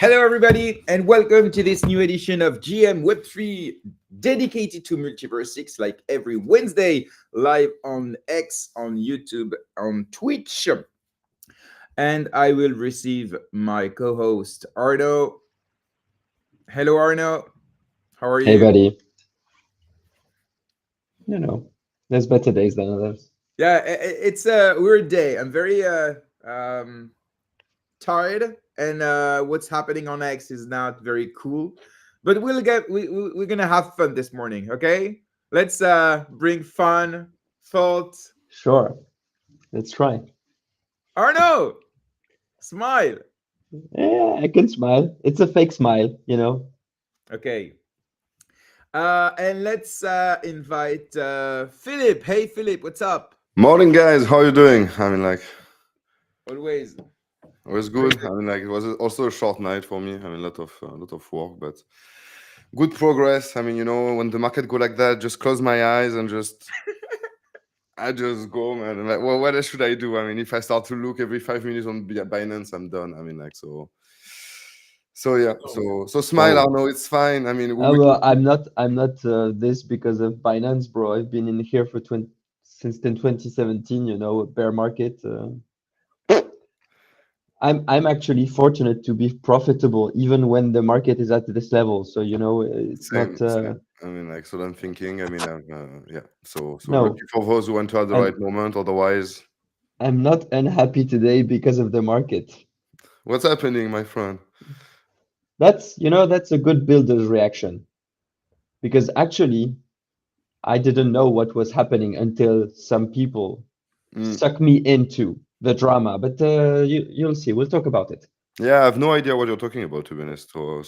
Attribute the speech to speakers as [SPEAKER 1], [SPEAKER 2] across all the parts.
[SPEAKER 1] Hello, everybody, and welcome to this new edition of GM Web3 dedicated to MultiversX, like every Wednesday, live on X, on YouTube, on Twitch. And I will receive my co-host, Arno. Hello, Arno. How are you?
[SPEAKER 2] Hey, buddy. There's better days than others.
[SPEAKER 1] Yeah, it's a weird day. I'm very tired, and what's happening on X is not very cool. But we're gonna have fun this morning, okay? Let's bring fun, thought.
[SPEAKER 2] Sure. Let's try.
[SPEAKER 1] Arno, smile.
[SPEAKER 2] Yeah, I can smile. It's a fake smile,
[SPEAKER 1] Okay. And let's invite Philippe. Hey, Philippe, what's up?
[SPEAKER 3] Morning, guys. How are you doing?
[SPEAKER 1] Always.
[SPEAKER 3] It was good. It was also a short night for me. A lot of work, but good progress. When the market go like that, just close my eyes and I just go, man. Well, what else should I do? If I start to look every 5 minutes on Binance, I'm done. So yeah. So smile, Arno. It's fine.
[SPEAKER 2] Well, I'm not this because of Binance, bro. I've been in here for since 2017. Bear market. I'm actually fortunate to be profitable even when the market is at this level. So it's
[SPEAKER 3] same.
[SPEAKER 2] not.
[SPEAKER 3] So I'm thinking. Yeah. So
[SPEAKER 2] No.
[SPEAKER 3] lucky for those who went to at the right moment. Otherwise,
[SPEAKER 2] I'm not unhappy today because of the market.
[SPEAKER 3] What's happening, my friend?
[SPEAKER 2] That's a good builder's reaction, because actually I didn't know what was happening until some people suck me into the drama. But you'll see. We'll talk about it.
[SPEAKER 3] Yeah, I have no idea what you're talking about, to be honest. So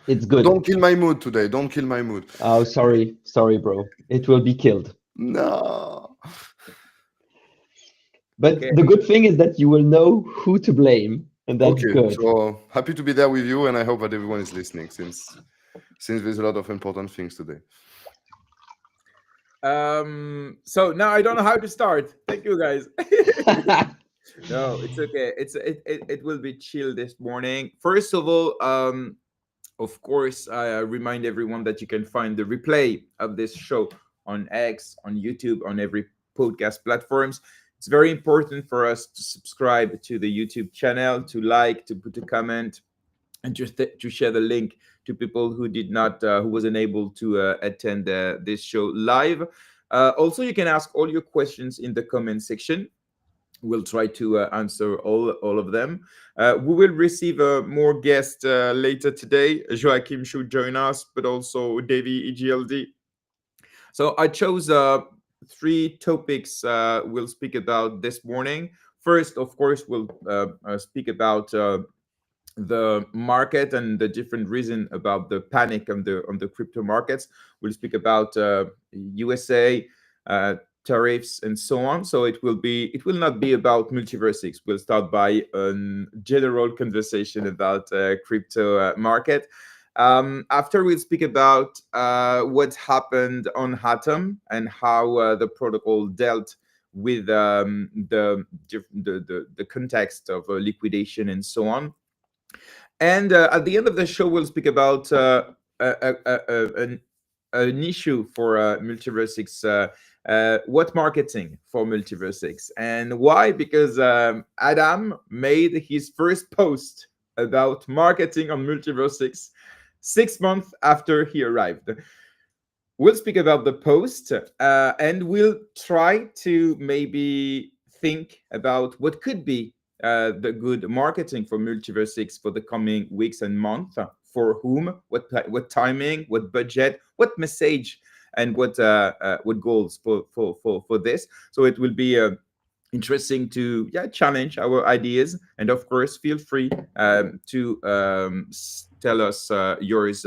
[SPEAKER 2] it's good.
[SPEAKER 3] Don't kill my mood today. Don't kill my mood.
[SPEAKER 2] Oh, sorry, bro. It will be killed.
[SPEAKER 3] No.
[SPEAKER 2] But the good thing is that you will know who to blame, and that's good.
[SPEAKER 3] So happy to be there with you, and I hope that everyone is listening, since there's a lot of important things today.
[SPEAKER 1] So now I don't know how to start. Thank you, guys. No, it's okay. It will be chill this morning. First of all, of course, I remind everyone that you can find the replay of this show on X, on YouTube, on every podcast platforms. It's very important for us to subscribe to the YouTube channel, to like, to put a comment, and just to share the link to people who wasn't able to attend this show live. Also, you can ask all your questions in the comment section. We'll try to answer all of them. We will receive more guests later today. Joachim should join us, but also Davyegld. So I chose 3 topics we'll speak about this morning. First, of course, we'll speak about the market and the different reason about the panic on the crypto markets. We'll speak about USA, tariffs, and so on. So it will not be about MultiversX. We'll start by a general conversation about crypto market. After we'll speak about what happened on Hatom and how the protocol dealt with the context of liquidation and so on. And at the end of the show, we'll speak about an issue for MultiversX. What marketing for MultiversX and why? Because Adam made his first post about marketing on MultiversX 6 months after he arrived. We'll speak about the post and we'll try to maybe think about what could be the good marketing for MultiversX for the coming weeks and months. For whom, what timing, what budget, what message, and what goals for this. So it will be interesting to challenge our ideas, and of course, feel free to tell us yours.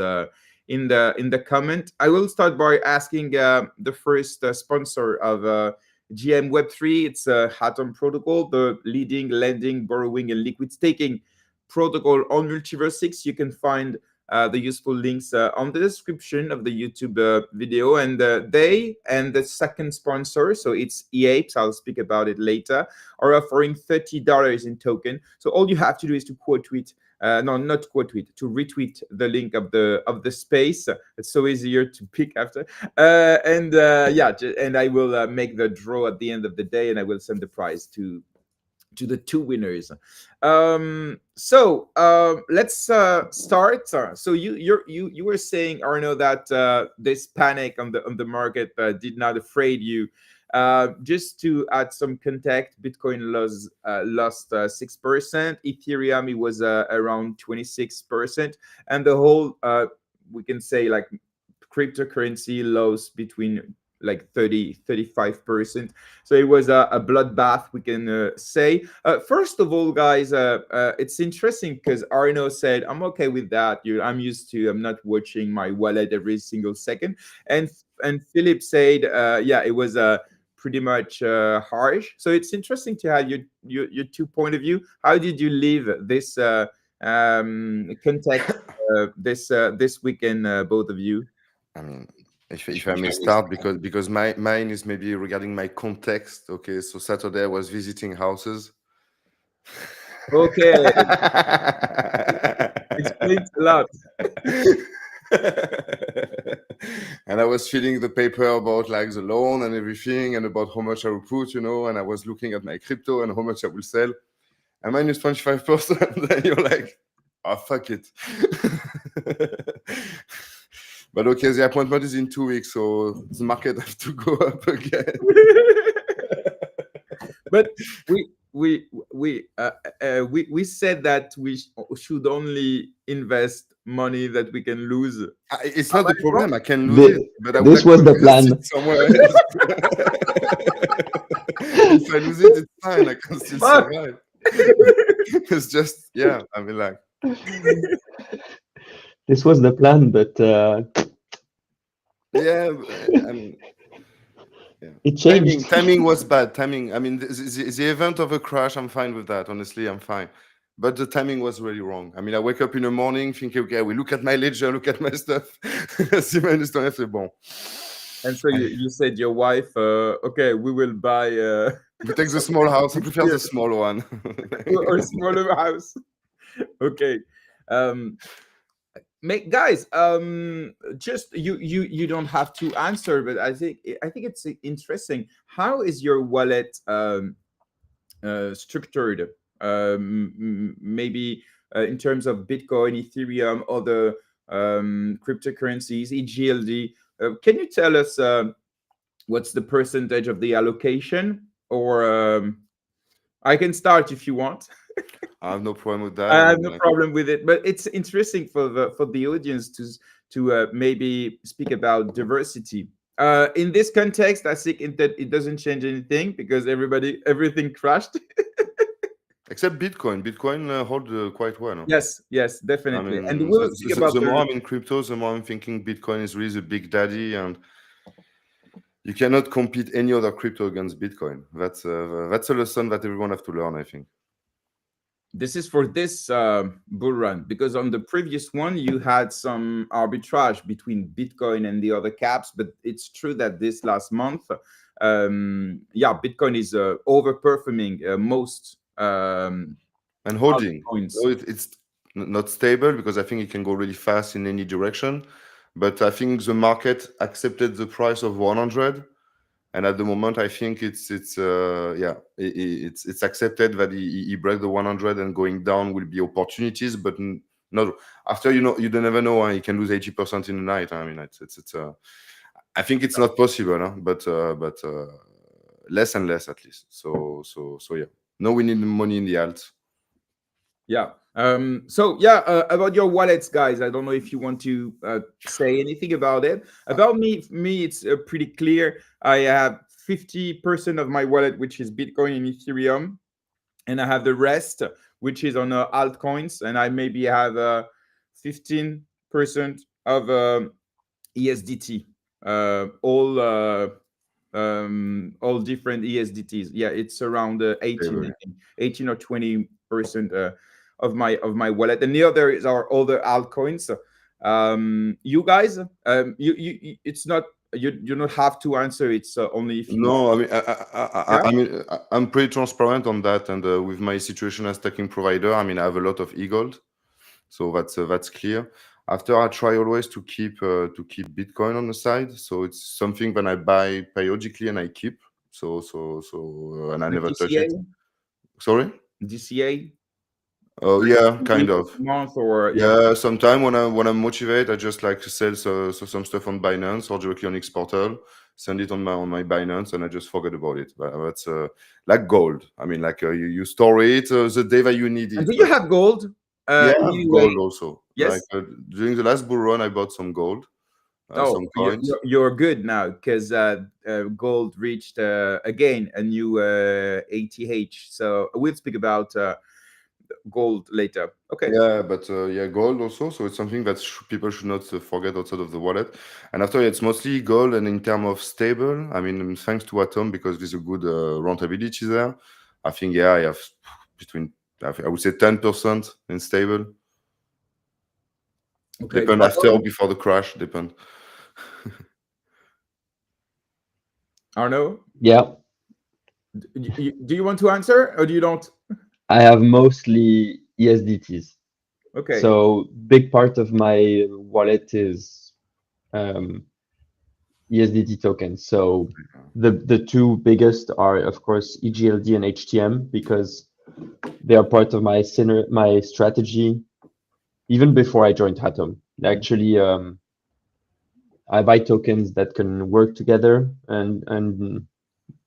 [SPEAKER 1] In the comment, I will start by asking the first sponsor of GM Web3. It's Hatom protocol, the leading lending, borrowing, and liquid staking protocol on MultiversX. You can find the useful links on the description of the YouTube video. And they and the second sponsor, so it's EAPS, I'll speak about it later, are offering $30 in token. So all you have to do is to quote tweet. No, not quote tweet, to retweet the link of the space. It's so easier to pick after. And I will make the draw at the end of the day, and I will send the prize to the two winners. Let's start. So you were saying, Arno, that this panic on the market did not afraid you. Just to add some context, Bitcoin lost 6%. Ethereum, it was around 26%, and the whole we can say like cryptocurrency lost between like 35%. So it was a bloodbath, we can say. First of all, guys, it's interesting because Arno said, I'm okay with that. I'm used to, I'm not watching my wallet every single second. And Philippe said, it was pretty much harsh. So it's interesting to have your 2 point of view. How did you leave this context this weekend, both of you?
[SPEAKER 3] I mean, if I may start, because mine is maybe regarding my context. Okay, so Saturday I was visiting houses.
[SPEAKER 1] Okay, explains a lot.
[SPEAKER 3] And I was filling the paper about like the loan and everything, and about how much I will put, and I was looking at my crypto and how much I will sell. And minus 25%, then you're like, oh, fuck it. But okay, the appointment is in 2 weeks, so the market has to go up again.
[SPEAKER 1] But we said that we should only invest money that we can lose.
[SPEAKER 3] It's not the problem. I can lose it, but I would
[SPEAKER 2] This was the plan.
[SPEAKER 3] Somewhere else. If I lose it, it's fine. I can still survive. It's just, I mean, like.
[SPEAKER 2] This was the plan, but
[SPEAKER 3] I mean,
[SPEAKER 2] it changed.
[SPEAKER 3] Timing was bad. Timing. I mean, the event of a crash, I'm fine with that. Honestly, I'm fine. But the timing was really wrong. I mean, I wake up in the morning thinking, okay, we look at my ledger, look at my stuff. See my stuff, c'est bon.
[SPEAKER 1] And so you said your wife, okay, we will buy.
[SPEAKER 3] We take the small house. I prefer the small one.
[SPEAKER 1] Or smaller house. Okay. Guys, just you don't have to answer, but I think it's interesting. How is your wallet structured? Maybe in terms of Bitcoin, Ethereum, other cryptocurrencies, EGLD. Can you tell us what's the percentage of the allocation? Or I can start if you want.
[SPEAKER 3] I have no problem with that.
[SPEAKER 1] I have no problem with it, but it's interesting for the audience to maybe speak about diversity. In this context, I think it doesn't change anything because everything crashed.
[SPEAKER 3] Except Bitcoin. Bitcoin hold quite well. No?
[SPEAKER 1] Yes, definitely.
[SPEAKER 3] I mean,
[SPEAKER 1] and we'll speak about
[SPEAKER 3] the more I'm in crypto, the more I'm thinking Bitcoin is really the big daddy, and you cannot compete any other crypto against Bitcoin. That's a lesson that everyone have to learn, I think.
[SPEAKER 1] This is for this bull run, because on the previous one you had some arbitrage between Bitcoin and the other caps, but it's true that this last month, Bitcoin is overperforming most
[SPEAKER 3] and holding.
[SPEAKER 1] points.
[SPEAKER 3] So it's not stable, because I think it can go really fast in any direction. But I think the market accepted the price of 100, and at the moment I think it's accepted that he break the 100, and going down will be opportunities, but not after. You don't never know. You can lose 80% in the night. I mean, I think it's not possible, huh? But less and less, at least. So yeah. No, we need money in the alt.
[SPEAKER 1] Yeah. So yeah, about your wallets, guys. I don't know if you want to say anything about it. About me, it's pretty clear. I have 50% of my wallet, which is Bitcoin and Ethereum, and I have the rest, which is on altcoins, and I maybe have 15% of ESDT. All different ESDTs. Yeah, it's around 18, I think, 18 or 20% of my wallet, and the other is our other altcoins. You guys, it's not you don't have to answer. It's only if you want.
[SPEAKER 3] No, I mean,
[SPEAKER 1] Yeah.
[SPEAKER 3] I'm pretty transparent on that, and with my situation as staking provider, I mean, I have a lot of e-gold, so that's clear. After, I try always to keep Bitcoin on the side, so it's something that I buy periodically and I keep. And I
[SPEAKER 1] Like
[SPEAKER 3] never touch
[SPEAKER 1] DCA,
[SPEAKER 3] it. Sorry.
[SPEAKER 1] DCA,
[SPEAKER 3] Oh
[SPEAKER 1] like
[SPEAKER 3] yeah, kind
[SPEAKER 1] week,
[SPEAKER 3] of.
[SPEAKER 1] month, or yeah.
[SPEAKER 3] Yeah, sometime when I'm motivated, I just like to sell some stuff on Binance or directly on X Portal, send it on my Binance, and I just forget about it. But that's like gold. I mean, like you store it the day that you need
[SPEAKER 1] And
[SPEAKER 3] it.
[SPEAKER 1] do you
[SPEAKER 3] But
[SPEAKER 1] have gold?
[SPEAKER 3] yeah,
[SPEAKER 1] Anyway,
[SPEAKER 3] gold also. Like
[SPEAKER 1] yes.
[SPEAKER 3] during the last bull run, I bought some gold,
[SPEAKER 1] Oh,
[SPEAKER 3] some coins.
[SPEAKER 1] you're good now because gold reached again a new ATH. So we'll speak about gold later. Okay.
[SPEAKER 3] Yeah, but yeah, gold also. So it's something that people should not forget outside of the wallet. And after, it's mostly gold. And in terms of stable, I mean, thanks to Atom, because there's a good rentability there. I think, yeah, I have between, I would say 10% in stable.
[SPEAKER 1] Okay.
[SPEAKER 3] Depend after or before the crash, depend.
[SPEAKER 1] Arno,
[SPEAKER 2] Yeah,
[SPEAKER 1] do you want to answer or do you don't?
[SPEAKER 2] I have mostly ESDTs.
[SPEAKER 1] Okay.
[SPEAKER 2] So big part of my wallet is um, ESDT tokens. So the two biggest are, of course, EGLD and HTM, because they are part of my strategy even before I joined Hatom. Actually, I buy tokens that can work together and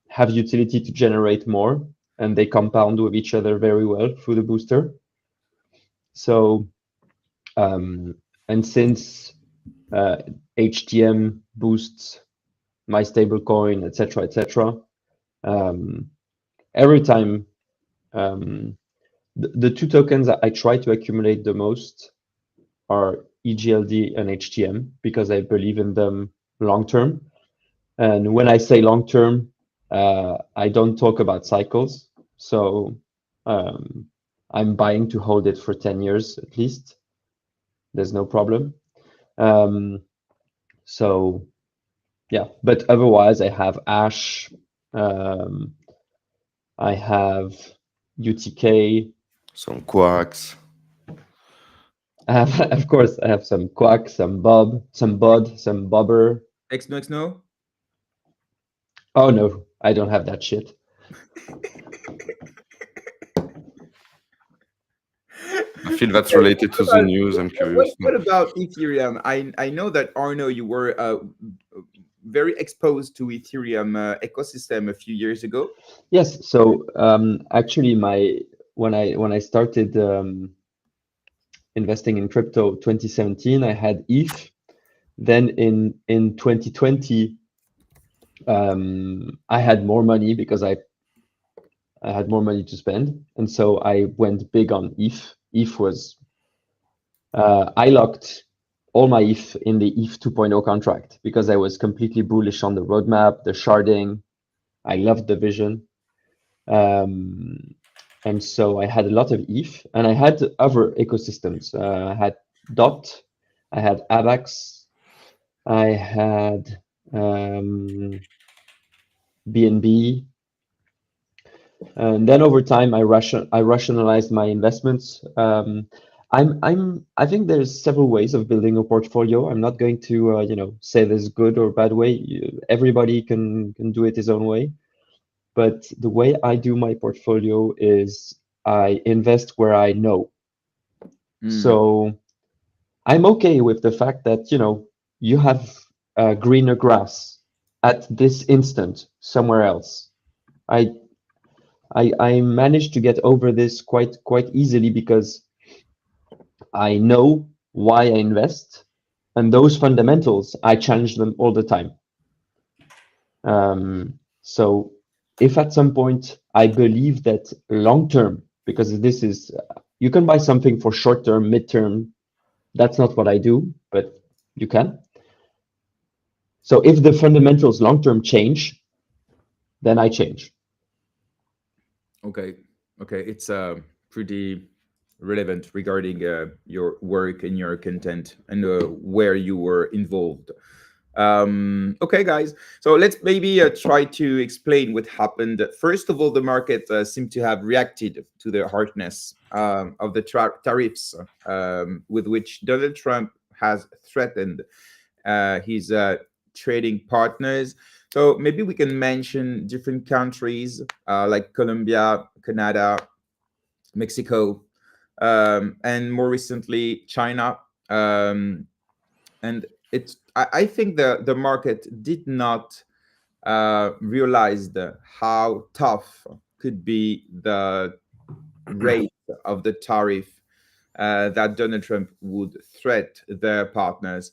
[SPEAKER 2] have utility to generate more, and they compound with each other very well through the booster. So, and since HTM boosts my stablecoin, etc., etc., every time the two tokens that I try to accumulate the most are EGLD and HTM, because I believe in them long term. And when I say long term, I don't talk about cycles. So I'm buying to hold it for 10 years at least. There's no problem. So yeah, but otherwise I have Ash, I have UTK.
[SPEAKER 3] Some quacks.
[SPEAKER 2] Of course, I have some Quack, some Bob, some Bud, some Bobber.
[SPEAKER 1] XNO.
[SPEAKER 2] Oh no, I don't have that shit.
[SPEAKER 3] I feel that's related to the news. I'm curious.
[SPEAKER 1] What about Ethereum? I know that Arno, you were very exposed to Ethereum ecosystem a few years ago.
[SPEAKER 2] Yes, so actually, when I started investing in crypto 2017, I had ETH. Then in 2020, I had more money because I had more money to spend, and so I went big on ETH. ETH was I locked all my ETH in the ETH 2.0 contract because I was completely bullish on the roadmap, the sharding. I loved the vision. And so I had a lot of ETH, and I had other ecosystems. I had DOT, I had AVAX, I had BNB. And then over time, I rationalized my investments. I think there's several ways of building a portfolio. I'm not going to, say there's good or bad way. Everybody can do it his own way. But the way I do my portfolio is I invest where I know. So I'm okay with the fact that, you have greener grass at this instant somewhere else. I I managed to get over this quite easily because I know why I invest, and those fundamentals, I challenge them all the time. So if at some point I believe that long term, because this is, you can buy something for short term, mid-term. That's not what I do, but you can. So if the fundamentals long term change, then I change.
[SPEAKER 1] Okay, okay, it's pretty relevant regarding your work and your content and where you were involved. Okay, guys, so let's maybe try to explain what happened. First of all, the market seemed to have reacted to the harshness of the tariffs with which Donald Trump has threatened his trading partners. So maybe we can mention different countries like Colombia, Canada, Mexico, and more recently China. And I think the market did not realize how tough could be the rate of the tariff that Donald Trump would threat their partners,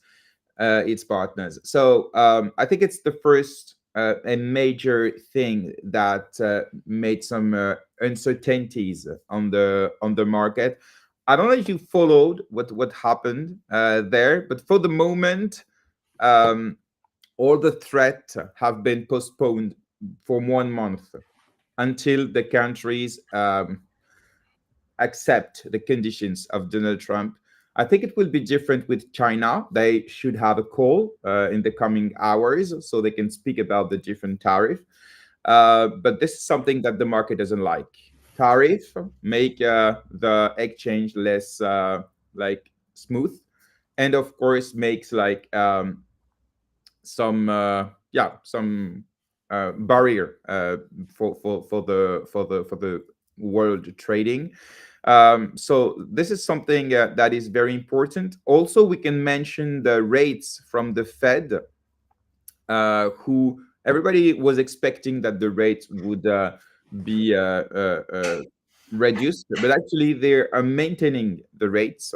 [SPEAKER 1] its partners. So I think it's the first a major thing that made some uncertainties on the market. I don't know if you followed what happened there, but for the moment, um, all the threats have been postponed for 1 month until the countries accept the conditions of Donald Trump. I think it will be different with China. They should have a call in the coming hours so they can speak about the different tariff. But this is something that the market doesn't like. Tariff make the exchange less like smooth, and of course makes like some some barrier for the world trading. So this is something that is very important. Also, we can mention the rates from the Fed, who everybody was expecting that the rates would be reduced, but actually they are maintaining the rates.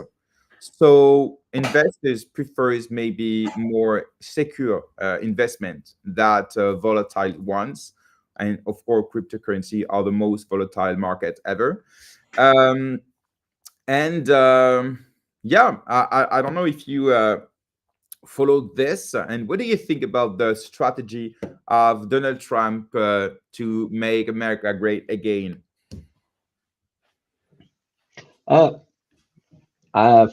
[SPEAKER 1] So investors prefers maybe more secure investment that volatile ones, and of course, cryptocurrency are the most volatile market ever. Um, and yeah, I don't know if you followed this, and what do you think about the strategy of Donald Trump to make America great again?
[SPEAKER 2] Uh,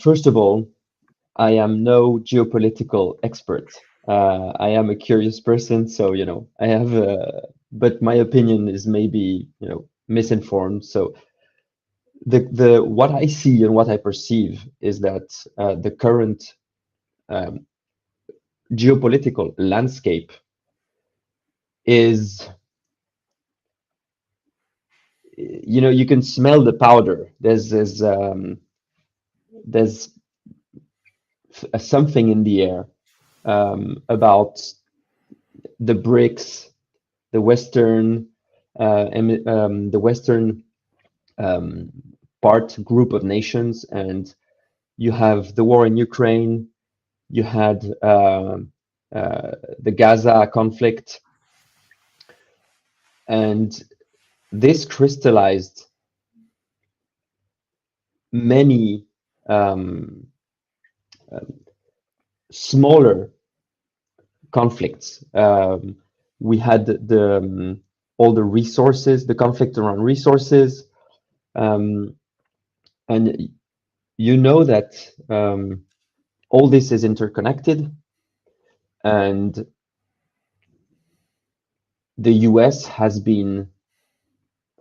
[SPEAKER 2] First of all, I am no geopolitical expert. I am a curious person, so I have, but my opinion is maybe misinformed. So the what I see and what I perceive is that the current um, geopolitical landscape is, you can smell the powder. There's something in the air about the BRICS, the the Western um, part group of nations, and you have the war in Ukraine. You had the Gaza conflict, and this crystallized many um, smaller conflicts. We had all the resources, the conflict around resources, um, and you know that all this is interconnected, and the US has been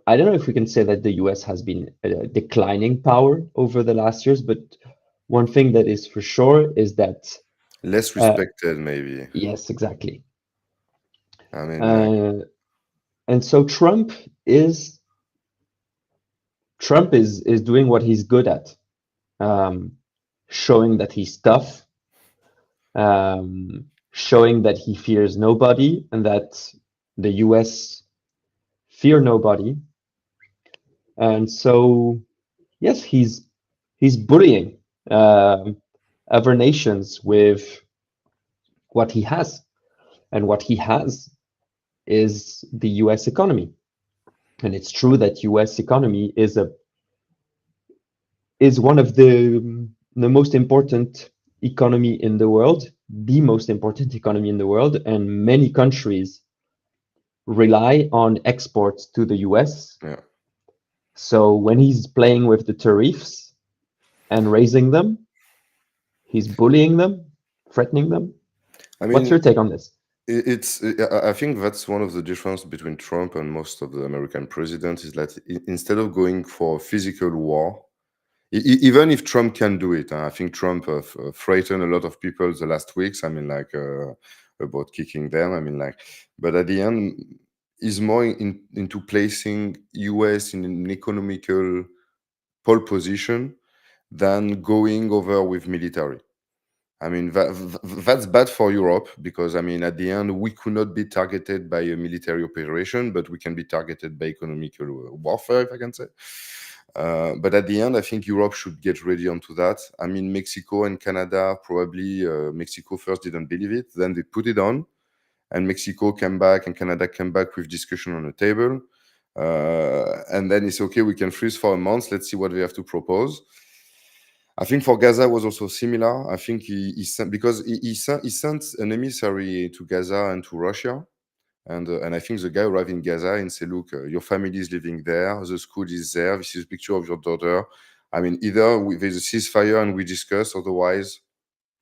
[SPEAKER 2] I don't know if we can say that the US has been declining power over the last years, but one thing that is for sure is that
[SPEAKER 3] Less respected, maybe.
[SPEAKER 2] yes, exactly.
[SPEAKER 3] I mean, like,
[SPEAKER 2] And so Trump is doing what he's good at, showing that he's tough, showing that he fears nobody and that the US fear nobody. And so, yes, he's bullying other nations with what he has, and what he has is the US economy. And it's true that US economy is one of the most important economy in the world, the most important economy in the world, and many countries rely on exports to the US.
[SPEAKER 3] yeah.
[SPEAKER 2] So when he's playing with the tariffs and raising them, he's bullying them, threatening them.
[SPEAKER 3] I
[SPEAKER 2] What's your
[SPEAKER 3] mean,
[SPEAKER 2] take on this?
[SPEAKER 3] I think that's one of the difference between Trump and most of the American presidents is that instead of going for physical war, even if Trump can do it, I think Trump frightened a lot of people the last weeks. I mean, like about kicking them. I mean, like, but at the end, he's more into placing US in an economical pole position than going over with military. I mean, that's bad for Europe because, I mean, at the end, we could not be targeted by a military operation, but we can be targeted by economical warfare, if I can say. But at the end, I think Europe should get ready onto that. I mean, Mexico and Canada, probably Mexico first didn't believe it, then they put it on, and Mexico came back and Canada came back with discussion on the table. And then it's okay, we can freeze for a month, let's see what they have to propose. I think for Gaza was also similar. I think he sent because he sent an emissary to Gaza and to Russia, and I think the guy arrived in Gaza and said, "Look, your family is living there. The school is there. This is a picture of your daughter. I mean, either there's a ceasefire and we discuss, otherwise,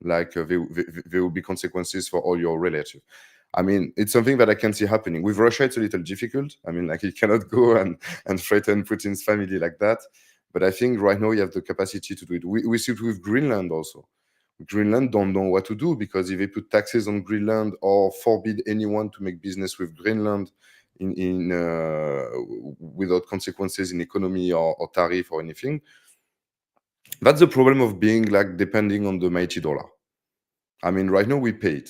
[SPEAKER 3] like there will be consequences for all your relatives." I mean, it's something that I can see happening. With Russia, it's a little difficult. I mean, like you cannot go and threaten Putin's family like that. But I think right now you have the capacity to do it. We see it with Greenland also. Greenland don't know what to do because if they put taxes on Greenland or forbid anyone to make business with Greenland in without consequences in economy or tariff or anything, that's the problem of being like depending on the mighty dollar. I mean, right now we pay it.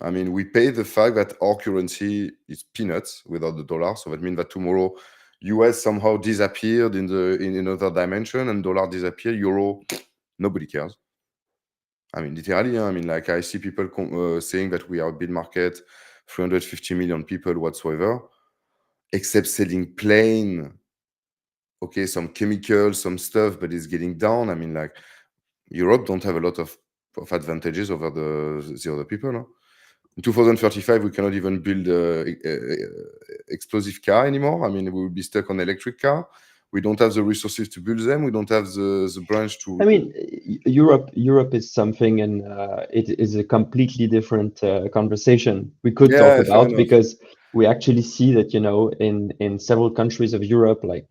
[SPEAKER 3] I mean, we pay the fact that our currency is peanuts without the dollar. So that means that tomorrow US somehow disappeared in another dimension and dollar disappeared, euro, nobody cares. I mean, literally, I mean, like I see people saying that we are a big market, 350 million people whatsoever, except selling plain, okay, some chemicals, some stuff, but it's getting down. I mean, like Europe don't have a lot of advantages over the other people. No? In 2035, we cannot even build explosive car anymore. I mean, we will be stuck on electric car. We don't have the resources to build them. We don't have the branch to.
[SPEAKER 2] I mean, Europe is something, and it is a completely different conversation we could talk
[SPEAKER 3] Yeah, fair
[SPEAKER 2] about,
[SPEAKER 3] enough.
[SPEAKER 2] because we actually see that, you know, in several countries of Europe, like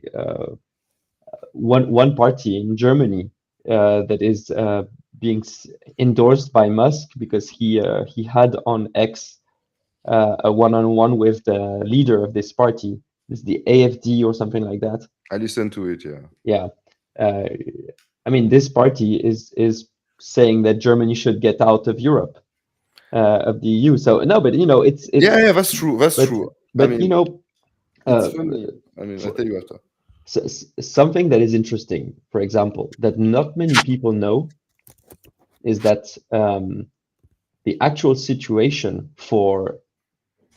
[SPEAKER 2] one party in Germany that is being endorsed by Musk because he had on X a one-on-one with the leader of this party. It's the AFD or something like that.
[SPEAKER 3] I listened to it. Yeah.
[SPEAKER 2] Yeah. I mean, this party is saying that Germany should get out of Europe, of the EU. So no, but you know, it's
[SPEAKER 3] Yeah, that's true. That's
[SPEAKER 2] but,
[SPEAKER 3] true.
[SPEAKER 2] But
[SPEAKER 3] I mean,
[SPEAKER 2] you know,
[SPEAKER 3] it's funny. I mean, I'll tell you after.
[SPEAKER 2] something that is interesting, for example, that not many people know, is that the actual situation for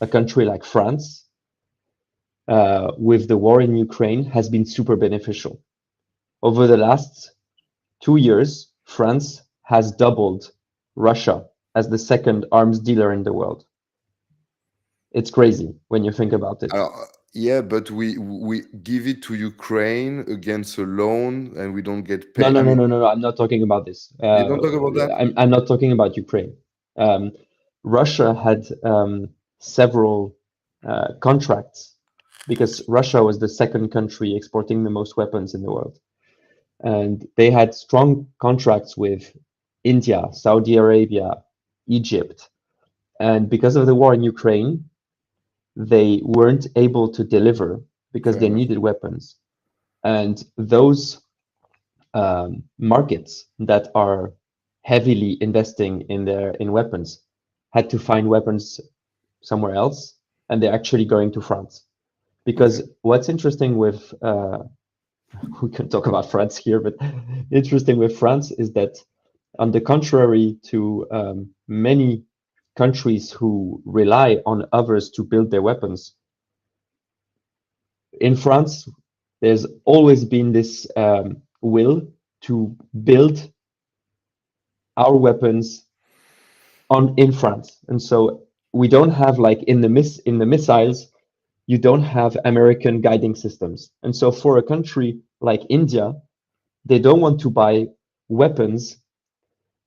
[SPEAKER 2] a country like France with the war in Ukraine has been super beneficial. Over the last 2 years, France has doubled Russia as the second arms dealer in the world. It's crazy when you think about it.
[SPEAKER 3] Yeah, but we give it to Ukraine against a loan, and we don't get
[SPEAKER 2] No,
[SPEAKER 3] paid.
[SPEAKER 2] no, no, no, no, no. I'm not talking about this.
[SPEAKER 3] You don't talk about that?
[SPEAKER 2] I'm not talking about Ukraine. Russia had several contracts because Russia was the second country exporting the most weapons in the world. And they had strong contracts with India, Saudi Arabia, Egypt. And because of the war in Ukraine, they weren't able to deliver because
[SPEAKER 3] Fair
[SPEAKER 2] they
[SPEAKER 3] enough.
[SPEAKER 2] needed weapons. And those markets that are heavily investing in weapons had to find weapons somewhere else, and they're actually going to France.
[SPEAKER 3] Okay.
[SPEAKER 2] Because what's interesting with we can talk about France here, but interesting with France is that, on the contrary to many countries who rely on others to build their weapons, in France, there's always been this will to build our weapons in France, and so we don't have, like, in the missiles, you don't have American guiding systems, and so for a country like India, they don't want to buy weapons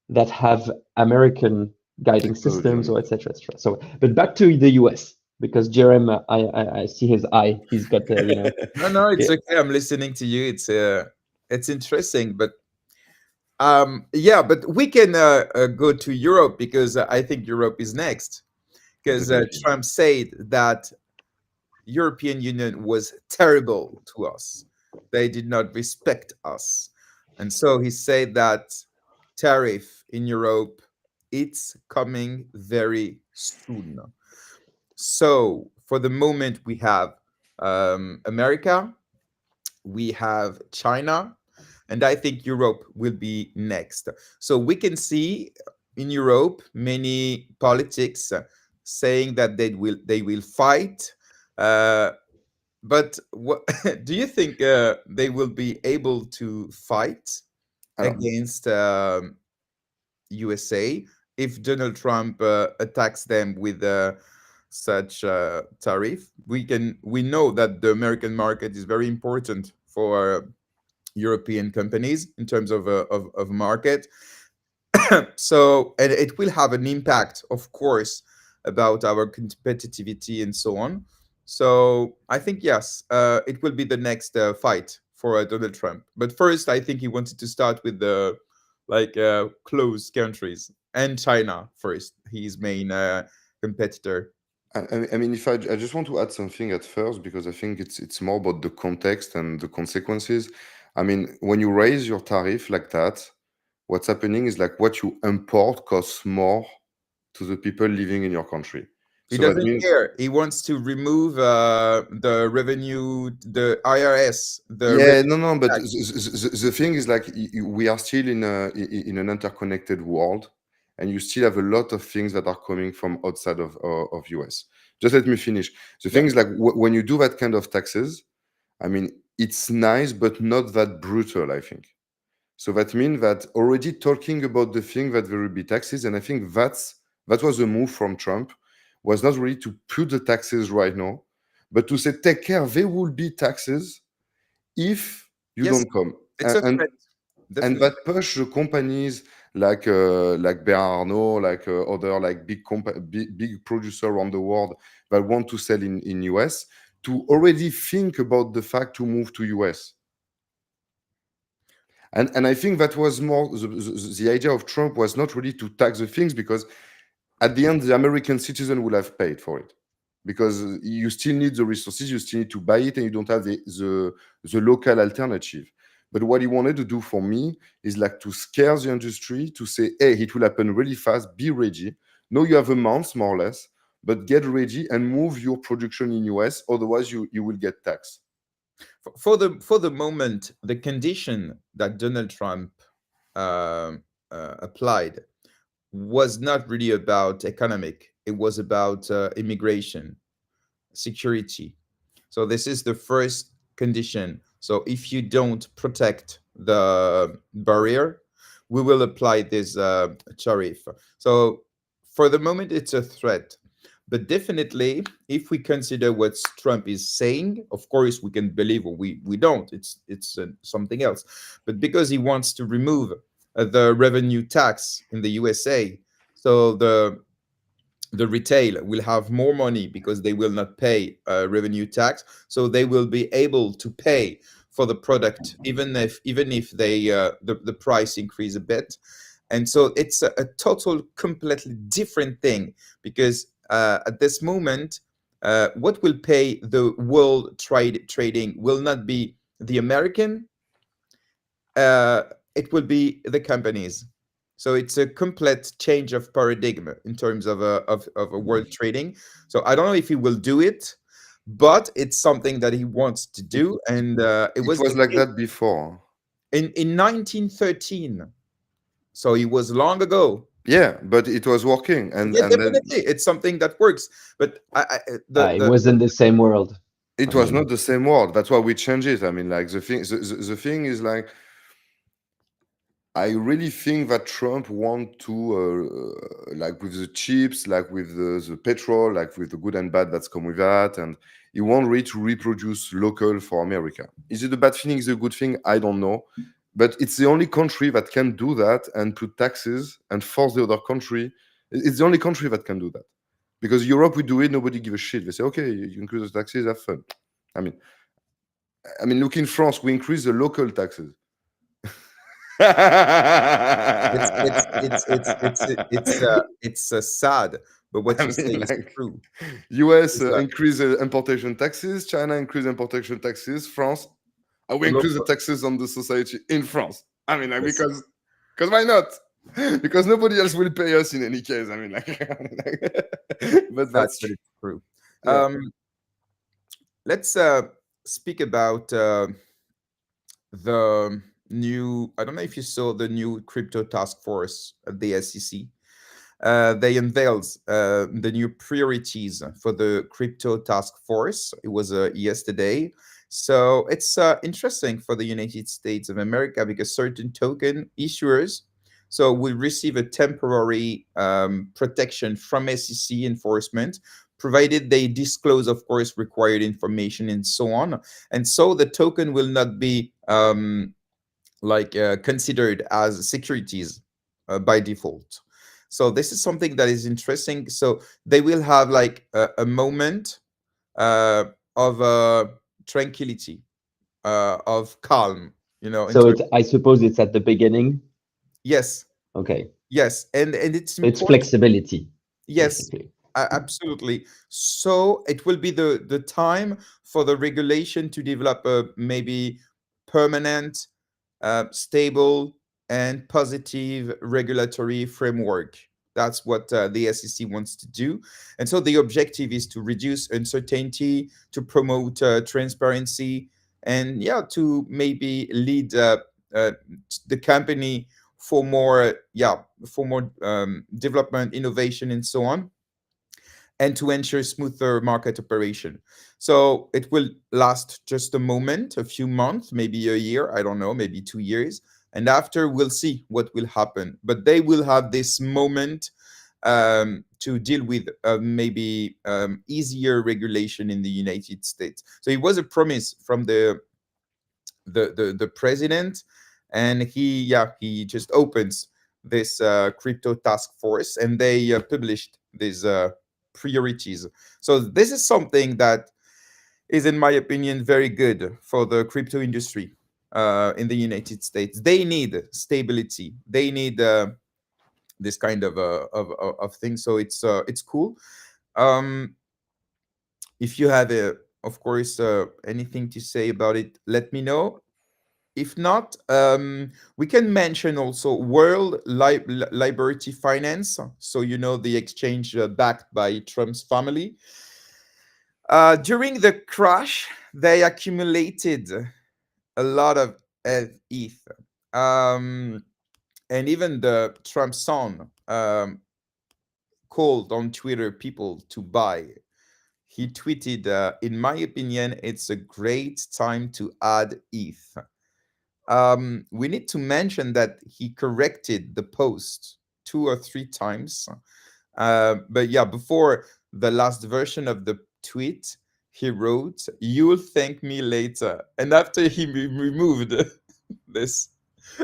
[SPEAKER 2] that have American guiding
[SPEAKER 3] Technology
[SPEAKER 2] systems,
[SPEAKER 3] on
[SPEAKER 2] or
[SPEAKER 3] it.
[SPEAKER 2] etc. etc. So, but back to the US, because Jerem, I see his eye. He's got
[SPEAKER 1] No, no,
[SPEAKER 2] yeah,
[SPEAKER 1] it's okay. I'm listening to you. It's interesting, but yeah, but we can go to Europe because I think Europe is next. Because
[SPEAKER 3] Definitely.
[SPEAKER 1] Trump said that European Union was terrible to us. They did not respect us. And so he said that tariff in Europe, it's coming very soon. So for the moment, we have America, we have China, and I think Europe will be next. So we can see in Europe many politics saying that they will fight. Uh, but what do you think they will be able to fight
[SPEAKER 3] Alors,
[SPEAKER 1] against USA if Donald Trump attacks them with such tariff? We know that the American market is very important for European companies in terms of market. So, and it will have an impact, of course, about our competitivity and so on. So I think yes, it will be the next fight for Donald Trump. But first, I think he wanted to start with the close countries and China first, his main competitor.
[SPEAKER 3] I mean, if I just want to add something at first because I think it's more about the context and the consequences. I mean, when you raise your tariff like that, what's happening is like what you import costs more to the people living in your country.
[SPEAKER 1] He
[SPEAKER 3] So that
[SPEAKER 1] doesn't
[SPEAKER 3] means,
[SPEAKER 1] care. He wants to remove the revenue, the IRS, the
[SPEAKER 3] yeah,
[SPEAKER 1] revenue
[SPEAKER 3] no, no, but
[SPEAKER 1] tax.
[SPEAKER 3] the thing is like we are still in an interconnected world, and you still have a lot of things that are coming from outside of US. Just let me finish. The
[SPEAKER 1] Yeah.
[SPEAKER 3] thing is like when you do that kind of taxes, I mean, it's nice, but not that brutal, I think. So that means that already talking about the thing that there will be taxes, and I think that was a move from Trump, was not really to put the taxes right now, but to say take care, there will be taxes if you
[SPEAKER 1] Yes,
[SPEAKER 3] don't come.
[SPEAKER 1] it's a threat,
[SPEAKER 3] And
[SPEAKER 1] definitely.
[SPEAKER 3] that push the companies like Arno, like other like big producer around the world that want to sell in US to already think about the fact to move to US. And I think that was more the idea of Trump was not really to tax the things because at the end the American citizen will have paid for it because you still need the resources, you still need to buy it, and you don't have the local alternative. But what he wanted to do for me is like to scare the industry to say, hey, it will happen really fast, be ready. No, you have a month more or less, but get ready and move your production in US, otherwise you will get taxed.
[SPEAKER 1] For the moment, the condition that Donald Trump um, applied was not really about economic. It was about immigration, security. So this is the first condition. So if you don't protect the barrier, we will apply this tariff. So for the moment, it's a threat. But definitely, if we consider what Trump is saying, of course we can believe or we don't. It's something else. But because he wants to remove the revenue tax in the USA, so the retail will have more money because they will not pay revenue tax, so they will be able to pay for the product even if they the price increase a bit. And so it's a total completely different thing, because at this moment, what will pay the world trading will not be the American, it will be the companies. So it's a complete change of paradigm in terms of a world trading. So I don't know if he will do it, but it's something that he wants to do, and it
[SPEAKER 3] It
[SPEAKER 1] was
[SPEAKER 3] was
[SPEAKER 1] the
[SPEAKER 3] like
[SPEAKER 1] case
[SPEAKER 3] that before.
[SPEAKER 1] in 1913. So it was long ago.
[SPEAKER 3] Yeah, but it was working,
[SPEAKER 1] Yeah,
[SPEAKER 3] and then
[SPEAKER 1] definitely, it's something that works. But
[SPEAKER 2] It was in the same world. I
[SPEAKER 3] it was
[SPEAKER 2] mean,
[SPEAKER 3] not the same world. That's why we changed it. I mean, like the thing is like, I really think that Trump want to, like with the chips, like with the petrol, like with the good and bad that's come with that, and he want really to reproduce local for America. Is it a bad thing? Is it a good thing? I don't know, but it's the only country that can do that and put taxes and force the other country. It's the only country that can do that, because Europe we do it, nobody give a shit. They say, okay, you increase the taxes, have fun. I mean, look in France, we increase the local taxes.
[SPEAKER 1] it's sad, but what
[SPEAKER 3] I
[SPEAKER 1] you say
[SPEAKER 3] mean,
[SPEAKER 1] is
[SPEAKER 3] like,
[SPEAKER 1] true.
[SPEAKER 3] US
[SPEAKER 1] It's
[SPEAKER 3] increase importation taxes, China increase importation taxes, France, we increase the
[SPEAKER 1] local.
[SPEAKER 3] taxes on the society in France. I mean, like,
[SPEAKER 1] Yes,
[SPEAKER 3] because why not? Because nobody else will pay us in any case. I mean, like, but
[SPEAKER 1] sad,
[SPEAKER 3] that's
[SPEAKER 1] but
[SPEAKER 3] true.
[SPEAKER 1] it's true.
[SPEAKER 3] Yeah.
[SPEAKER 1] Let's speak about the new. I don't know if you saw the new crypto task force at the SEC. They unveiled the new priorities for the crypto task force. It was yesterday. So it's interesting for the United States of America, because certain token issuers so will receive a temporary protection from SEC enforcement, provided they disclose, of course, required information and so on. And so the token will not be considered as securities by default. So this is something that is interesting. So they will have like a moment uh, of tranquility, of calm, in
[SPEAKER 2] so
[SPEAKER 1] terms.
[SPEAKER 2] it's, I suppose it's at the beginning.
[SPEAKER 1] Yes,
[SPEAKER 2] Okay.
[SPEAKER 1] yes, and it's
[SPEAKER 2] So it's
[SPEAKER 1] important.
[SPEAKER 2] flexibility,
[SPEAKER 1] Yes,
[SPEAKER 2] basically.
[SPEAKER 1] absolutely. So it will be the time for the regulation to develop a maybe permanent, stable, and positive regulatory framework. That's what the SEC wants to do. And so the objective is to reduce uncertainty, to promote transparency, and yeah, to maybe lead uh, the company for more, development, innovation, and so on, and to ensure smoother market operation. So it will last just a moment, a few months, maybe a year, I don't know, maybe 2 years. And after, we'll see what will happen. But they will have this moment to deal with maybe easier regulation in the United States. So it was a promise from the president, and he just opens this crypto task force, and they published these priorities. So this is something that is, in my opinion, very good for the crypto industry in the United States. They need stability. They need this kind of thing. So it's cool. Um, if you have of course, anything to say about it, let me know. If not, we can mention also World Liberty Finance. So, the exchange backed by Trump's family. During the crash, they accumulated a lot of ETH. And even the Trump son called on Twitter people to buy. He tweeted, in my opinion, it's a great time to add ETH. We need to mention that he corrected the post 2 or 3 times. But yeah, before the last version of the tweet, he wrote, "You'll thank me later." And after he removed this.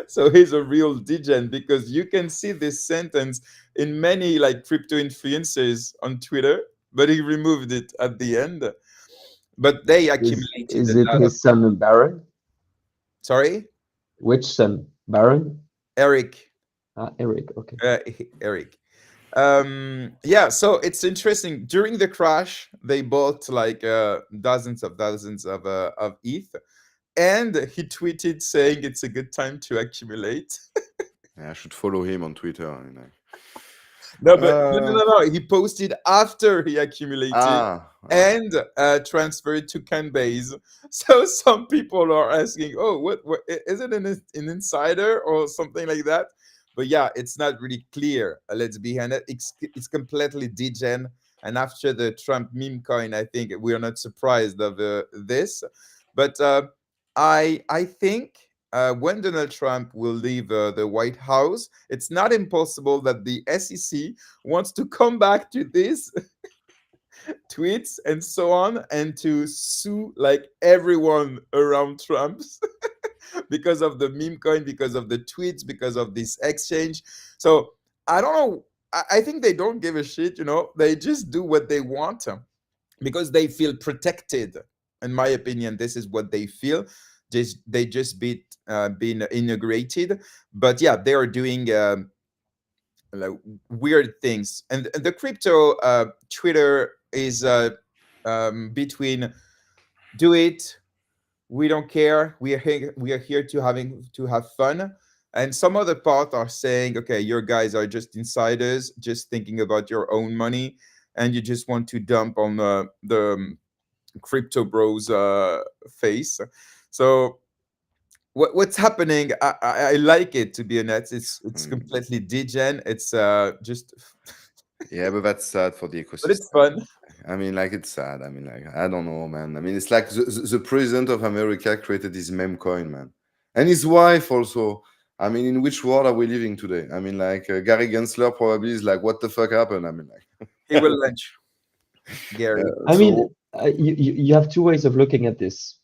[SPEAKER 1] So he's a real degen because you can see this sentence in many like crypto influencers on Twitter, but he removed it at the end. But they accumulated
[SPEAKER 2] Is
[SPEAKER 1] a
[SPEAKER 2] it
[SPEAKER 1] lot of.
[SPEAKER 2] his son Baron?
[SPEAKER 1] Sorry,
[SPEAKER 2] Which son? Baron?
[SPEAKER 1] Eric.
[SPEAKER 2] Eric. Okay.
[SPEAKER 1] Eric. Yeah, so it's interesting. During the crash, they bought like dozens of thousands of ETH, and he tweeted saying it's a good time to accumulate.
[SPEAKER 3] Yeah, I should follow him on Twitter. I mean, like,
[SPEAKER 1] No, but no. He posted after he accumulated
[SPEAKER 3] ah,
[SPEAKER 1] and transferred to Coinbase. So some people are asking, "Oh, what is it an insider or something like that?" But yeah, it's not really clear. Let's be honest, it's completely degen. And after the Trump meme coin, I think we are not surprised of this. But I think when Donald Trump will leave the White House, it's not impossible that the SEC wants to come back to this tweets and so on and to sue like everyone around Trump's because of the meme coin, because of the tweets, because of this exchange. So I don't know. I think they don't give a shit, they just do what they want because they feel protected. In my opinion, this is what they feel. They just been integrated, but yeah, they are doing like weird things. And the crypto Twitter is between do it, we don't care, we are here to have fun, and some other part are saying, okay, your guys are just insiders, just thinking about your own money, and you just want to dump on the crypto bros face. So what's happening, I like it, to be honest. It's
[SPEAKER 3] mm,
[SPEAKER 1] completely degen. It's just
[SPEAKER 3] yeah, but that's sad for the
[SPEAKER 1] but it's
[SPEAKER 3] ecosystem.
[SPEAKER 1] fun.
[SPEAKER 3] I mean, like, it's sad. I mean, like, I don't know, man. I mean, it's like the president of America created this meme coin, man, and his wife also. I mean, in which world are we living today? I mean, like, Gary Gensler probably is like, what the fuck happened? I mean, like,
[SPEAKER 1] He will lunch, Gary.
[SPEAKER 2] I mean,
[SPEAKER 3] so
[SPEAKER 2] you have two ways of looking at this.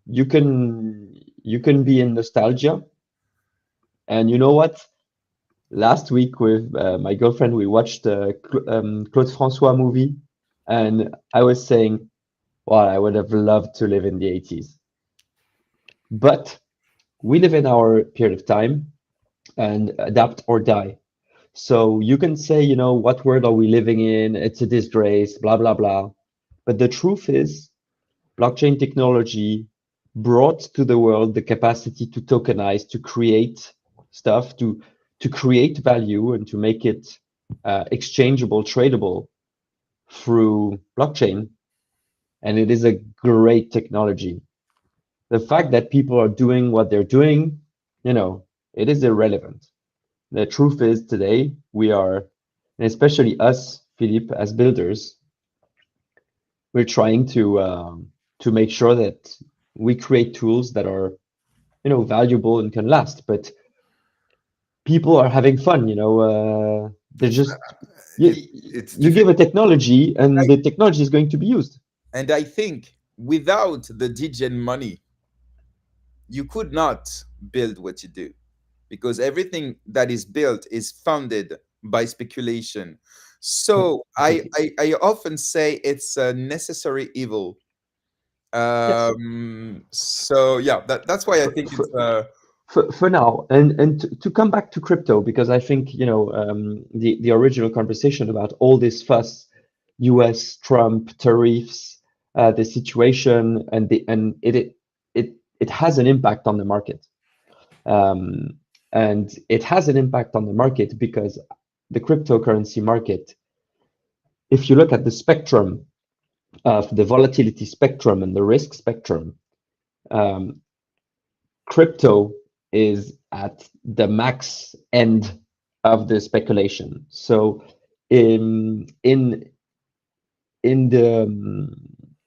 [SPEAKER 2] You can be in nostalgia, and you know what? Last week with my girlfriend, we watched the Claude François movie, and I was saying, well, I would have loved to live in the 80s. But we live in our period of time and adapt or die. So you can say, what world are we living in? It's a disgrace, blah, blah, blah. But the truth is, blockchain technology brought to the world the capacity to tokenize, to create stuff, to create value and to make it exchangeable, tradable through blockchain. And it is a great technology. The fact that people are doing what they're doing, it is irrelevant. The truth is today we are, and especially us, Philippe, as builders, we're trying to make sure that we create tools that are, valuable and can last. But people are having fun, they're just
[SPEAKER 3] it's
[SPEAKER 2] you give a
[SPEAKER 3] difficult.
[SPEAKER 2] technology and
[SPEAKER 1] I,
[SPEAKER 2] the technology is going to be used.
[SPEAKER 1] and I think without the degen money, you could not build what you do, because everything that is built is funded by speculation. So
[SPEAKER 2] Completely.
[SPEAKER 1] I often say it's a necessary evil.
[SPEAKER 2] Yes.
[SPEAKER 1] So yeah, that's why I
[SPEAKER 2] For,
[SPEAKER 1] think
[SPEAKER 2] for,
[SPEAKER 1] it's
[SPEAKER 2] for now, and to come back to crypto, because I think the original conversation about all this fuss, U.S. Trump tariffs, the situation, and it has an impact on the market, and it has an impact on the market because the cryptocurrency market, if you look at the spectrum of the volatility spectrum and the risk spectrum, um, crypto is at the max end of the speculation. So in in the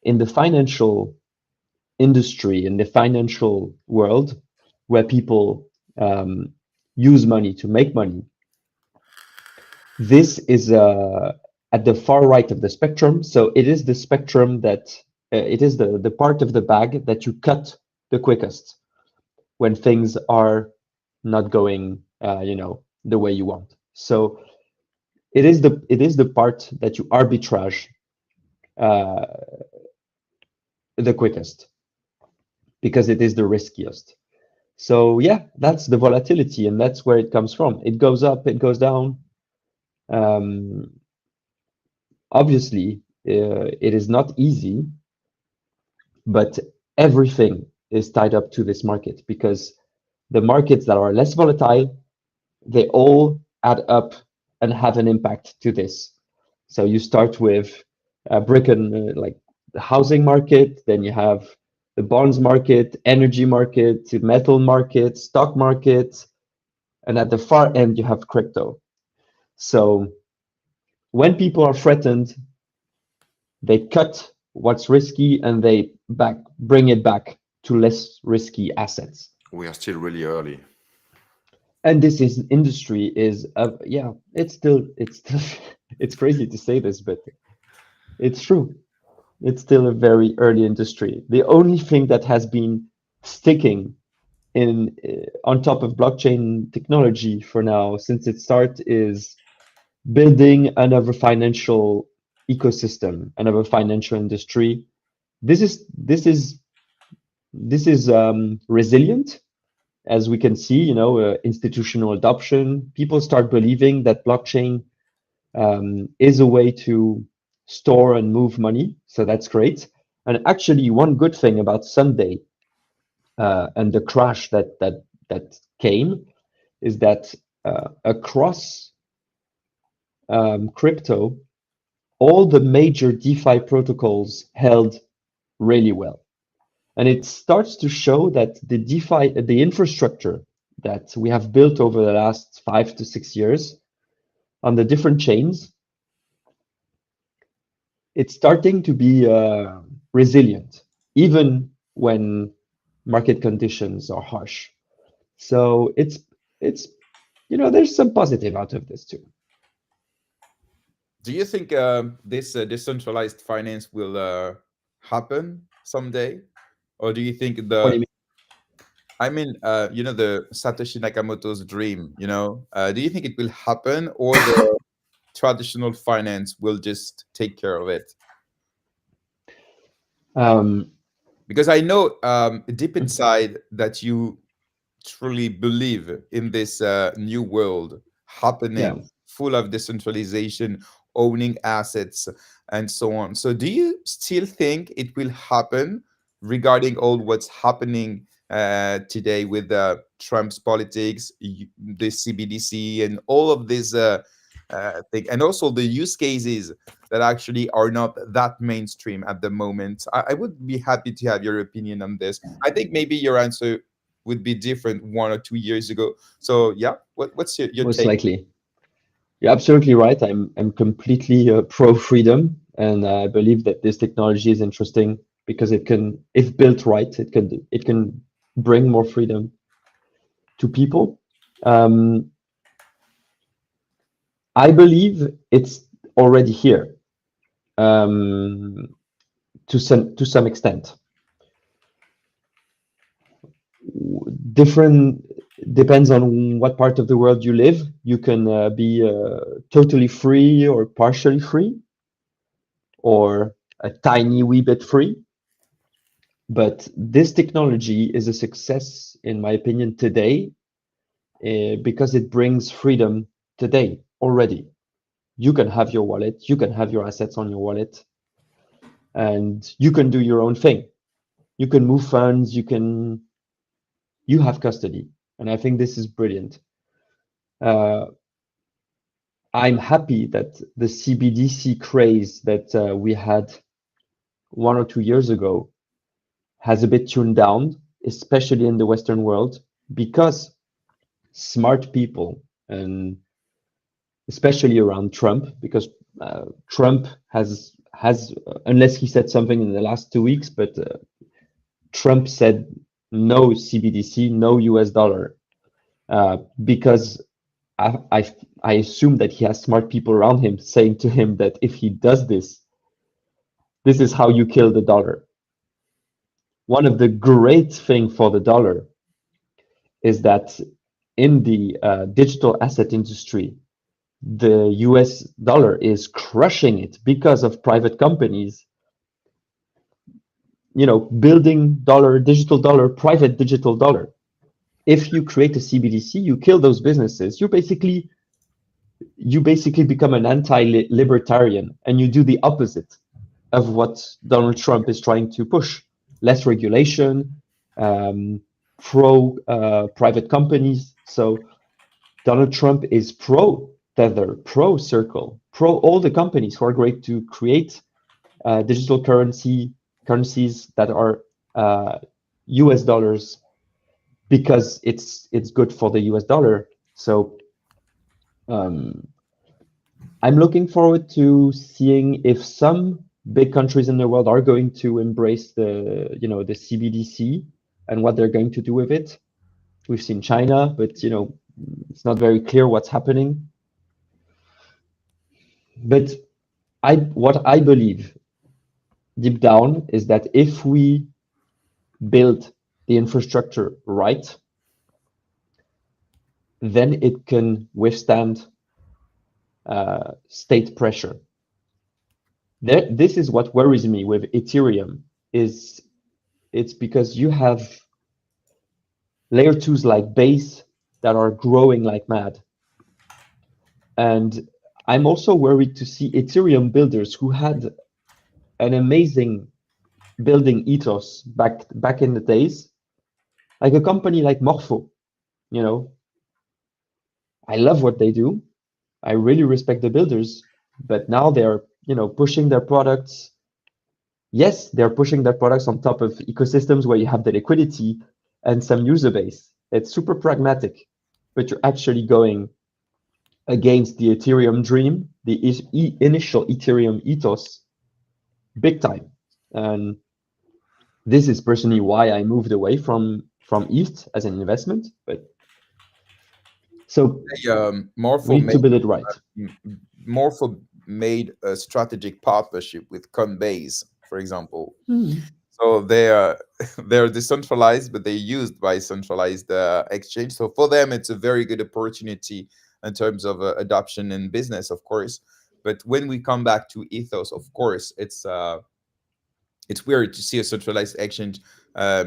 [SPEAKER 2] in the financial industry, in the financial world, where people use money to make money, this is at the far right of the spectrum. So it is the spectrum that it is the part of the bag that you cut the quickest when things are not going, the way you want. So it is the part that you arbitrage uh, the quickest because it is the riskiest. So yeah, that's the volatility, and that's where it comes from. It goes up, it goes down. Um, Obviously, it is not easy, but everything is tied up to this market because the markets that are less volatile, they all add up and have an impact to this. So you start with brick and like the housing market, then you have the bonds market, energy market, metal market, stock market, and at the far end you have crypto. So when people are threatened, they cut what's risky and they bring it back to less risky assets.
[SPEAKER 3] We are still really early.
[SPEAKER 2] And this is industry is yeah, it's still it's crazy to say this, but it's true. It's still a very early industry. The only thing that has been sticking in on top of blockchain technology for now since it started is building another financial ecosystem, another financial industry. This is resilient, as we can see. Institutional adoption. People start believing that blockchain is a way to store and move money. So that's great. And actually, one good thing about Sunday and the crash that came is that across crypto, all the major DeFi protocols held really well. And it starts to show that the DeFi, the infrastructure that we have built over the last 5 to 6 years on the different chains, it's starting to be resilient, even when market conditions are harsh. So it's there's some positive out of this too.
[SPEAKER 1] Do you think this decentralized finance will happen someday, or do you think
[SPEAKER 2] What do you mean?
[SPEAKER 1] the Satoshi Nakamoto's dream? Do you think it will happen, or the traditional finance will just take care of it? Because I know deep inside that you truly believe in this new world
[SPEAKER 2] Yeah.
[SPEAKER 1] happening, full of decentralization, owning assets, and so on. So, do you still think it will happen regarding all what's happening today with Trump's politics, the CBDC, and all of this thing, and also the use cases that actually are not that mainstream at the moment? I would be happy to have your opinion on this. I think maybe your answer would be different 1 or 2 years ago. So yeah, what's your
[SPEAKER 2] Most
[SPEAKER 1] take?
[SPEAKER 2] likely. You're absolutely right. I'm completely pro freedom, and I believe that this technology is interesting because if built right, it can bring more freedom to people. Um, I believe it's already here to some extent. Different depends on what part of the world you live. You can be totally free or partially free or a tiny wee bit free. But this technology is a success, in my opinion, today because it brings freedom today already. You can have your wallet, you can have your assets on your wallet, and you can do your own thing. You can move funds, you have custody. And I think this is brilliant. I'm happy that the CBDC craze that we had 1 or 2 years ago has a bit tuned down, especially in the Western world, because smart people, and especially around Trump, because Trump has unless he said something in the last 2 weeks, but Trump said no CBDC, no US dollar, because I assume that he has smart people around him saying to him that if he does this, this is how you kill the dollar. One of the great thing for the dollar is that in the digital asset industry, the US dollar is crushing it because of private companies, building digital dollar, private digital dollar. If you create a CBDC, you kill those businesses. You basically become an anti-libertarian, and you do the opposite of what Donald Trump is trying to push: less regulation, pro private companies. So Donald Trump is pro Tether, pro Circle, pro all the companies who are going to create digital currencies that are US dollars, because it's good for the US dollar. So um, I'm looking forward to seeing if some big countries in the world are going to embrace the CBDC and what they're going to do with it. We've seen China, but it's not very clear what's happening. But what I believe deep down is that if we build the infrastructure right, then it can withstand state pressure. This is what worries me with Ethereum. It's because you have layer twos like Base that are growing like mad. And I'm also worried to see Ethereum builders who had an amazing building ethos back in the days, like a company like Morpho. I love what they do. I really respect the builders, but now they're pushing their products. Yes, they're pushing their products on top of ecosystems where you have the liquidity and some user base. It's super pragmatic, but you're actually going against the Ethereum dream, the initial Ethereum ethos, big time. And this is personally why I moved away from ETH as an investment. But so
[SPEAKER 1] Morpho
[SPEAKER 2] we need to build it right.
[SPEAKER 1] Morpho made a strategic partnership with Coinbase, for example.
[SPEAKER 2] Hmm.
[SPEAKER 1] So they're decentralized, but they're used by centralized exchange. So for them, it's a very good opportunity in terms of adoption in business, of course. But when we come back to ethos, of course, it's weird to see a centralized exchange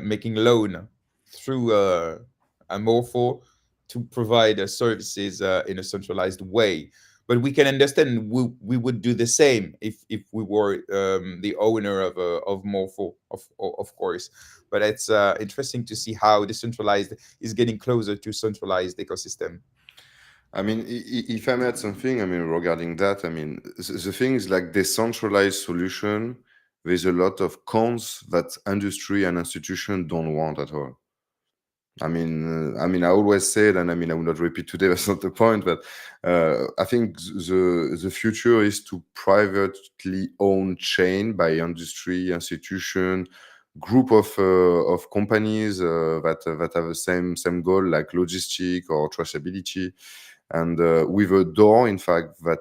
[SPEAKER 1] making loan through a Morpho to provide services in a centralized way. But we can understand we would do the same if we were the owner of Morpho, of course. But it's interesting to see how decentralized is getting closer to centralized ecosystem.
[SPEAKER 3] I mean, if I may add something, I mean, regarding that, I mean, the thing is like decentralized solution, there's a lot of cons that industry and institution don't want at all. I always said, and I mean, I will not repeat today. That's not the point. But I think the future is to privately own chain by industry, institution, group of companies that have the same goal, like logistic or traceability, and with a door, in fact, that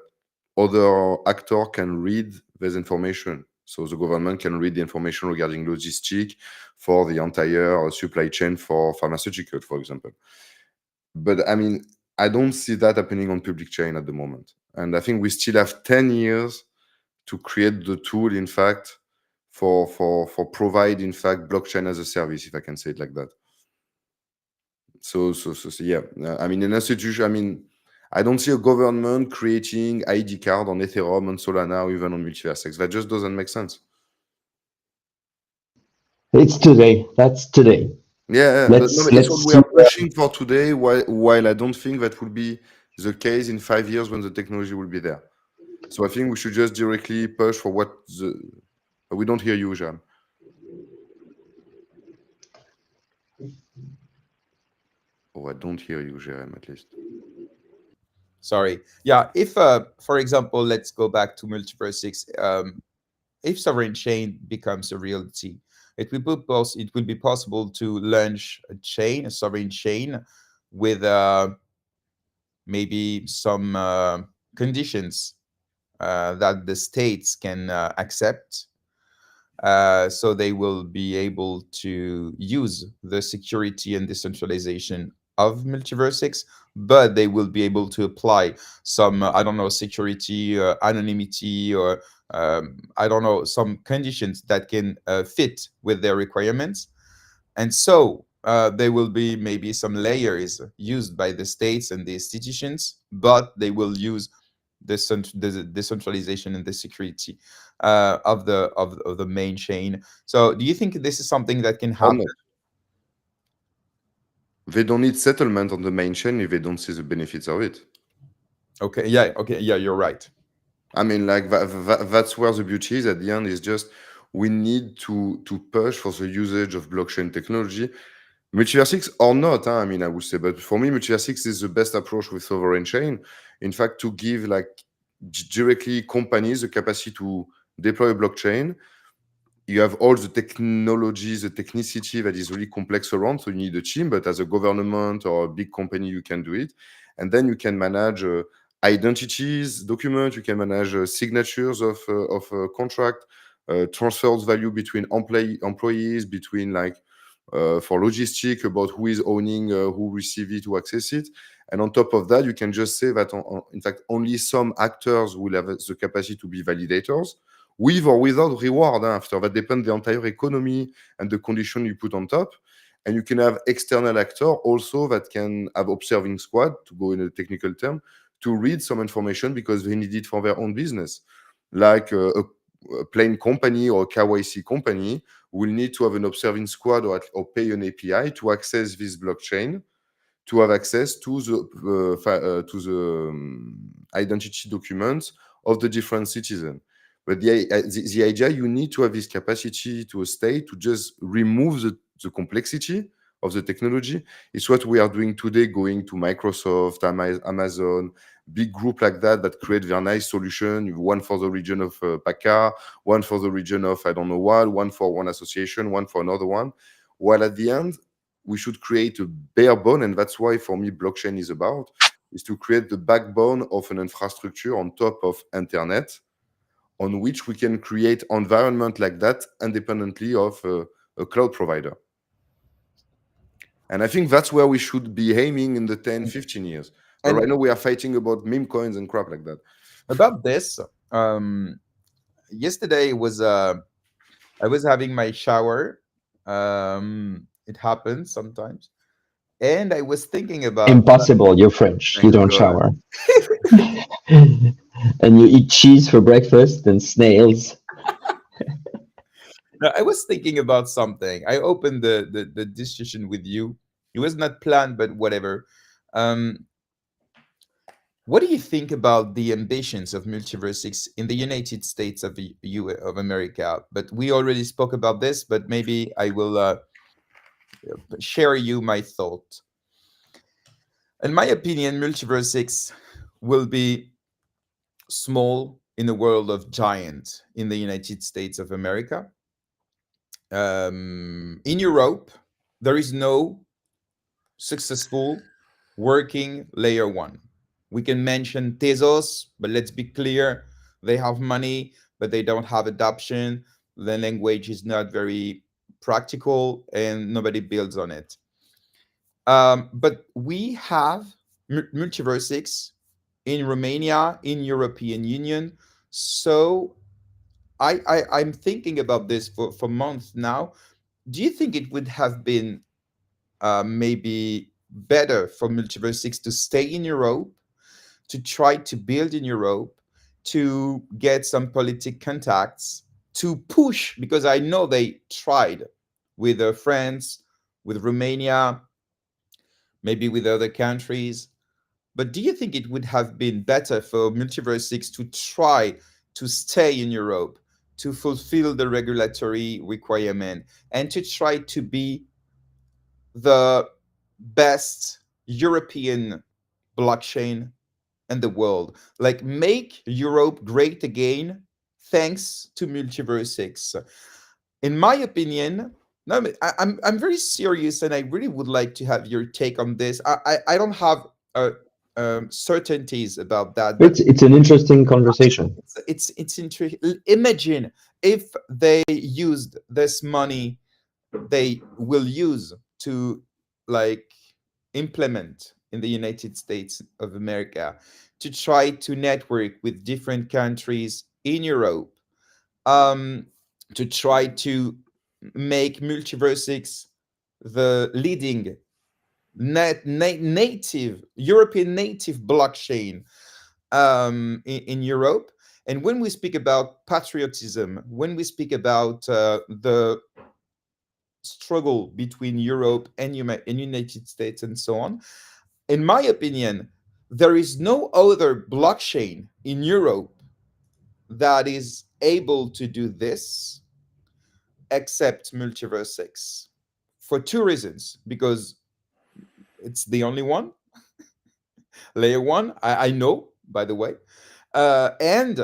[SPEAKER 3] other actor can read this information. So the government can read the information regarding logistic for the entire supply chain for pharmaceuticals, for example. But I mean, I don't see that happening on public chain at the moment. And I think we still have 10 years to create the tool, in fact, for provide, in fact, blockchain as a service, if I can say it like that. So yeah. I mean, an institution, I mean, I don't see a government creating ID card on Ethereum, on Solana, or even on MultiversX. That just doesn't make sense.
[SPEAKER 2] It's today. That's today.
[SPEAKER 3] Yeah,
[SPEAKER 2] Let's
[SPEAKER 3] no, but it's what
[SPEAKER 2] let's
[SPEAKER 3] we
[SPEAKER 2] see.
[SPEAKER 3] are pushing for today, while I don't think that will be the case in 5 years when the technology will be there. So I think we should just directly push for what the... We don't hear you, Jean. Oh, I don't hear you, Jerem, at least.
[SPEAKER 1] Sorry. Yeah. If, for example, let's go back to MultiversX. If sovereign chain becomes a reality, it will be possible to launch a sovereign chain, with maybe some conditions that the states can accept. So they will be able to use the security and decentralization of MultiversX, but they will be able to apply some, I don't know, security, anonymity, or I don't know, some conditions that can fit with their requirements. And so there will be maybe some layers used by the states and the institutions, but they will use the decentralization and the security of the main chain. So do you think this is something that can
[SPEAKER 3] Or
[SPEAKER 1] happen?
[SPEAKER 3] not. They don't need settlement on the main chain if they don't see the benefits of it.
[SPEAKER 1] Okay, yeah, you're right.
[SPEAKER 3] I mean, like that's where the beauty is at the end. Is just we need to push for the usage of blockchain technology, MultiversX or not. I mean, I would say, but for me, MultiversX is the best approach with sovereign chain. In fact, to give like directly companies the capacity to deploy a blockchain. You have all the technology, the technicity that is really complex around. So you need a team, but as a government or a big company, you can do it. And then you can manage identities, documents. You can manage signatures of contract, transfers value between employees, between like for logistic about who is owning, who receive it, who access it. And on top of that, you can just say that, in fact, only some actors will have the capacity to be validators, with or without reward. After that depends the entire economy and the condition you put on top. And you can have external actor also that can have observing squad, to go in a technical term, to read some information because they need it for their own business. Like a plain company or a KYC company will need to have an observing squad or pay an API to access this blockchain, to have access to the identity documents of the different citizens. But the idea, you need to have this capacity to a state to just remove the complexity of the technology. It's what we are doing today, going to Microsoft, Amazon, big group like that create their nice solution. You have one for the region of PACA, one for the region of I don't know what, one for one association, one for another one. While at the end, we should create a bare bone, and that's why for me blockchain is to create the backbone of an infrastructure on top of internet, on which we can create environment like that independently of a cloud provider. And I think that's where we should be aiming in the 10, 15 years. But
[SPEAKER 1] And
[SPEAKER 3] right now we are fighting about meme coins and crap like that.
[SPEAKER 1] about this, yesterday was I was having my shower. It happens sometimes, and I was thinking about.
[SPEAKER 2] Impossible. You're French. You
[SPEAKER 1] Thank
[SPEAKER 2] don't
[SPEAKER 1] God.
[SPEAKER 2] shower. And you eat cheese for breakfast and snails.
[SPEAKER 1] No, I was thinking about something. I opened the discussion with you. It was not planned, but whatever. Um, what do you think about the ambitions of MultiversX in the United States of America? But we already spoke about this, but maybe I will share you my thought. In my opinion, MultiversX will be small in the world of giant in the United States of America. In Europe, there is no successful working layer one. We can mention Tezos, but let's be clear, they have money, but they don't have adoption. The language is not very practical and nobody builds on it. But we have MultiversX in Romania, in European Union. So I'm thinking about this for months now. Do you think it would have been maybe better for MultiversX to stay in Europe, to try to build in Europe, to get some politic contacts, to push, because I know they tried with France, with Romania, maybe with other countries. But do you think it would have been better for MultiversX to try to stay in Europe, to fulfill the regulatory requirement, and to try to be the best European blockchain in the world? Like, make Europe great again thanks to MultiversX. In my opinion, no, I'm very serious, and I really would like to have your take on this. I don't have certainties about that, but
[SPEAKER 2] It's an interesting conversation.
[SPEAKER 1] it's interesting. Imagine if they used this money they will use to, like, implement in the United States of America to try to network with different countries in Europe, um, to try to make MultiversX the leading native European native blockchain in Europe. And when we speak about patriotism, when we speak about the struggle between Europe and United States and so on, in my opinion, there is no other blockchain in Europe that is able to do this except MultiversX for two reasons. Because it's the only one, layer one, I know, by the way. And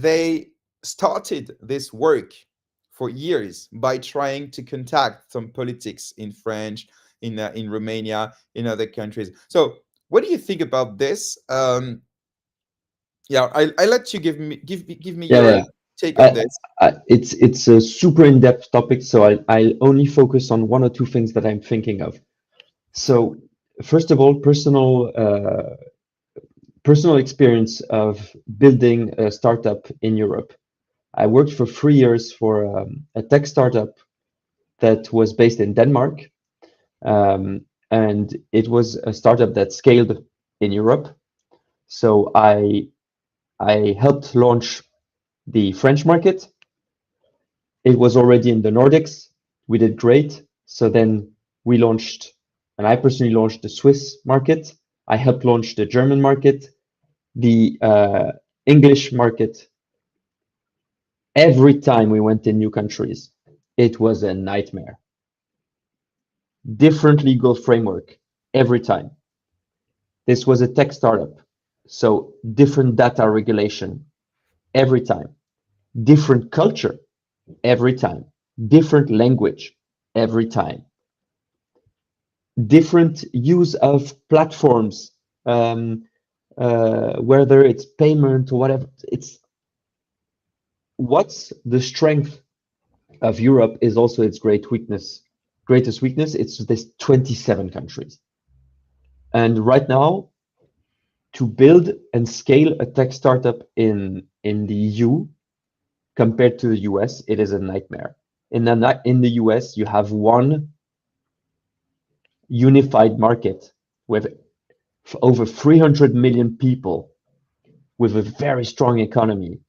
[SPEAKER 1] they started this work for years by trying to contact some politics in French, in Romania, in other countries. So, what do you think about this? Yeah, I let you give me
[SPEAKER 2] Yeah,
[SPEAKER 1] your
[SPEAKER 2] yeah.
[SPEAKER 1] take on this.
[SPEAKER 2] It's a super in-depth topic, so I'll only focus on one or two things that I'm thinking of. So first of all, personal experience of building a startup in Europe. I worked for 3 years for a tech startup that was based in Denmark, and it was a startup that scaled in Europe. So I helped launch the French market. It was already in the Nordics. We did great. So then we launched, and I personally launched the Swiss market. I helped launch the German market, the English market. Every time we went in new countries, it was a nightmare. Different legal framework every time. This was a tech startup, so different data regulation every time, different culture every time, different language every time, different use of platforms, whether it's payment or whatever. It's what's the strength of Europe is also its greatest weakness. It's this 27 countries. And right now, to build and scale a tech startup in the EU compared to the US, it is a nightmare. In the US, you have one unified market with over 300 million people, with a very strong economy,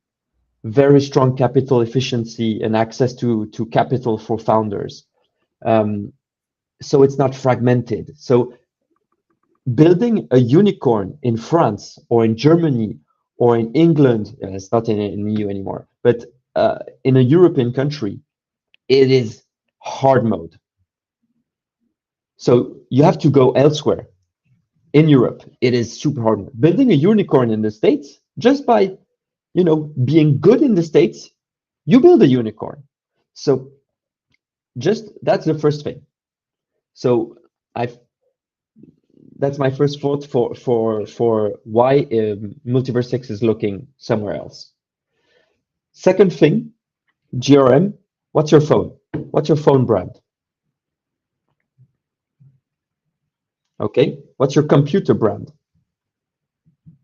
[SPEAKER 2] very strong capital efficiency and access to capital for founders. So it's not fragmented. So building a unicorn in France or in Germany or in England, it's not in the EU anymore, but in a European country, it is hard mode. So you have to go elsewhere. In Europe, it is super hard. Building a unicorn in the States, just by being good in the States, you build a unicorn. So just that's the first thing. So that's my first thought for why MultiversX is looking somewhere else. Second thing, GRM. What's your phone? What's your phone brand? Okay. What's your computer brand?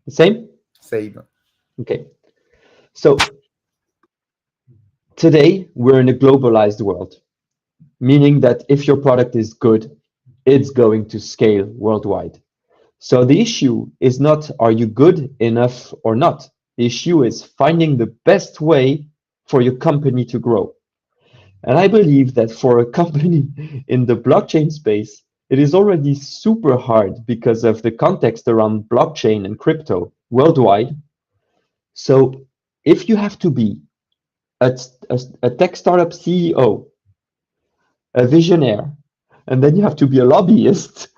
[SPEAKER 2] The same?
[SPEAKER 1] Same.
[SPEAKER 2] Okay. So today we're in a globalized world, meaning that if your product is good, it's going to scale worldwide. So the issue is not, are you good enough or not? The issue is finding the best way for your company to grow. And I believe that for a company in the blockchain space, it is already super hard because of the context around blockchain and crypto worldwide. So if you have to be a tech startup CEO, a visionaire, and then you have to be a lobbyist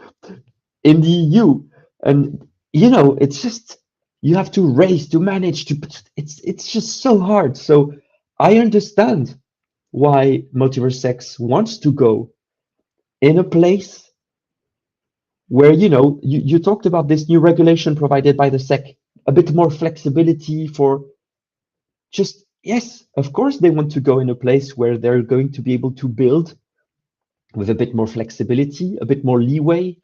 [SPEAKER 2] in the EU, and it's just you have to raise, to manage, it's just so hard. So I understand why MultiversX wants to go in a place where you talked about this new regulation provided by the SEC, a bit more flexibility for just, yes, of course they want to go in a place where they're going to be able to build with a bit more flexibility, a bit more leeway,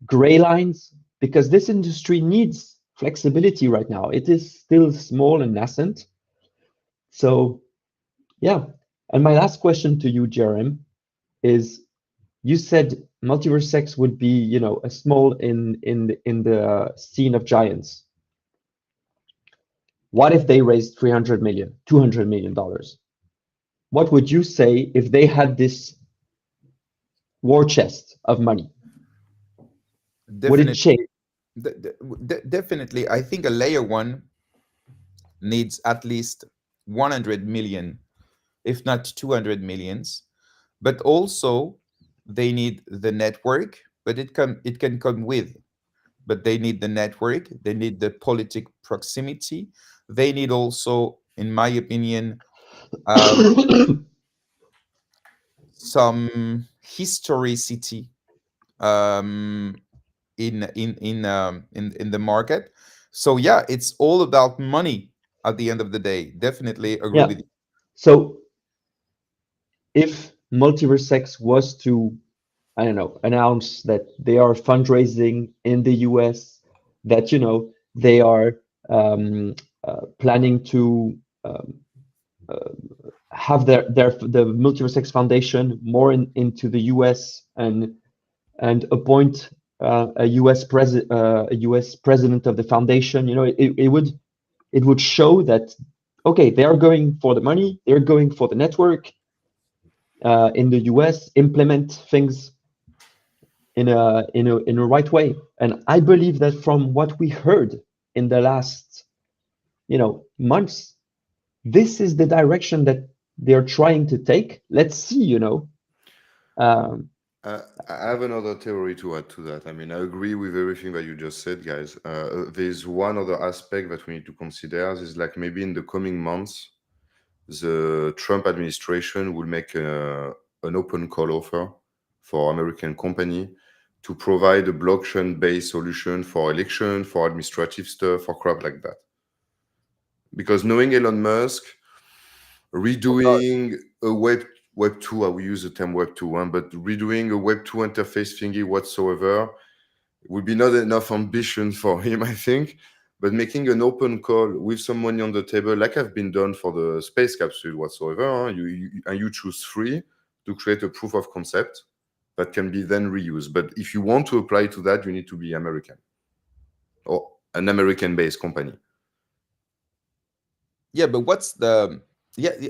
[SPEAKER 2] gray lines, because this industry needs flexibility right now. It is still small and nascent. So yeah. And my last question to you, Jerem, is you said MultiverseX would be, you know, a small in the scene of giants. What if they raised 300 million, 200 million dollars? What would you say if they had this war chest of money? Would it
[SPEAKER 1] Definitely,
[SPEAKER 2] change?
[SPEAKER 1] definitely. I think a layer one needs at least 100 million, if not 200 millions. But also, they need the network. But it can come with. But they need the network. They need the politic proximity. They need also, in my opinion, um, some historicity um, in the market. So yeah, it's all about money at the end of the day. Definitely agree
[SPEAKER 2] Yeah.
[SPEAKER 1] with you.
[SPEAKER 2] So if MultiverseX was to, I don't know, announce that they are fundraising in the US, that, you know, they are planning to have the MultiverseX Foundation more into the US and appoint a US president of the foundation. You know, it would show that okay, they are going for the money, they're going for the network in the US, implement things in a right way. And I believe that from what we heard in the last, you know, months, this is the direction that they're trying to take. Let's see, you know. Um,
[SPEAKER 3] I have another theory to add to that. I mean, I agree with everything that you just said, guys. There's one other aspect that we need to consider is like maybe in the coming months, the Trump administration will make an open call offer for American company to provide a blockchain-based solution for election, for administrative stuff, for crap like that. Because knowing Elon Musk, redoing a Web 2, I will use the term Web 2, but redoing a Web 2 interface thingy whatsoever would be not enough ambition for him, I think. But making an open call with some money on the table, like have been done for the space capsule whatsoever, and you choose 3 to create a proof of concept that can be then reused. But if you want to apply to that, you need to be American or an American-based company.
[SPEAKER 1] Yeah, but what's the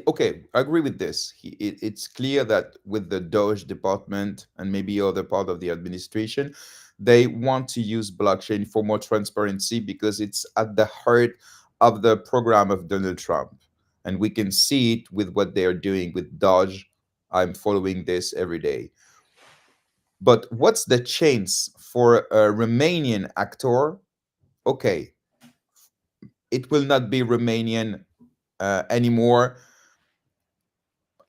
[SPEAKER 1] okay, I agree with this. It's clear that with the Doge department and maybe other part of the administration, they want to use blockchain for more transparency because it's at the heart of the program of Donald Trump. And we can see it with what they are doing with Doge. I'm following this every day. But what's the chance for a Romanian actor? Okay, it will not be Romanian anymore.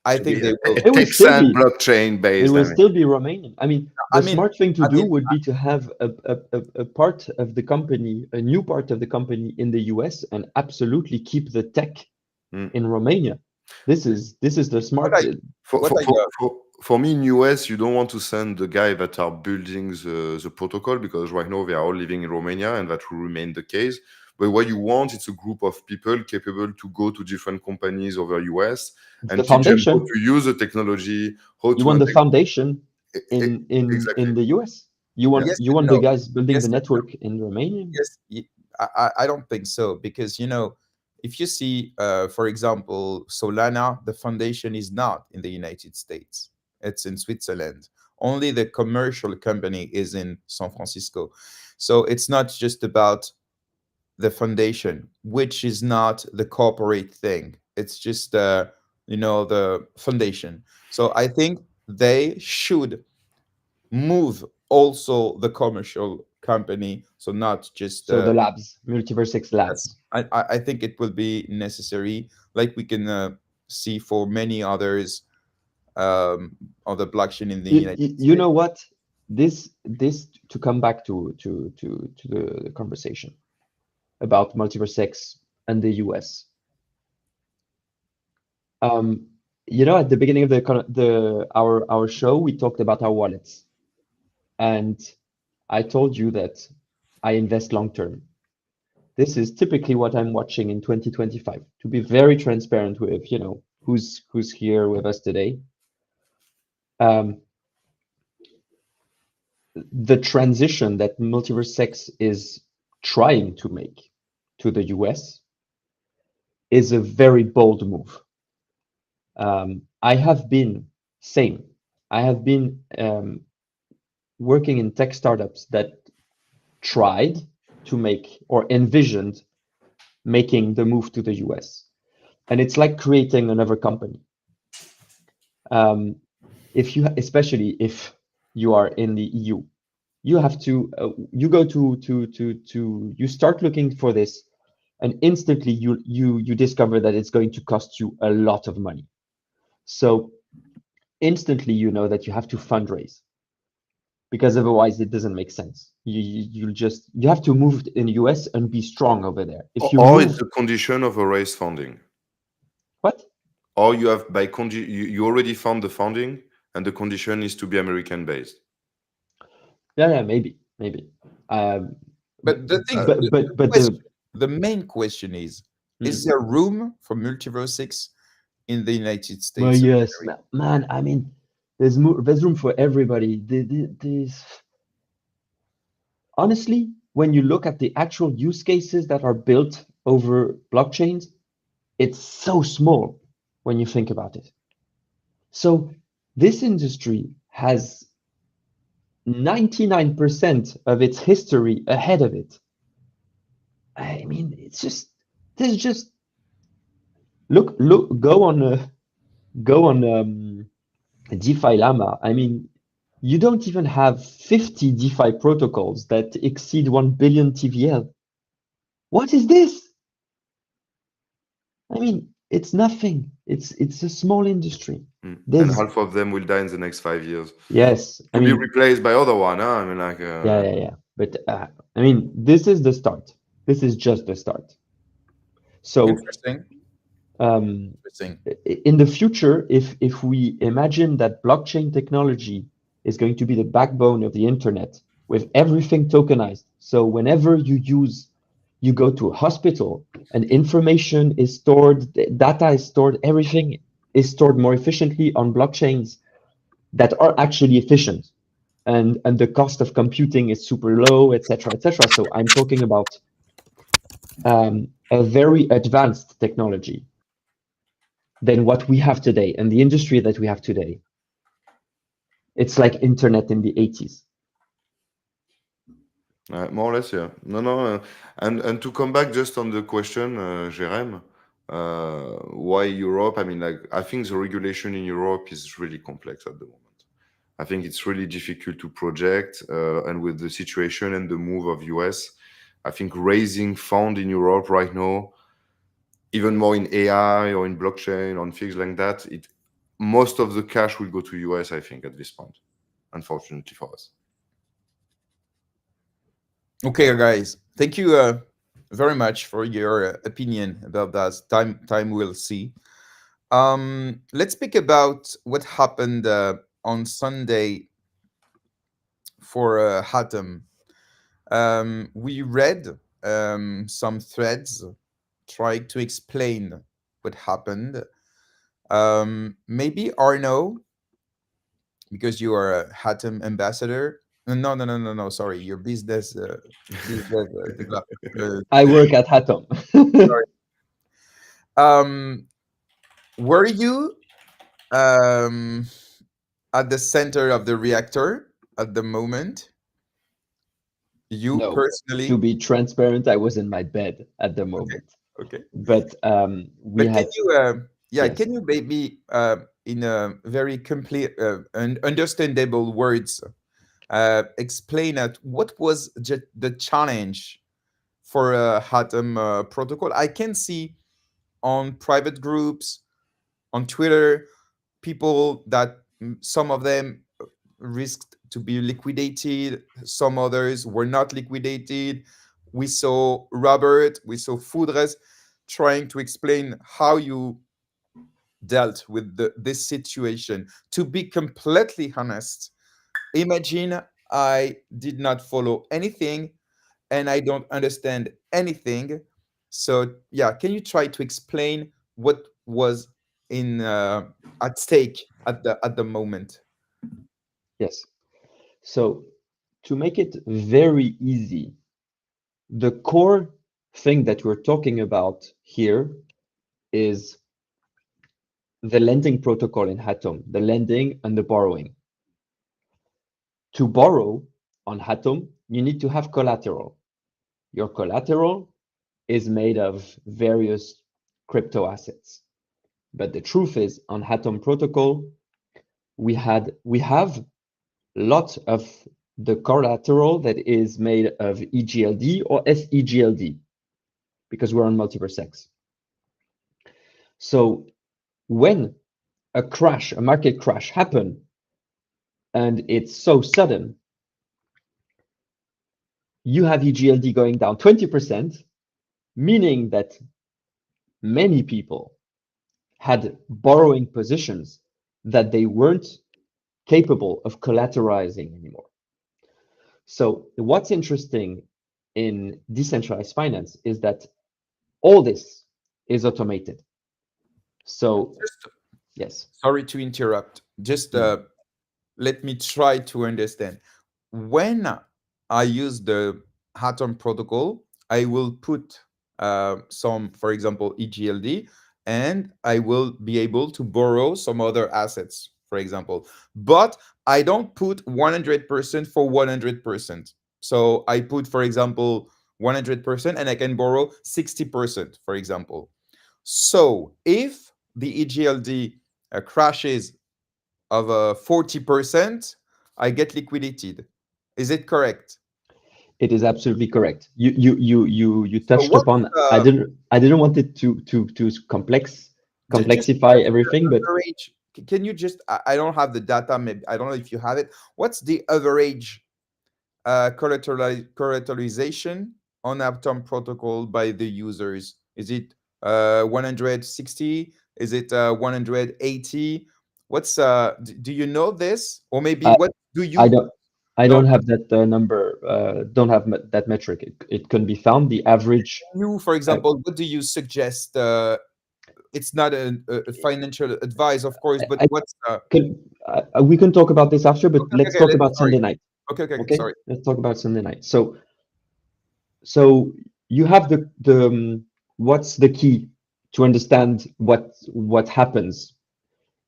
[SPEAKER 1] I
[SPEAKER 3] To be
[SPEAKER 1] think they
[SPEAKER 3] a
[SPEAKER 1] will.
[SPEAKER 2] it will still
[SPEAKER 3] Texan
[SPEAKER 2] be
[SPEAKER 3] blockchain
[SPEAKER 2] it
[SPEAKER 3] based, I
[SPEAKER 2] will
[SPEAKER 3] mean.
[SPEAKER 2] still be Romanian. I mean,
[SPEAKER 1] I
[SPEAKER 2] the
[SPEAKER 1] mean,
[SPEAKER 2] smart thing to
[SPEAKER 1] I
[SPEAKER 2] do
[SPEAKER 1] mean,
[SPEAKER 2] would be to have a part of the company, a new part of the company in the US, and absolutely keep the tech
[SPEAKER 3] Mm.
[SPEAKER 2] in Romania. This is the
[SPEAKER 1] what
[SPEAKER 2] smart.
[SPEAKER 1] I
[SPEAKER 3] For,
[SPEAKER 1] what
[SPEAKER 3] for,
[SPEAKER 1] I
[SPEAKER 3] for, for, for me in US, you don't want to send the guy that are building the protocol because right now they are all living in Romania and that will remain the case. But what you want is a group of people capable to go to different companies over US
[SPEAKER 2] It's the
[SPEAKER 3] and teach them how
[SPEAKER 2] foundation.
[SPEAKER 3] to use the technology, how
[SPEAKER 2] You
[SPEAKER 3] to
[SPEAKER 2] want the
[SPEAKER 3] integrate.
[SPEAKER 2] foundation
[SPEAKER 3] Exactly.
[SPEAKER 2] in the US. You want
[SPEAKER 1] yes
[SPEAKER 2] you
[SPEAKER 1] and
[SPEAKER 2] want the
[SPEAKER 1] no.
[SPEAKER 2] guys building the
[SPEAKER 1] Yes and no.
[SPEAKER 2] network in Romania.
[SPEAKER 1] Yes, I don't think so because if you see, for example, Solana, the foundation is not in the United States; it's in Switzerland. Only the commercial company is in San Francisco, so it's not just about the foundation, which is not the corporate thing. It's just the foundation. So I think they should move also the commercial company, so not just
[SPEAKER 2] So the labs, MultiverseX
[SPEAKER 1] yes.
[SPEAKER 2] labs.
[SPEAKER 1] I think it will be necessary, like we can see for many others on the blockchain in the United
[SPEAKER 2] You
[SPEAKER 1] States.
[SPEAKER 2] know what? This to come back to the conversation about MultiverseX and the US. You know, at the beginning of the our show, we talked about our wallets, and I told you that I invest long term. This is typically what I'm watching in 2025. To be very transparent with, who's here with us today. Um, the transition that MultiversX is trying to make to the US is a very bold move. I have been same. I have been working in tech startups that tried to make or envisioned making the move to the US. And it's like creating another company. Especially if you are in the EU, you have to you go to you start looking for this, and instantly you discover that it's going to cost you a lot of money. So instantly you know that you have to fundraise, because otherwise it doesn't make sense. You have to move in the US and be strong over there. If you
[SPEAKER 3] Or it's
[SPEAKER 2] move,
[SPEAKER 3] the condition of a raise funding.
[SPEAKER 2] what?
[SPEAKER 3] Or you have you already found the funding, and the condition is to be American based.
[SPEAKER 2] Yeah, maybe.
[SPEAKER 1] But the thing,
[SPEAKER 2] But
[SPEAKER 1] the,
[SPEAKER 2] but
[SPEAKER 1] the
[SPEAKER 2] but
[SPEAKER 1] question,
[SPEAKER 2] the
[SPEAKER 1] the main question is there room for MultiversX in the United
[SPEAKER 2] Well,
[SPEAKER 1] States of
[SPEAKER 2] yes,
[SPEAKER 1] America?
[SPEAKER 2] man. I mean, there's room for everybody. Honestly, when you look at the actual use cases that are built over blockchains, it's so small when you think about it. So this industry has 99% of its history ahead of it. I mean, there's just go on DeFi Llama. I mean, you don't even have 50 DeFi protocols that exceed 1 billion TVL. What is this? I mean, it's nothing. It's a small industry.
[SPEAKER 3] And
[SPEAKER 2] There's
[SPEAKER 3] half of them will die in the next 5 years
[SPEAKER 2] yes, I
[SPEAKER 3] to be
[SPEAKER 2] mean,
[SPEAKER 3] replaced by other one. Huh? I mean, like
[SPEAKER 2] yeah. But I mean, this is the start. This is just the start. So
[SPEAKER 1] Interesting.
[SPEAKER 2] um,
[SPEAKER 1] Interesting.
[SPEAKER 2] in the future, if we imagine that blockchain technology is going to be the backbone of the internet with everything tokenized, so whenever you go to a hospital and information is stored, data is stored, everything is stored more efficiently on blockchains that are actually efficient, and the cost of computing is super low, etc., etc. So I'm talking about a very advanced technology than what we have today and the industry that we have today. It's like internet in the 80s.
[SPEAKER 3] more or less, yeah. No. And to come back just on the question, Jerem, why Europe? I mean, like, I think the regulation in Europe is really complex at the moment. I think it's really difficult to project, and with the situation and the move of US, I think raising fund in Europe right now, even more in AI or in blockchain, on things like that, most of the cash will go to US, I think, at this point, unfortunately for us.
[SPEAKER 1] Okay, guys. Thank you very much for your opinion about that. Time will see. Let's speak about what happened on Sunday for Hatom. We read some threads, tried to explain what happened. Maybe Arno, because you are a Hatom ambassador. No. Sorry, your business
[SPEAKER 2] I work at Hatom.
[SPEAKER 1] sorry. Um, were you um, at the center of the reactor at the moment? You
[SPEAKER 2] No,
[SPEAKER 1] personally?
[SPEAKER 2] to be transparent, I was in my bed at the
[SPEAKER 1] Okay.
[SPEAKER 2] moment.
[SPEAKER 1] Okay.
[SPEAKER 2] But we
[SPEAKER 1] But can
[SPEAKER 2] had,
[SPEAKER 1] you,
[SPEAKER 2] yes.
[SPEAKER 1] can you maybe, in a very complete and understandable words, explain what was the challenge for a Hatom protocol? I can see on private groups, on Twitter, people that some of them risked to be liquidated, some others were not liquidated. We saw Robert, we saw Foudres trying to explain how you dealt with this situation. To be completely honest, imagine I did not follow anything and I don't understand anything. So yeah, can you try to explain what was in at stake at the moment?
[SPEAKER 2] Yes. So to make it very easy, the core thing that we're talking about here is the lending protocol in Hatom, the lending and the borrowing. To borrow on Hatom, you need to have collateral. Your collateral is made of various crypto assets. But the truth is, on Hatom protocol, we have lots of the collateral that is made of EGLD or SEGLD because we're on MultiversX. So when a market crash happen, and it's so sudden, you have EGLD going down 20%, meaning that many people had borrowing positions that they weren't capable of collateralizing anymore. So what's interesting in decentralized finance is that all this is automated. So
[SPEAKER 1] Just,
[SPEAKER 2] yes.
[SPEAKER 1] sorry to interrupt. Just let me try to understand. When I use the Hatom protocol, I will put some, for example, EGLD, and I will be able to borrow some other assets, for example. But I don't put 100% for 100%. So I put, for example, 100% and I can borrow 60%, for example. So if the EGLD crashes of 40%, I get liquidated. Is it correct?
[SPEAKER 2] It is absolutely correct. You
[SPEAKER 1] So
[SPEAKER 2] touched
[SPEAKER 1] what's
[SPEAKER 2] upon. I didn't want it to
[SPEAKER 1] just
[SPEAKER 2] complexify everything, but
[SPEAKER 1] average? Can you just? I don't have the data. Maybe I don't know if you have it. What's the average collateralization on Atom protocol by the users? Is it 160? Is it 180? What's do you know this? Or maybe
[SPEAKER 2] I
[SPEAKER 1] what do
[SPEAKER 2] I
[SPEAKER 1] you
[SPEAKER 2] don't I
[SPEAKER 1] know?
[SPEAKER 2] don't have that number. Don't have that metric. It can be found. The average.
[SPEAKER 1] You, for
[SPEAKER 2] Uh,
[SPEAKER 1] example, what do you suggest? It's not a financial advice, of course, but
[SPEAKER 2] I
[SPEAKER 1] what's
[SPEAKER 2] can we can talk about this after, but
[SPEAKER 1] okay,
[SPEAKER 2] let's
[SPEAKER 1] okay,
[SPEAKER 2] talk about
[SPEAKER 1] sorry.
[SPEAKER 2] Sunday night.
[SPEAKER 1] Okay, okay,
[SPEAKER 2] Okay,
[SPEAKER 1] sorry.
[SPEAKER 2] let's talk about Sunday night. So you have the what's the key to understand what happens.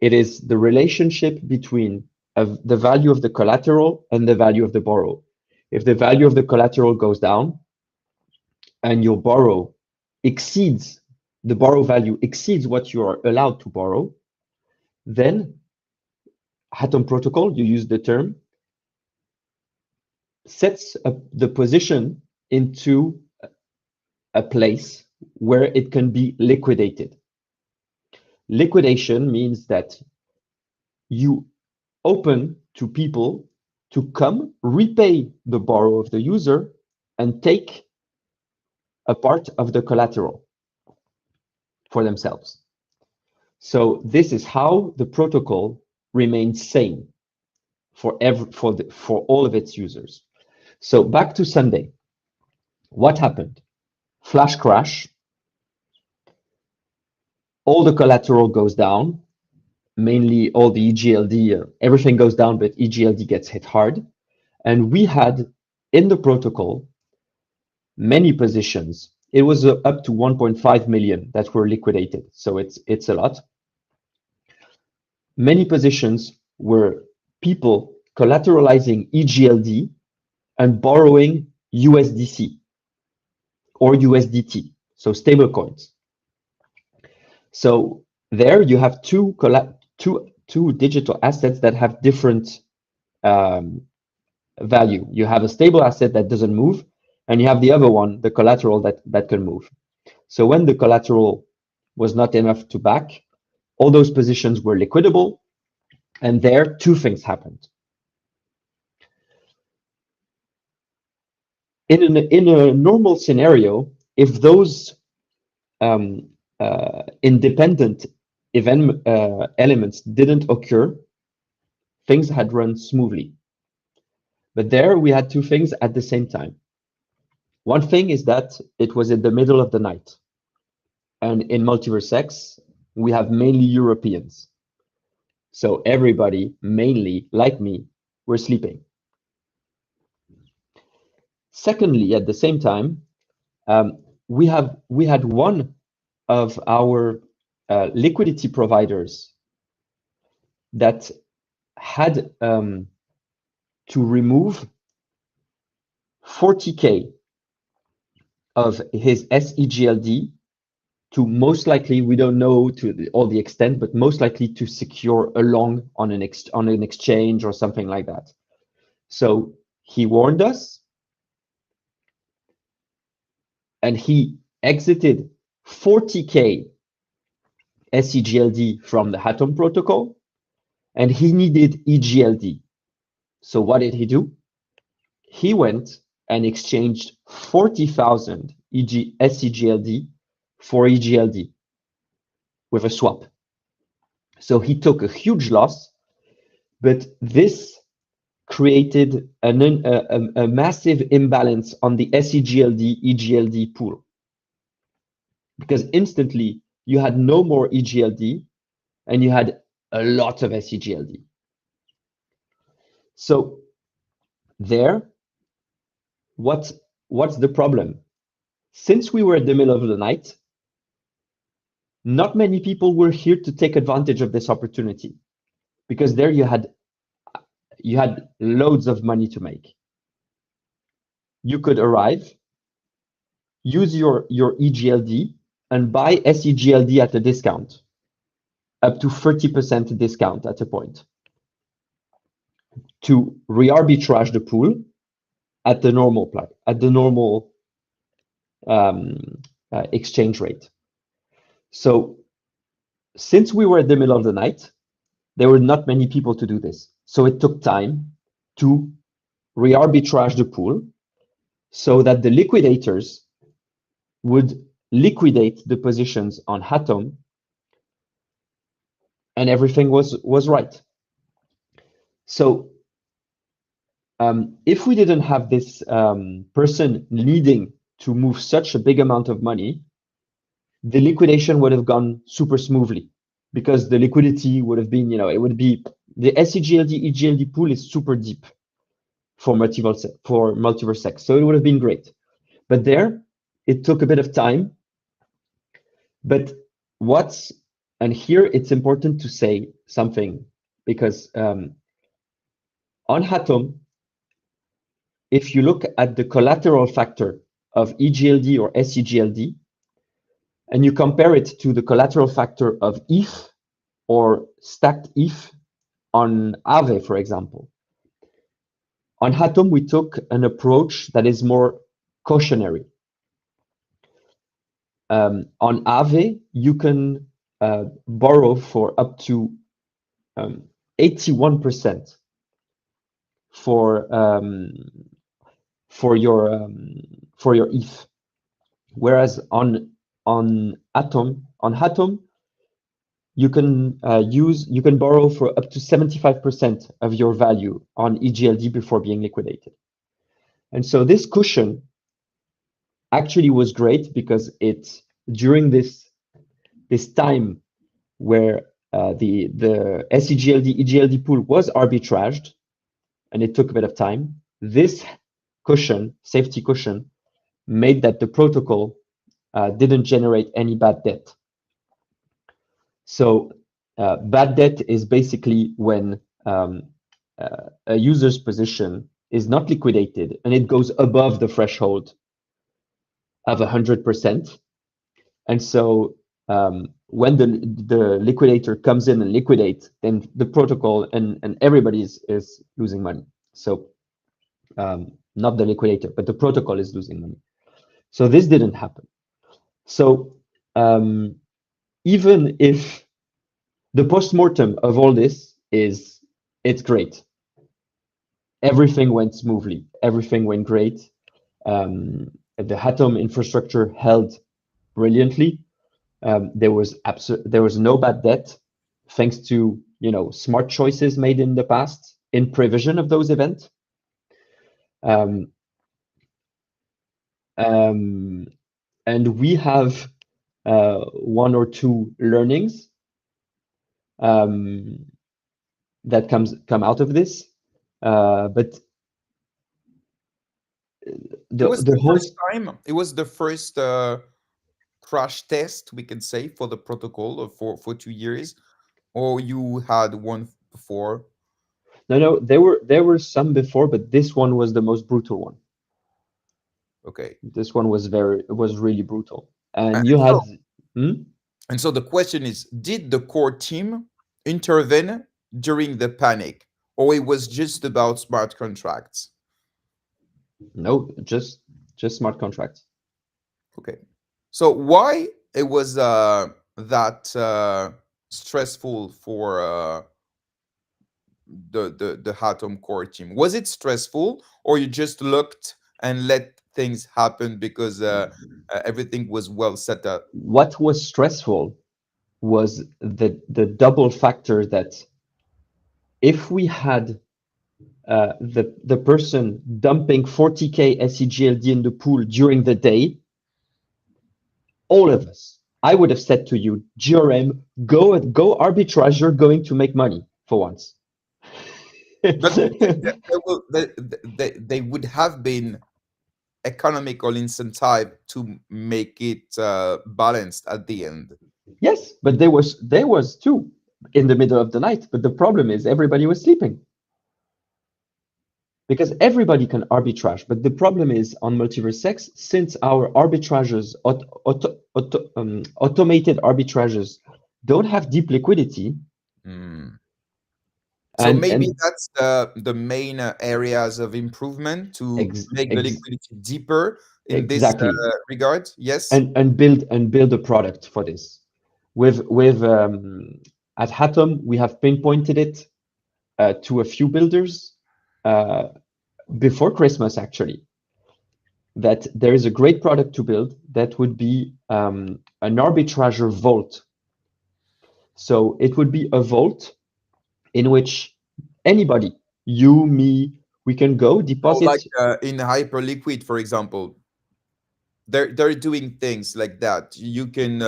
[SPEAKER 2] It is the relationship between the value of the collateral and the value of the borrow. If the value of the collateral goes down and your borrow exceeds the borrow value exceeds what you are allowed to borrow, then Hatom protocol, you use the term, sets up the position into a place where it can be liquidated. Liquidation means that you open to people to come repay the borrow of the user and take a part of the collateral for themselves. So this is how the protocol remains sane for all of its users. So back to Sunday. What happened? Flash crash. All the collateral goes down. Mainly all the EGLD, everything goes down, but EGLD gets hit hard. And we had in the protocol many positions. It was up to 1.5 million that were liquidated. So it's a lot. Many positions were people collateralizing EGLD and borrowing USDC or USDT, so stable coins. So there you have two digital assets that have different value. You have a stable asset that doesn't move, and you have the other one, the collateral that can move. So when the collateral was not enough to back, all those positions were liquidable, and there two things happened. In a normal scenario, if those independent event elements didn't occur, things had run smoothly. But there we had two things at the same time. One thing is that it was in the middle of the night. And in MultiversX, we have mainly Europeans. So everybody, mainly like me, were sleeping. Secondly, at the same time, we had one of our liquidity providers that had to remove 40K of his SEGLD to, most likely, we don't know to all the extent, but most likely to secure a long on an exchange or something like that. So he warned us, and he exited 40K SEGLD from the Hatom protocol, and he needed EGLD. So what did he do? He went and exchanged 40,000 SEGLD for EGLD with a swap. So he took a huge loss, but this created a massive imbalance on the SEGLD EGLD pool, because instantly you had no more EGLD and you had a lot of SEGLD. So there, what's the problem? Since we were in the middle of the night, not many people were here to take advantage of this opportunity, because there you had loads of money to make. You could arrive, use your EGLD, and buy SEGLD at a discount, up to 30% discount at a point, to re-arbitrage the pool at the normal exchange rate. So since we were in the middle of the night, there were not many people to do this. So it took time to re-arbitrage the pool so that the liquidators would liquidate the positions on Hatom, and everything was right. So if we didn't have this person needing to move such a big amount of money, the liquidation would have gone super smoothly, because the liquidity would have been, it would be, the SEGLD EGLD pool is super deep for MultiversX, so it would have been great. But there, it took a bit of time. But and here it's important to say something, because on Hatom, if you look at the collateral factor of EGLD or SEGLD, and you compare it to the collateral factor of ETH or stacked ETH on Aave, for example, on Hatom, we took an approach that is more cautionary. On Aave, you can borrow for up to 81% for your ETH, whereas on Hatom, you can borrow for up to 75% of your value on EGLD before being liquidated. And so this cushion actually was great, because during this time where the SEGLD EGLD pool was arbitraged, and it took a bit of time, this cushion, safety cushion, made that the protocol didn't generate any bad debt. So bad debt is basically when a user's position is not liquidated and it goes above the threshold of 100%. And so when the liquidator comes in and liquidates, then the protocol and everybody is losing money. So not the liquidator, but the protocol is losing money. So this didn't happen. So even if the post-mortem of all this it's great. Everything went smoothly. Everything went great. The Hatom infrastructure held brilliantly. There was no bad debt, thanks to smart choices made in the past in prevision of those events. Um, um, and we have one or two learnings um, that come out of this. But
[SPEAKER 1] It was
[SPEAKER 2] the
[SPEAKER 1] the
[SPEAKER 2] whole
[SPEAKER 1] first time. It was the first crash test, we can say, for the protocol of for 2 years, or you had one before.
[SPEAKER 2] no, there were some before, but this one was the most brutal one.
[SPEAKER 1] Okay.
[SPEAKER 2] This one was really brutal.
[SPEAKER 1] And
[SPEAKER 2] And you had
[SPEAKER 1] so,
[SPEAKER 2] hmm?
[SPEAKER 1] and so the question is, did the core team intervene during the panic, or it was just about smart contracts?
[SPEAKER 2] No, just smart contracts.
[SPEAKER 1] Okay. So why it was that stressful for the Hatom core team? Was it stressful, or you just looked and let things happen because everything was well set up?
[SPEAKER 2] What was stressful was the double factor that if we had the person dumping 40K SEGLD in the pool during the day, all of us, I would have said to you, GRM, go arbitrage, you're going to make money for once.
[SPEAKER 1] But they would have been economical incentive to make it balanced at the end.
[SPEAKER 2] Yes, but there was too in the middle of the night. But the problem is everybody was sleeping because everybody can arbitrage. But the problem is on MultiversX, since our arbitrages, automated arbitrages, don't have deep liquidity,
[SPEAKER 1] Mm. So maybe
[SPEAKER 2] and
[SPEAKER 1] that's the main areas of improvement to
[SPEAKER 2] ex,
[SPEAKER 1] make the
[SPEAKER 2] ex,
[SPEAKER 1] liquidity deeper in this
[SPEAKER 2] exactly,
[SPEAKER 1] regard. Yes.
[SPEAKER 2] and build a product for this. With at Hatom, we have pinpointed it to a few builders uh, before Christmas, actually, that there is a great product to build that would be an arbitrager vault. So it would be a vault in which anybody, you, me, we can go
[SPEAKER 1] So like
[SPEAKER 2] deposit.
[SPEAKER 1] in Hyperliquid, for example, they're doing things like that. You can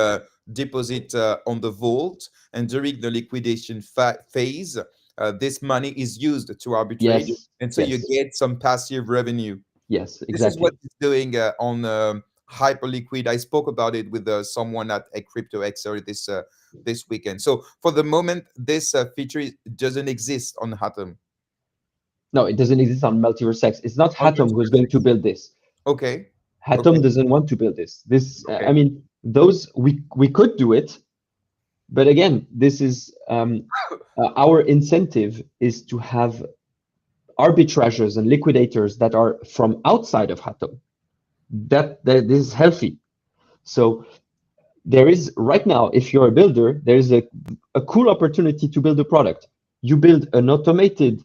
[SPEAKER 1] deposit on the vault, and during the liquidation phase, this money is used to arbitrate,
[SPEAKER 2] Yes,
[SPEAKER 1] and so you
[SPEAKER 2] yes,
[SPEAKER 1] get some passive revenue.
[SPEAKER 2] yes,
[SPEAKER 1] This is what
[SPEAKER 2] exactly.
[SPEAKER 1] it's doing on Hyperliquid. I spoke about it with someone at a crypto XR this weekend. So for the moment, this feature doesn't exist on Hatom.
[SPEAKER 2] No, it doesn't exist on MultiverseX. It's not
[SPEAKER 1] On
[SPEAKER 2] Hatom who's going to
[SPEAKER 1] MultiverseX.
[SPEAKER 2] build this.
[SPEAKER 1] Okay. Okay.
[SPEAKER 2] Hatom doesn't want to build this.
[SPEAKER 1] Okay.
[SPEAKER 2] I mean, those we could do it, but again, this is our incentive is to have arbitrageurs and liquidators that are from outside of Hatom. That this is healthy. So there is right now, if you're a builder, there is a cool opportunity to build a product. You build an automated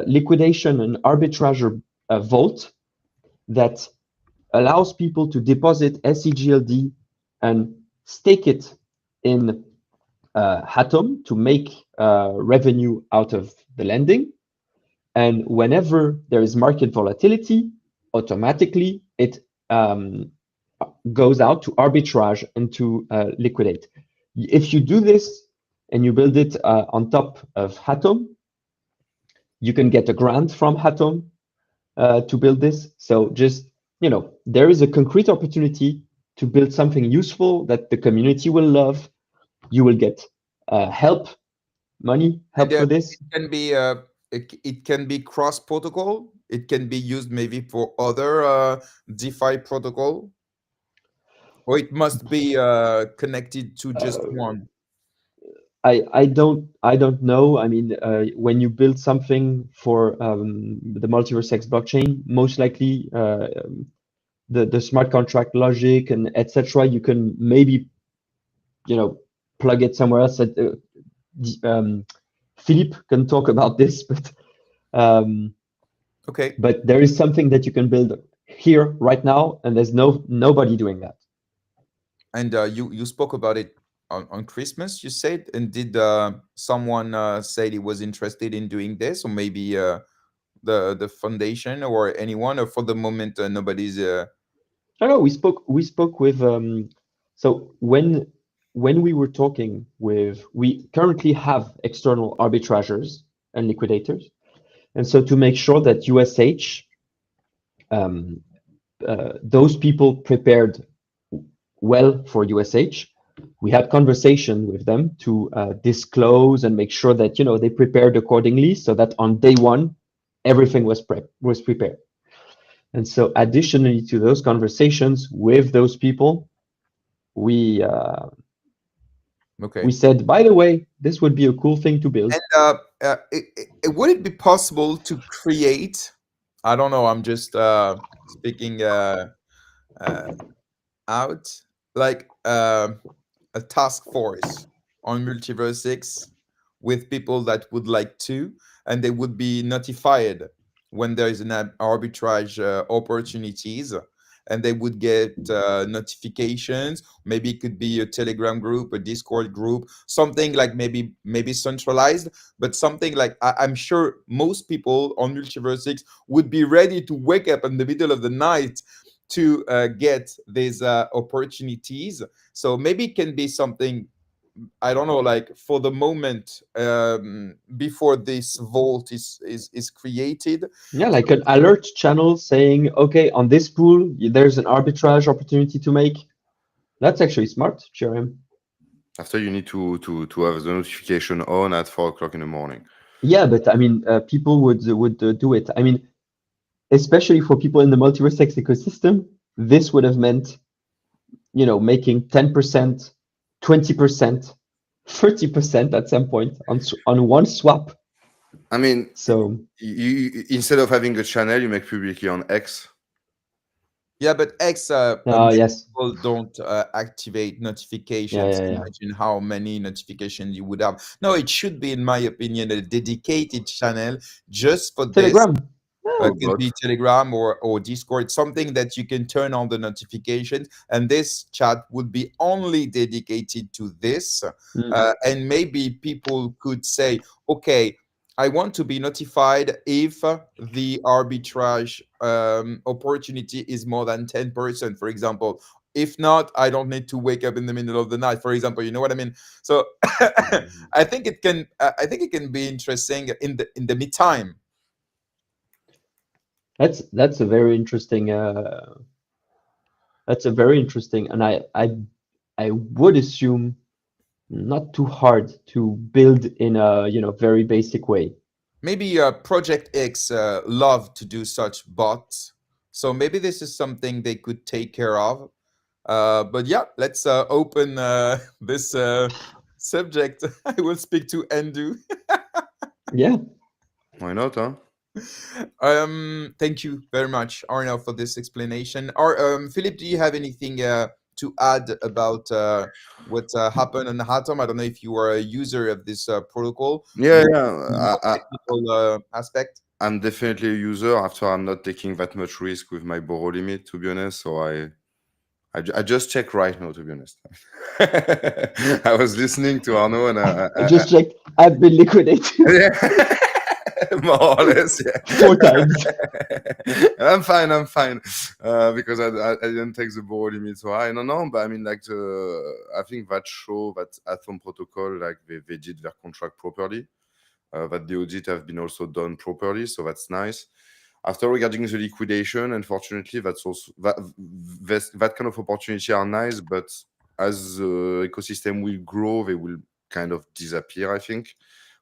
[SPEAKER 2] liquidation and arbitrager vault that allows people to deposit SEGLD and stake it in Hatom to make revenue out of the lending. And whenever there is market volatility, automatically it goes out to arbitrage and to liquidate. If you do this and you build it on top of Hatom, you can get a grant from Hatom to build this. So just, there is a concrete opportunity to build something useful that the community will love. You will get help
[SPEAKER 1] And
[SPEAKER 2] for this.
[SPEAKER 1] it can be cross protocol. It can be used maybe for other DeFi protocol, or it must be connected to just one.
[SPEAKER 2] I don't know. I mean, when you build something for the MultiverseX blockchain, most likely the smart contract logic and etc. You can maybe plug it somewhere else. Philippe can talk about this, um,
[SPEAKER 1] Okay.
[SPEAKER 2] but there is something that you can build here right now, and there's nobody doing that.
[SPEAKER 1] And you spoke about it on Christmas, you said, and did someone say he was interested in doing this, or maybe the foundation or anyone, or for the moment nobody's
[SPEAKER 2] No, we spoke with so when we were talking with, we currently have external arbitrageurs and liquidators, and so to make sure that USH, um, those people prepared well for USH, we had conversation with them to disclose and make sure that they prepared accordingly, so that on day one everything was prepared. And so additionally to those conversations with those people, we
[SPEAKER 1] okay.
[SPEAKER 2] said, by the way, this would be a cool thing to build.
[SPEAKER 1] And would it be possible to create, I don't know, I'm just speaking uh, out, like a task force on MultiversX with people that would like to, and they would be notified when there is an arbitrage opportunities, and they would get notifications. Maybe it could be a Telegram group, a Discord group, something like maybe centralized, but something like I'm sure most people on MultiversX would be ready to wake up in the middle of the night to get these opportunities. So maybe it can be something, I don't know, like for the moment, before this vault is created.
[SPEAKER 2] Yeah, like an alert channel saying, okay, on this pool, there's an arbitrage opportunity to make. That's actually smart, GRM.
[SPEAKER 3] After you need to have the notification on at 4 o'clock in the morning.
[SPEAKER 2] Yeah, but I mean, people would do it. I mean, especially for people in the MultiversX ecosystem, this would have meant, making 10%, 20%, 30% at some point on one swap.
[SPEAKER 3] I mean,
[SPEAKER 2] So
[SPEAKER 3] you instead of having a channel, you make publicly on X.
[SPEAKER 1] Yeah, but X, many
[SPEAKER 2] yes,
[SPEAKER 1] people don't activate
[SPEAKER 2] yeah,
[SPEAKER 1] notifications.
[SPEAKER 2] yeah, yeah.
[SPEAKER 1] Imagine how many notifications you would have. No, it should be, in my opinion, a dedicated channel just for this.
[SPEAKER 2] Telegram.
[SPEAKER 3] Oh,
[SPEAKER 1] It can be Telegram or Discord, something that you can turn on the notifications, and this chat would be only dedicated to this.
[SPEAKER 2] Mm.
[SPEAKER 1] And maybe people could say, okay, I want to be notified if the arbitrage opportunity is more than 10%, for example. If not, I don't need to wake up in the middle of the night, for example. You know what I mean? So I think it can. I think it can be interesting in the meantime.
[SPEAKER 2] That's a very interesting. That's a very interesting, and I would assume not too hard to build in a very basic way.
[SPEAKER 1] Maybe Project X love to do such bots, so maybe this is something they could take care of. But yeah, let's open this subject. I will speak to Endu.
[SPEAKER 2] Yeah.
[SPEAKER 3] why not, huh?
[SPEAKER 1] Thank you very much, Arno, for this explanation. Or Philippe, do you have anything to add about what happened on Hatom? I don't know if you are a user of this protocol.
[SPEAKER 3] Yeah,
[SPEAKER 1] More,
[SPEAKER 3] yeah.
[SPEAKER 1] more technical aspect.
[SPEAKER 3] I'm definitely a user. After, I'm not taking that much risk with my borrow limit, to be honest. So I just check right now, to be honest. I was listening to Arno and
[SPEAKER 2] I just checked. I've been liquidated
[SPEAKER 3] yeah. More or less, yeah.
[SPEAKER 2] 4 times.
[SPEAKER 3] I'm fine, because I didn't take the borrow limit so high. No, but I mean, like, I think that show that Atom protocol, like, they did their contract properly, that the audit have been also done properly, so that's nice. After, regarding the liquidation, unfortunately, that's also that kind of opportunity are nice, but as the ecosystem will grow, they will kind of disappear, I think,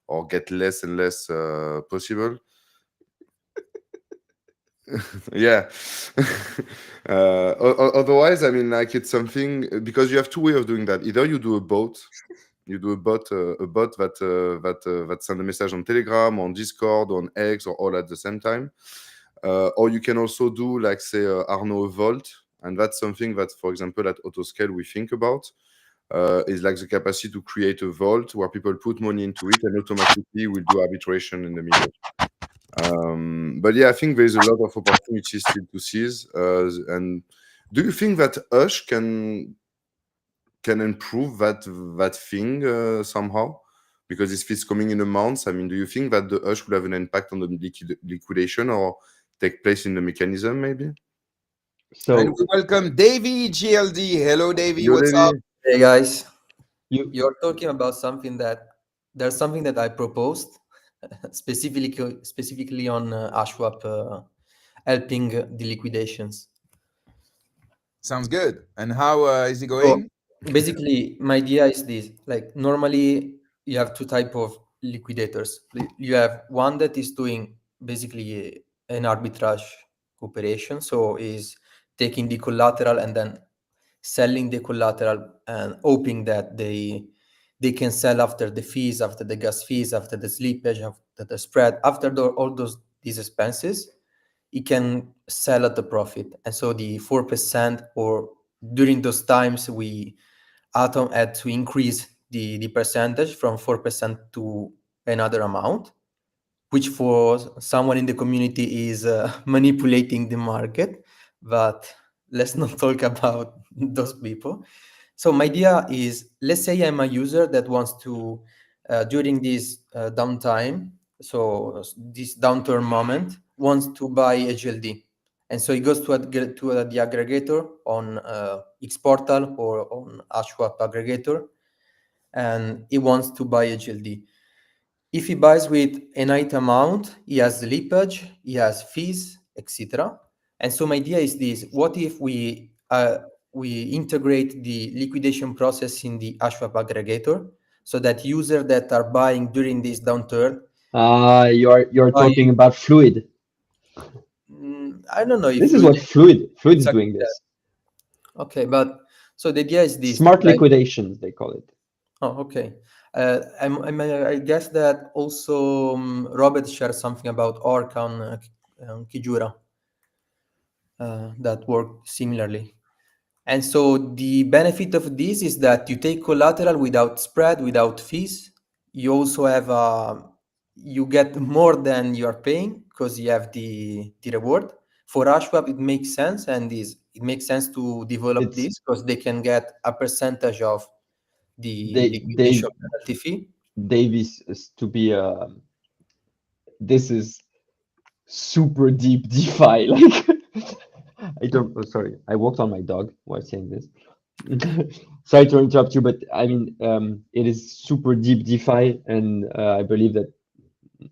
[SPEAKER 3] or get less and less possible. Yeah. Otherwise, I mean, like, it's something, because you have two ways of doing that. Either you do a bot, that send a message on Telegram, on Discord, on X, or all at the same time. Or you can also do, like, say, Arno Vault, and that's something that, for example, at Autoscale we think about. Is like the capacity to create a vault where people put money into it and automatically will do arbitration in the middle. But yeah, I think there's a lot of opportunities still to seize. And do you think that Hush can improve that thing somehow? because this fees coming in a month. I mean, do you think that the hush will have an impact on the liquidation or take place in the mechanism maybe?
[SPEAKER 2] So
[SPEAKER 1] And we welcome Davy GLD. Hello, Davy.
[SPEAKER 3] Yo,
[SPEAKER 1] What's
[SPEAKER 3] Davy.
[SPEAKER 1] up?
[SPEAKER 4] Hey guys,
[SPEAKER 2] you
[SPEAKER 4] you're talking about something that there's something that I proposed specifically on Ashwap helping the liquidations.
[SPEAKER 1] Sounds good. And how is it
[SPEAKER 4] So
[SPEAKER 1] going?
[SPEAKER 4] basically, my idea is this: like normally you have two type of liquidators. You have one that is doing basically an arbitrage operation, so is taking the collateral and then selling the collateral and hoping that they can sell after the fees, after the gas fees, after the slippage, after the spread, after all these expenses, it can sell at the profit. And so the 4%, or during those times, Atom had to increase the percentage from 4% to another amount, which for someone in the community is manipulating the market. But let's not talk about those people. So my idea is, let's say I'm a user that wants to, during this downtime, so this downturn moment, wants to buy a GLD. And so he goes to the aggregator on X Portal or on Ashwap aggregator, and he wants to buy a GLD. If he buys with a night amount, he has the leakage, he has fees, etc. And so my idea is this: what if we integrate the liquidation process in the Ashwap aggregator, so that users that are buying during this downturn,
[SPEAKER 2] you're
[SPEAKER 4] buy,
[SPEAKER 2] talking about Fluid.
[SPEAKER 4] I don't know if
[SPEAKER 2] This is what Fluid is
[SPEAKER 4] exactly
[SPEAKER 2] doing this.
[SPEAKER 4] Okay, but so the idea is this:
[SPEAKER 2] Smart
[SPEAKER 4] like,
[SPEAKER 2] liquidations, they call it.
[SPEAKER 4] oh, okay. I guess that also Robert shared something about Orc on Kijura that work similarly. And so the benefit of this is that you take collateral without spread, without fees. You also have you get more than you are paying because you have the reward. For Ashwap, it makes sense, and it makes sense to develop this because they can get a percentage of the liquidation penalty fee.
[SPEAKER 2] Davis is to be this is super deep DeFi. Like I don't. Oh, sorry, I walked on my dog while saying this. Sorry to interrupt you, but I mean, it is super deep DeFi, and I believe that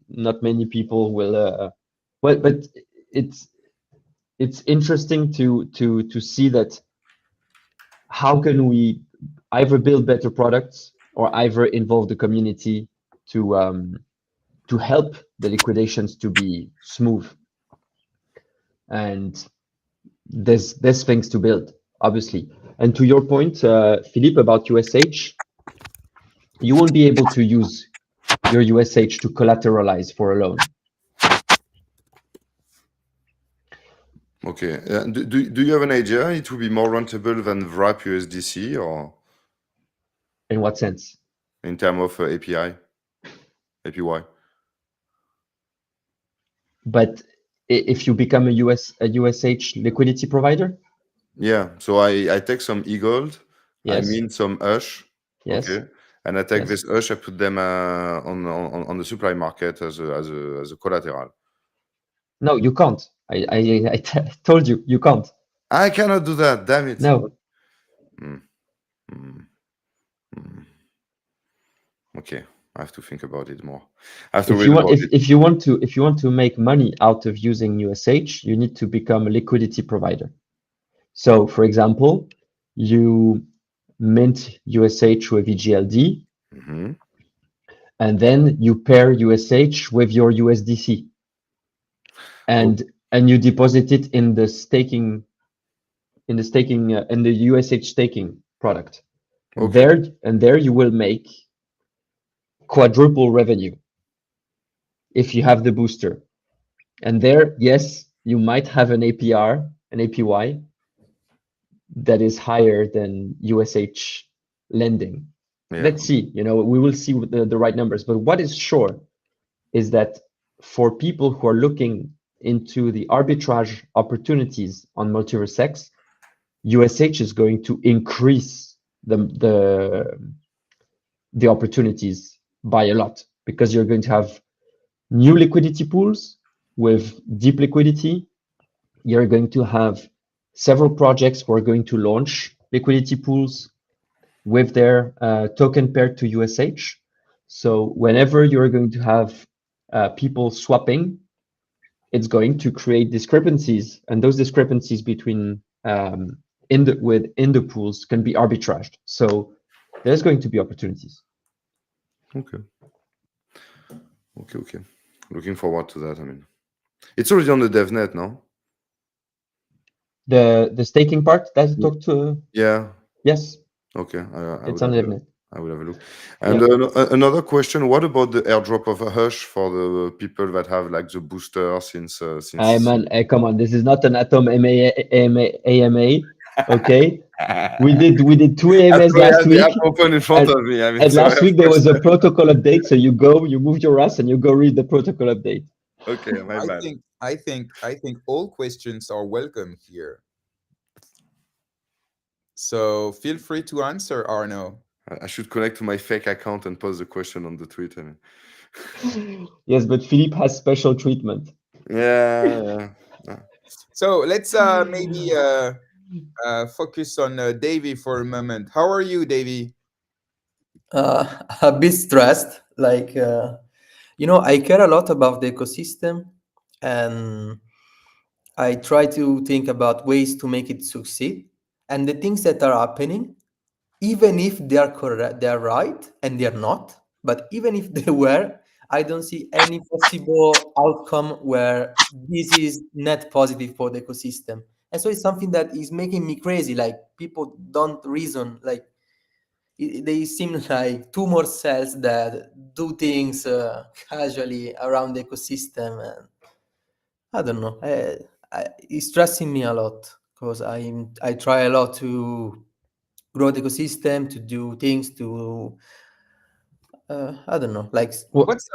[SPEAKER 2] not many people will. Well, but it's interesting to see that how can we either build better products or either involve the community to help the liquidations to be smooth. And there's things to build, obviously. And to your point, Philippe, about USH, you won't be able to use your USH to collateralize for a loan.
[SPEAKER 3] Okay. Do you have an idea? It will be more rentable than Wrap USDC, or
[SPEAKER 2] In what sense?
[SPEAKER 3] in terms of API, APY?
[SPEAKER 2] But if you become a USH liquidity provider?
[SPEAKER 3] Yeah. So I take some e-gold,
[SPEAKER 2] Yes.
[SPEAKER 3] I mean some Hush.
[SPEAKER 2] Yes.
[SPEAKER 3] Okay. And I take
[SPEAKER 2] Yes.
[SPEAKER 3] this Hush, I put them on the supply market as a collateral.
[SPEAKER 2] No, you can't. I told you, you can't.
[SPEAKER 3] I cannot do that. Damn it.
[SPEAKER 2] No.
[SPEAKER 3] Okay. I have to think about it more. I have to
[SPEAKER 2] If
[SPEAKER 3] read
[SPEAKER 2] you want,
[SPEAKER 3] about it.
[SPEAKER 2] if you want to make money out of using USH, you need to become a liquidity provider. So, for example, you mint USH with EGLD, and then you pair USH with your USDC, and you deposit it in the in the USH staking product.
[SPEAKER 3] Okay.
[SPEAKER 2] There you will make quadruple revenue if you have the booster. And there, yes, you might have an APR, an APY that is higher than USH lending.
[SPEAKER 3] Yeah.
[SPEAKER 2] Let's see, we will see the right numbers. But what is sure is that for people who are looking into the arbitrage opportunities on MultiversX, USH is going to increase the opportunities by a lot, because you're going to have new liquidity pools with deep liquidity. You're going to have several projects who are going to launch liquidity pools with their token paired to USH. So whenever you're going to have people swapping, it's going to create discrepancies, and those discrepancies between in the pools can be arbitraged. So there's going to be opportunities.
[SPEAKER 3] Okay. Okay. Looking forward to that. I mean, it's already on the DevNet, no?
[SPEAKER 2] The staking part that I talked to.
[SPEAKER 3] Yeah.
[SPEAKER 2] Yes.
[SPEAKER 3] Okay.
[SPEAKER 2] It's on DevNet.
[SPEAKER 3] I will have a look. And another question: what about the airdrop of a Hush for the people that have like the booster since?
[SPEAKER 2] Hey man, hey, come on! This is not an Hatom AMA. Okay, we did 2 AMAs last week.
[SPEAKER 3] Open in front of me. I mean,
[SPEAKER 2] and last week there was a protocol update, so you move your ass, and you go read the protocol update.
[SPEAKER 3] Okay, my bad.
[SPEAKER 1] I think all questions are welcome here. So feel free to answer, Arno.
[SPEAKER 3] I should connect to my fake account and post the question on the tweet. I mean.
[SPEAKER 2] Yes, but Philippe has special treatment.
[SPEAKER 3] Yeah.
[SPEAKER 1] So let's maybe focus on Davy for a moment. How are you, Davy?
[SPEAKER 4] A bit stressed. Like, I care a lot about the ecosystem, and I try to think about ways to make it succeed. And the things that are happening, even if they are correct, they are right, and they are not. But even if they were, I don't see any possible outcome where this is net positive for the ecosystem. And so it's something that is making me crazy. Like, people don't reason. Like, they seem like two more cells that do things casually around the ecosystem. And I don't know. It's stressing me a lot, because I try a lot to grow the ecosystem, to do things, to I don't know. Like,
[SPEAKER 1] what's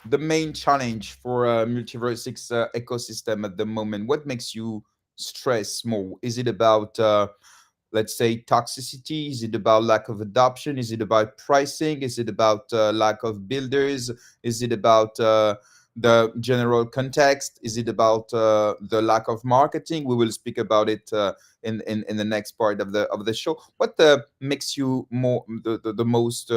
[SPEAKER 1] the main challenge for MultiversX ecosystem at the moment? What makes you stress more? Is it about let's say toxicity? Is it about lack of adoption? Is it about pricing? Is it about lack of builders? Is it about the general context? Is it about the lack of marketing? We will speak about it in the next part of the show. What makes you more the most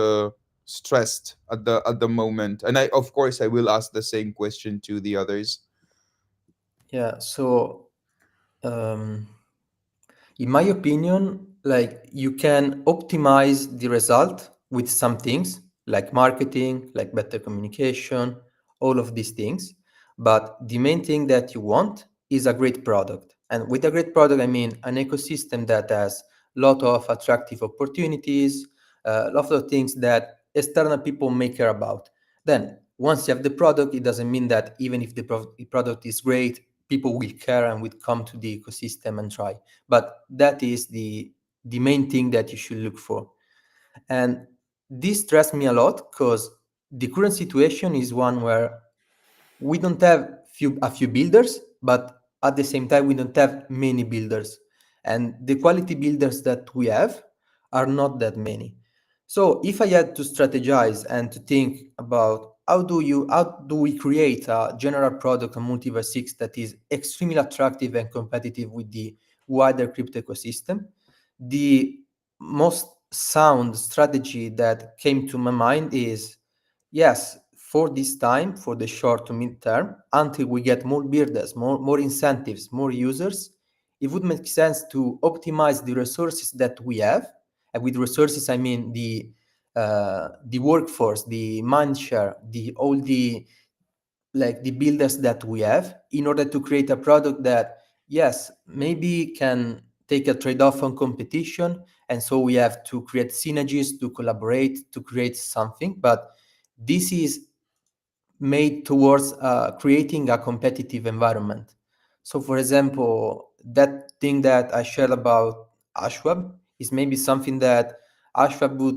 [SPEAKER 1] stressed at the moment? And I will ask the same question to the others.
[SPEAKER 4] Yeah. So, in my opinion, like, you can optimize the result with some things like marketing, like better communication, all of these things. But the main thing that you want is a great product. And with a great product, I mean an ecosystem that has a lot of attractive opportunities, a lot of things that external people may care about. Then, once you have the product, it doesn't mean that even if the product is great, people will care and will come to the ecosystem and try. But that is the main thing that you should look for. And this stressed me a lot, because the current situation is one where we don't have a few builders, but at the same time we don't have many builders, and the quality builders that we have are not that many. So if I had to strategize and to think about how do we create a general product on MultiversX that is extremely attractive and competitive with the wider crypto ecosystem, the most sound strategy that came to my mind is, yes, for this time, for the short to mid term, until we get more builders, more incentives, more users, it would make sense to optimize the resources that we have. And with resources, I mean the workforce, the mindshare, all the builders that we have, in order to create a product that, yes, maybe can take a trade-off on competition. And so we have to create synergies, to collaborate, to create something. But this is made towards creating a competitive environment. So, for example, that thing that I shared about Ashwab is maybe something that Ashwab would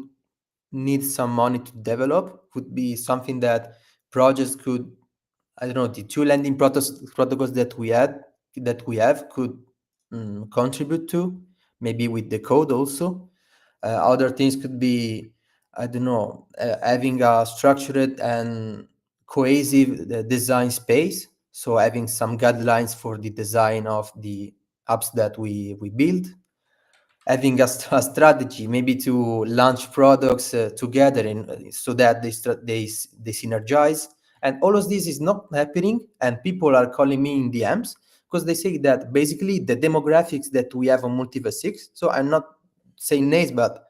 [SPEAKER 4] need some money to develop, could be something that projects could, I don't know, the two lending protocols that we have could contribute to, maybe with the code also. Other things could be I don't know, having a structured and cohesive design space. So having some guidelines for the design of the apps that we build, having a strategy maybe to launch products together so that they synergize. And all of this is not happening, and people are calling me in DMs because they say that basically the demographics that we have on MultiversX, so I'm not saying names, but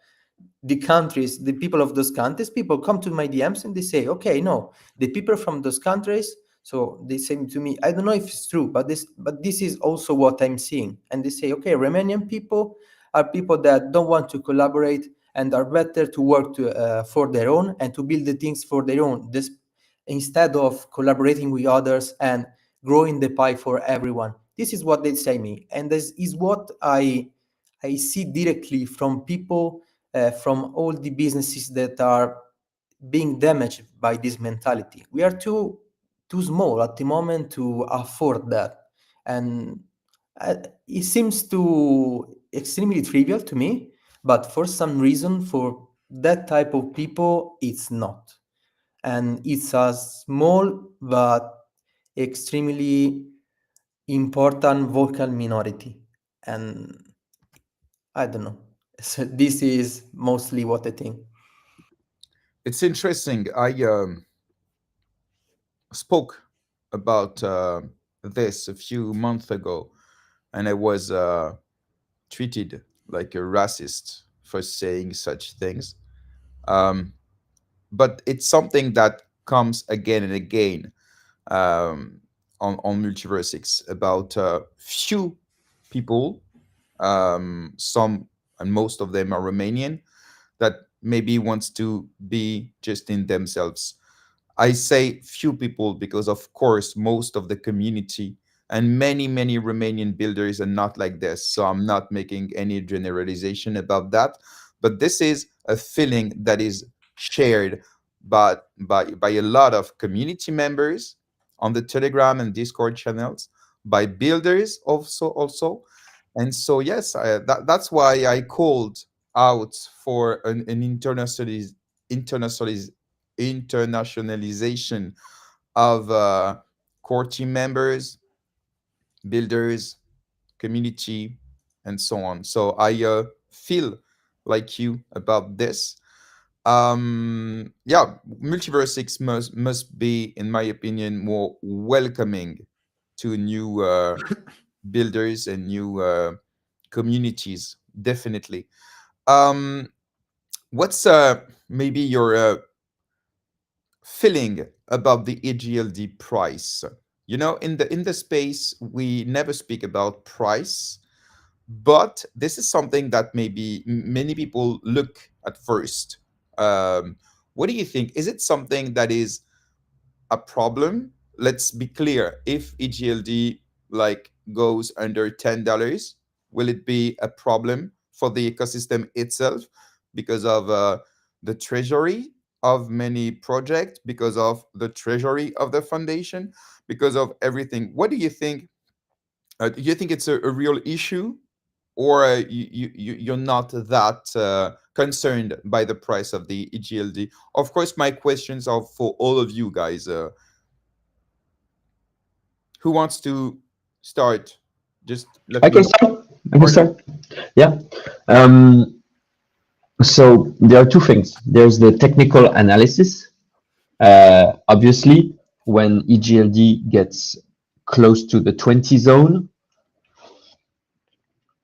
[SPEAKER 4] the countries, the people of those countries, people come to my DMs and they say, okay, no, the people from those countries, so they say to me, I don't know if it's true, but this is also what I'm seeing. And they say, okay, Romanian people are people that don't want to collaborate and are better to work for their own and to build the things for their own, this, instead of collaborating with others and growing the pie for everyone. This is what they say me, and this is what I see directly from people from all the businesses that are being damaged by this mentality. We are too small at the moment to afford that, and it seems too extremely trivial to me, but for some reason, for that type of people, it's not, and it's a small but extremely important vocal minority, and I don't know. So this is mostly what I think.
[SPEAKER 1] It's interesting. I spoke about this a few months ago, and I was treated like a racist for saying such things. Um, but it's something that comes again and again um, on MultiversX about few people, some and most of them are Romanian, that maybe wants to be just in themselves. I say few people because, of course, most of the community and many Romanian builders are not like this. So I'm not making any generalization about that. But this is a feeling that is shared by a lot of community members on the Telegram and Discord channels, by builders also. And so, yes, that's why I called out for an internationalization of core team members, builders, community, and so on. So I feel like you about this. Yeah, MultiversX must be, in my opinion, more welcoming to new builders and new communities. Definitely. Um, what's maybe your feeling about the EGLD price? You know, in the space, we never speak about price, but this is something that maybe many people look at first. What do you think? Is it something that is a problem? Let's be clear. If EGLD like goes under $10, will it be a problem for the ecosystem itself because of the treasury of many projects, because of the treasury of the foundation, because of everything? What do you think? Do you think it's a real issue, or you're not that concerned by the price of the EGLD? Of course, my questions are for all of you guys. Who wants to start? Just let
[SPEAKER 2] I
[SPEAKER 1] me
[SPEAKER 2] can
[SPEAKER 1] know.
[SPEAKER 2] start. I can
[SPEAKER 1] Arno.
[SPEAKER 2] start. Yeah. So there are two things. There's the technical analysis. Obviously, when EGLD gets close to the 20 zone,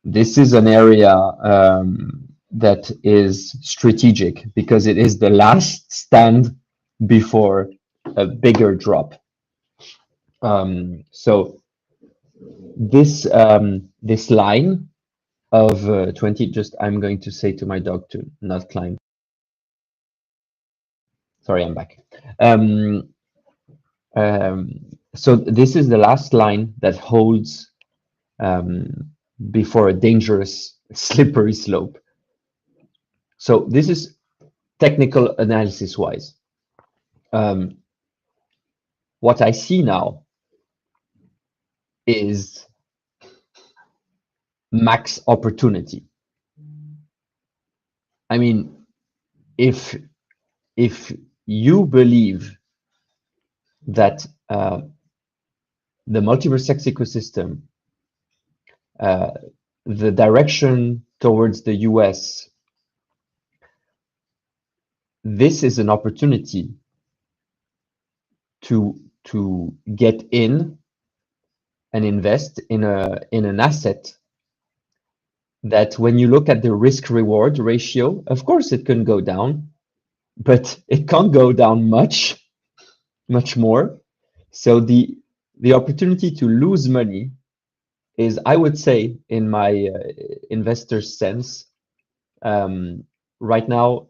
[SPEAKER 2] this is an area that is strategic because it is the last stand before a bigger drop. So this line of 20, just I'm going to say to my dog to not climb. Sorry, I'm back. So this is the last line that holds before a dangerous slippery slope. So this is technical analysis wise. What I see now is max opportunity. I mean, if if you believe that the MultiverseX ecosystem, the direction towards the US, this is an opportunity to get in and invest in an asset that, when you look at the risk reward ratio, of course it can go down, but it can't go down much more. So the opportunity to lose money is, I would say, in my investor sense, right now,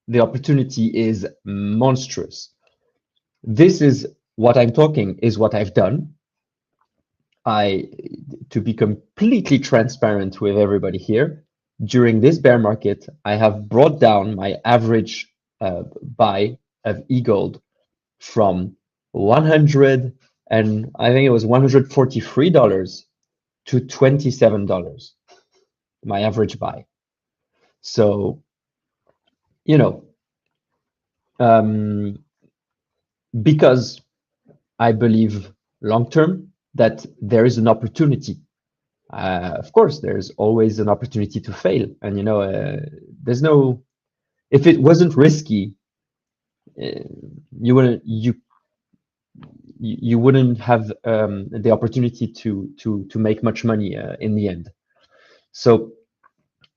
[SPEAKER 2] the opportunity is monstrous. This is what I'm talking, is what I've done. To be completely transparent with everybody here, during this bear market, I have brought down my average buy of eGold from 100 and I think it was $143 to $27, my average buy. So, you know, because I believe long term that there is an opportunity. Of course, there's always an opportunity to fail, and there's no. If it wasn't risky, you wouldn't have the opportunity to make much money in the end. So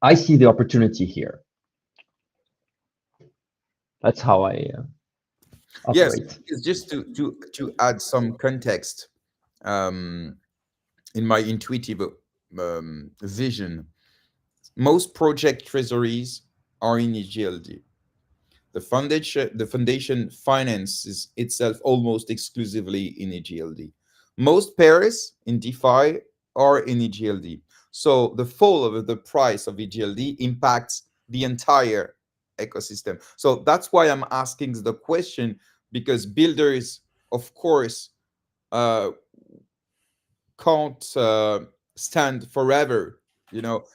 [SPEAKER 2] I see the opportunity here. That's how I
[SPEAKER 1] Yes,
[SPEAKER 2] operate.
[SPEAKER 1] it's just to add some context, in my intuitive vision, most project treasuries are in EGLD. The foundation finances itself almost exclusively in EGLD. Most pairs in DeFi are in EGLD. So the fall of the price of EGLD impacts the entire ecosystem. So that's why I'm asking the question, because builders, of course, can't stand forever.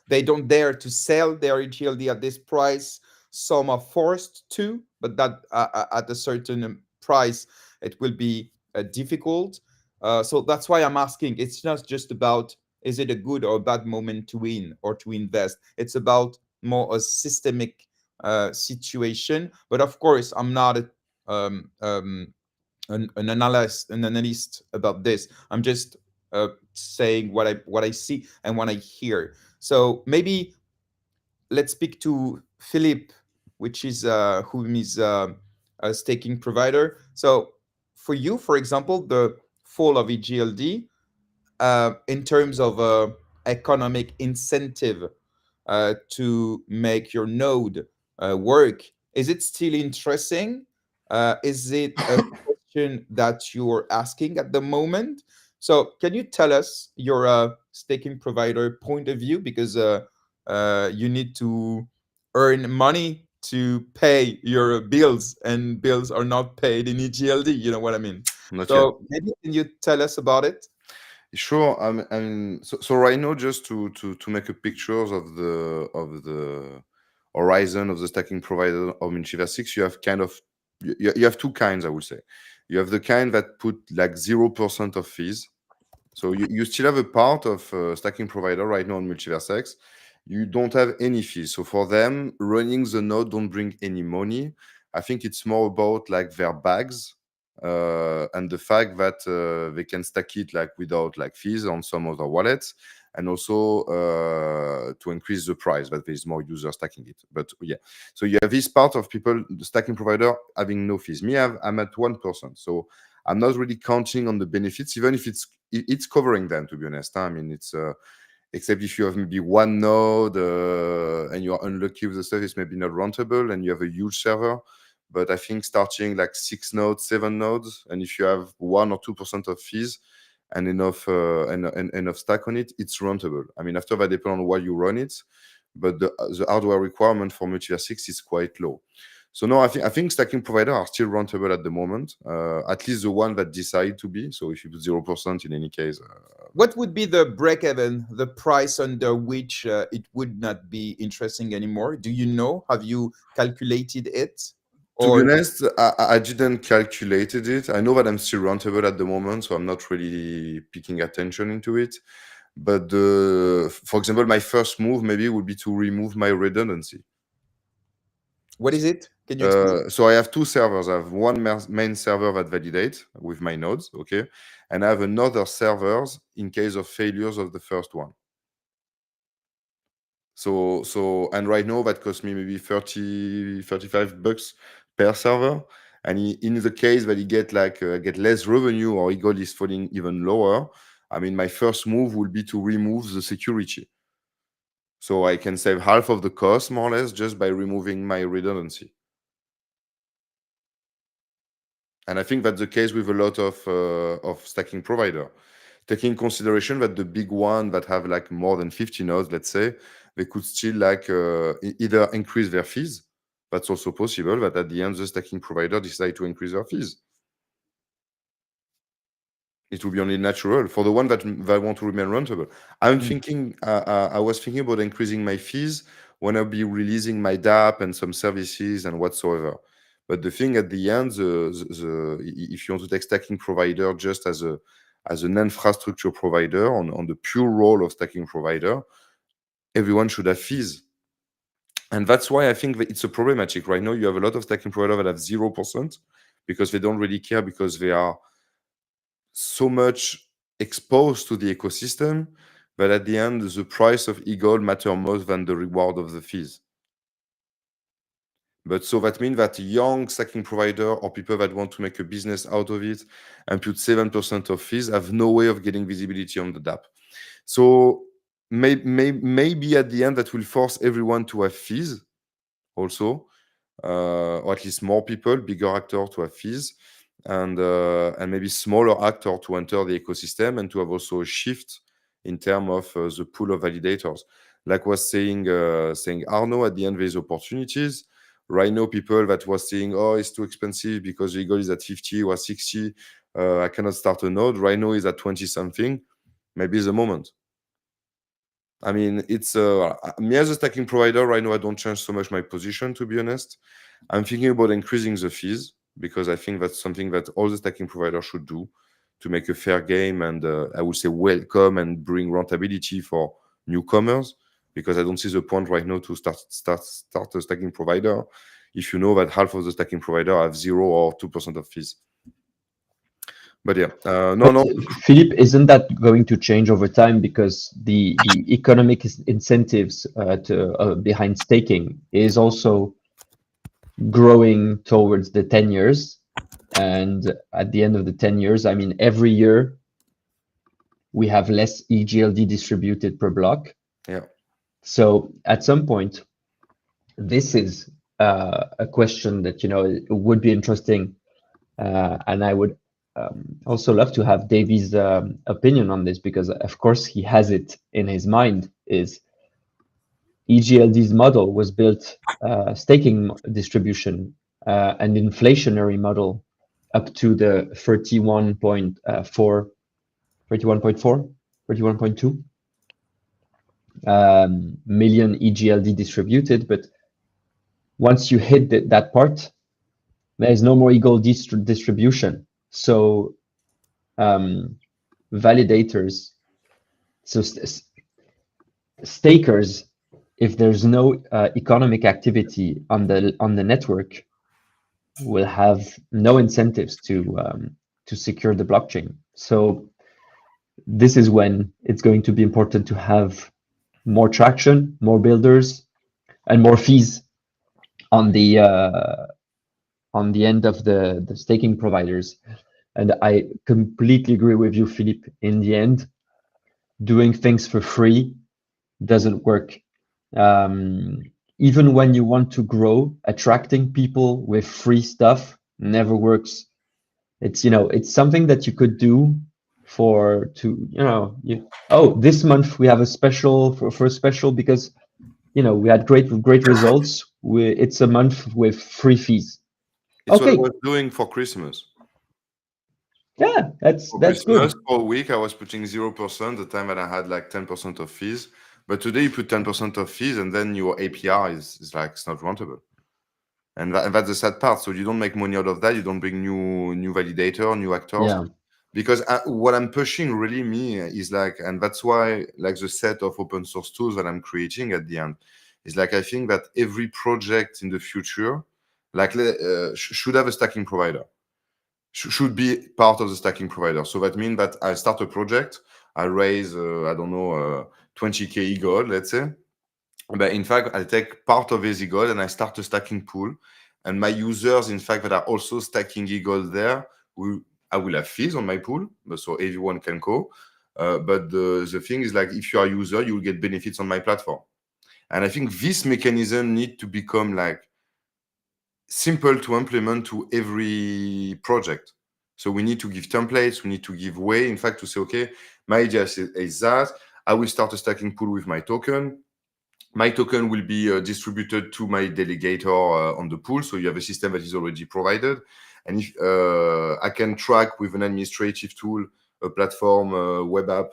[SPEAKER 1] They don't dare to sell their EGLD at this price. Some are forced to, but that at a certain price, it will be difficult. So that's why I'm asking. It's not just about, is it a good or bad moment to win or to invest. It's about more a systemic situation. But of course, I'm not an analyst about this. I'm just saying what I see and what I hear. So maybe let's speak to Philippe, which is whom is a staking provider. So for you, for example, the fall of EGLD, in terms of economic incentive to make your node work, is it still interesting? Is it a question that you're asking at the moment? So can you tell us your staking provider point of view? Because you need to earn money to pay your bills, and bills are not paid in EGLD. You know what I mean?
[SPEAKER 3] Not yet.
[SPEAKER 1] So maybe can you tell us about it?
[SPEAKER 3] Sure. So right now, just to make a picture of the horizon of the stacking provider of MultiversX, you have you have two kinds, I would say. You have the kind that put like 0% of fees. So you still have a part of stacking provider right now on MultiverseX. You don't have any fees. So for them, running the node don't bring any money. I think it's more about like their bags and the fact that they can stack it like without like fees on some other wallets, and also to increase the price that there's more users stacking it. But yeah, so you have this part of people, the stacking provider, having no fees. I'm at 1%. So I'm not really counting on the benefits, even if it's covering them, to be honest. I mean, it's except if you have maybe one node and you are unlucky with the service, maybe not rentable, and you have a huge server. But I think starting like 6 nodes, 7 nodes, and if you have 1 or 2% of fees and enough enough stack on it, it's rentable. I mean, after that, depends on why you run it, but the hardware requirement for MultiverseX is quite low. So no, I think stacking providers are still rentable at the moment, at least the one that decide to be. So if you put 0% in any case.
[SPEAKER 1] What would be the break-even, the price under which it would not be interesting anymore? Do you know? Have you calculated it?
[SPEAKER 3] To be
[SPEAKER 1] Or
[SPEAKER 3] honest, I didn't calculated it. I know that I'm still rentable at the moment, so I'm not really picking attention into it. But for example, my first move maybe would be to remove my redundancy.
[SPEAKER 1] what is it? Can you explain?
[SPEAKER 3] So I have two servers. I have one main server that validates with my nodes, okay, and I have another servers in case of failures of the first one. So and right now that costs me maybe 30, 35 bucks per server. And in the case that he get less revenue or Eagle is falling even lower, I mean, my first move will be to remove the security. So I can save half of the cost more or less just by removing my redundancy. And I think that's the case with a lot of stacking provider. Taking consideration that the big one that have like more than 50 nodes, let's say, they could still either increase their fees. That's also possible, but at the end, the stacking provider decide to increase their fees. It will be only natural for the one that want to remain rentable. I was thinking about increasing my fees when I'll be releasing my DApp and some services and whatsoever. But the thing at the end, if you want to take stacking provider just as an infrastructure provider on the pure role of stacking provider, everyone should have fees. And that's why I think that it's a problematic. Right now, you have a lot of stacking providers that have 0% because they don't really care, because they are so much exposed to the ecosystem that at the end, the price of Eagle matter more than the reward of the fees. But so that means that young stacking provider or people that want to make a business out of it and put 7% of fees have no way of getting visibility on the DApp. So maybe at the end that will force everyone to have fees also, or at least more people, bigger actors to have fees, and maybe smaller actor to enter the ecosystem and to have also a shift in terms of the pool of validators. Like was saying Arno, at the end there's opportunities. Right now, people that was saying, oh, it's too expensive because Eagle is at 50 or 60, I cannot start a node. Right now is at 20 something. Maybe it's the moment. I mean, it's me as a stacking provider right now, I don't change so much my position, to be honest. I'm thinking about increasing the fees because I think that's something that all the stacking providers should do to make a fair game and I would say welcome and bring rentability for newcomers, because I don't see the point right now to start a stacking provider if you know that half of the stacking provider have 0 or 2% of fees. But yeah, no.
[SPEAKER 2] Philippe, isn't that going to change over time because the economic incentives behind staking is also growing towards the 10 years, and at the end of the 10 years, I mean, every year we have less EGLD distributed per block.
[SPEAKER 3] Yeah.
[SPEAKER 2] So at some point, this is a question that, it would be interesting, and I would also love to have Davy's opinion on this, because of course he has it in his mind. Is EGLD's model was built staking distribution, an inflationary model up to the 31.2 million EGLD distributed. But once you hit that part, there is no more Eagle distribution. So validators, so stakers, if there's no economic activity on the network, will have no incentives to secure the blockchain. So this is when it's going to be important to have more traction, more builders, and more fees on the end of the staking providers. And I completely agree with you, Philippe. In the end, doing things for free doesn't work. Even when you want to grow, attracting people with free stuff never works. It's it's something that you could do this month we have a special for a special because we had great results. It's a month with free fees.
[SPEAKER 3] It's
[SPEAKER 2] okay.
[SPEAKER 3] what I was doing for Christmas.
[SPEAKER 2] Yeah, that's
[SPEAKER 3] Christmas,
[SPEAKER 2] good.
[SPEAKER 3] For a week, I was putting 0%, the time that I had like 10% of fees. But today you put 10% of fees and then your APR is like, it's not rentable. And that's the sad part. So you don't make money out of that. You don't bring new validator, new actors.
[SPEAKER 2] Yeah.
[SPEAKER 3] Because what I'm pushing really me is like, and that's why like the set of open source tools that I'm creating at the end is like, I think that every project in the future like should have a stacking provider, should be part of the stacking provider. So that means that I start a project, I raise, I don't know, 20K gold, let's say. But in fact, I take part of his gold and I start a stacking pool. And my users, in fact, that are also stacking gold there, I will have fees on my pool, so everyone can go. But the thing is, like, if you are a user, you will get benefits on my platform. And I think this mechanism need to become like simple to implement to every project. So we need to give templates, we need to give way, in fact, to say, okay, my idea is that I will start a stacking pool with my token. My token will be distributed to my delegator on the pool. So you have a system that is already provided. And if I can track with an administrative tool, a platform, a web app,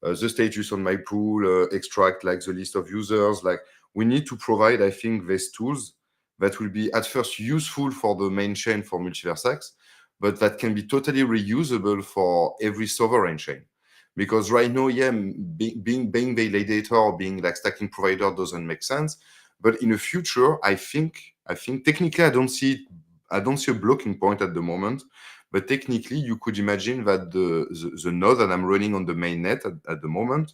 [SPEAKER 3] the status on my pool, extract like the list of users. Like we need to provide, I think, these tools that will be at first useful for the main chain for MultiversX, but that can be totally reusable for every sovereign chain. Because right now, yeah, being validator or being like stacking provider doesn't make sense. But in the future, I think technically I don't see a blocking point at the moment. But technically, you could imagine that the node that I'm running on the mainnet at the moment,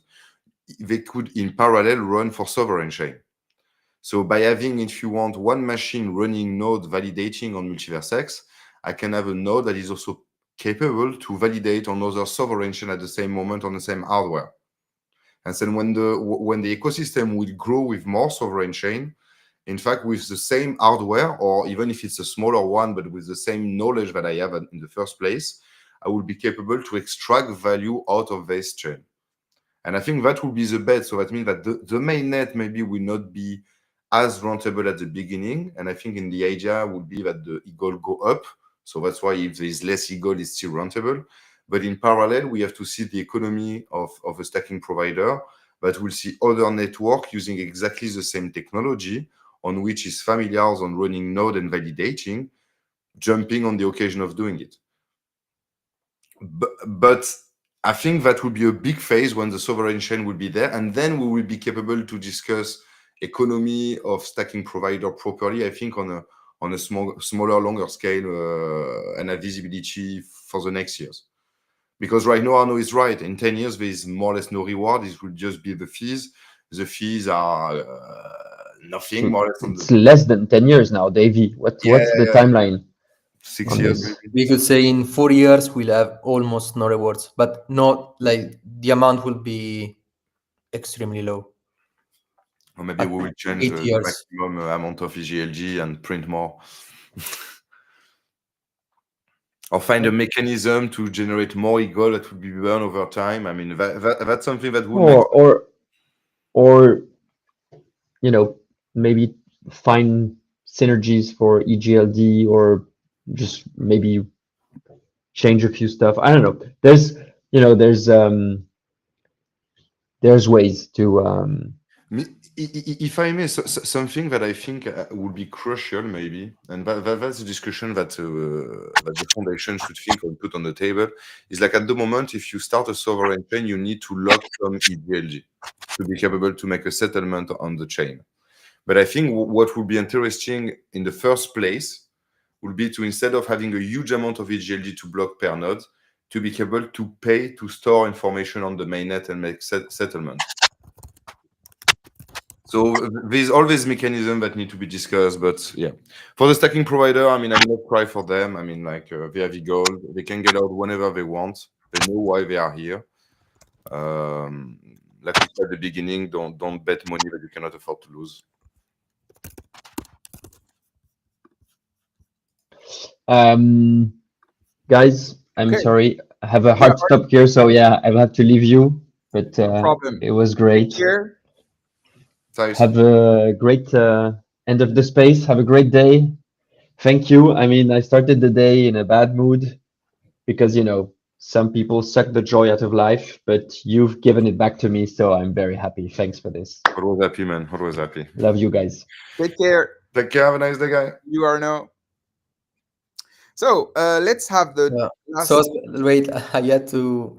[SPEAKER 3] they could in parallel run for sovereign chain. So by having, if you want, one machine running node validating on MultiversX, I can have a node that is also capable to validate on other sovereign chain at the same moment on the same hardware. And then when the ecosystem will grow with more sovereign chain, in fact, with the same hardware, or even if it's a smaller one, but with the same knowledge that I have in the first place, I will be capable to extract value out of this chain. And I think that will be the bet. So that means that the mainnet maybe will not be as rentable at the beginning. And I think in the idea would be that the eagle go up. So that's why if there is less eagle, it's still rentable. But in parallel, we have to see the economy of a stacking provider, but we'll see other network using exactly the same technology on which is familiar on running node and validating, jumping on the occasion of doing it. But I think that will be a big phase when the sovereign chain will be there, and then we will be capable to discuss economy of stacking provider properly, I think, on a smaller, longer scale and a visibility for the next years. Because right now, Arno is right. In 10 years, there is more or less no reward. It will just be the fees. The fees are nothing, more or less.
[SPEAKER 2] It's less than 10 years now, Davy. What's the timeline?
[SPEAKER 3] 6 years. Maybe.
[SPEAKER 4] We could say in 4 years we'll have almost no rewards, but not like the amount will be extremely low.
[SPEAKER 3] Or maybe we will change the maximum amount of EGLG and print more. Or find a mechanism to generate more eagle that would be burned over time. I mean, that's something that would
[SPEAKER 2] or you know, maybe find synergies for EGLD, or just maybe change a few stuff. I don't know. There's ways to.
[SPEAKER 3] If I may, something that I think would be crucial, maybe, and that's a discussion that the foundation should think and put on the table, is like at the moment, if you start a sovereign chain, you need to lock some EGLG to be capable to make a settlement on the chain. But I think what would be interesting in the first place would be to, instead of having a huge amount of EGLG to block per node, to be able to pay to store information on the mainnet and make settlement. So there's always mechanisms that need to be discussed, but yeah. For the stacking provider, I mean, I'm not cry for them. I mean, like they have gold, they can get out whenever they want. They know why they are here. Like we said at the beginning, don't bet money that you cannot afford to lose.
[SPEAKER 2] Guys, I'm sorry, I have a hard stop here, so yeah, I have to leave you. But
[SPEAKER 1] no problem.
[SPEAKER 2] It was great.
[SPEAKER 3] Have
[SPEAKER 2] a great end of the space. Have a great day. Thank you. I mean, I started the day in a bad mood because, you know, some people suck the joy out of life, but you've given it back to me, so I'm very happy. Thanks for this.
[SPEAKER 3] Always happy, man. Always happy.
[SPEAKER 2] Love you guys.
[SPEAKER 1] Take care.
[SPEAKER 3] Take care. Have a nice day, guy.
[SPEAKER 1] You are no. So let's have the
[SPEAKER 4] Yeah.
[SPEAKER 1] last.
[SPEAKER 4] So wait, I had to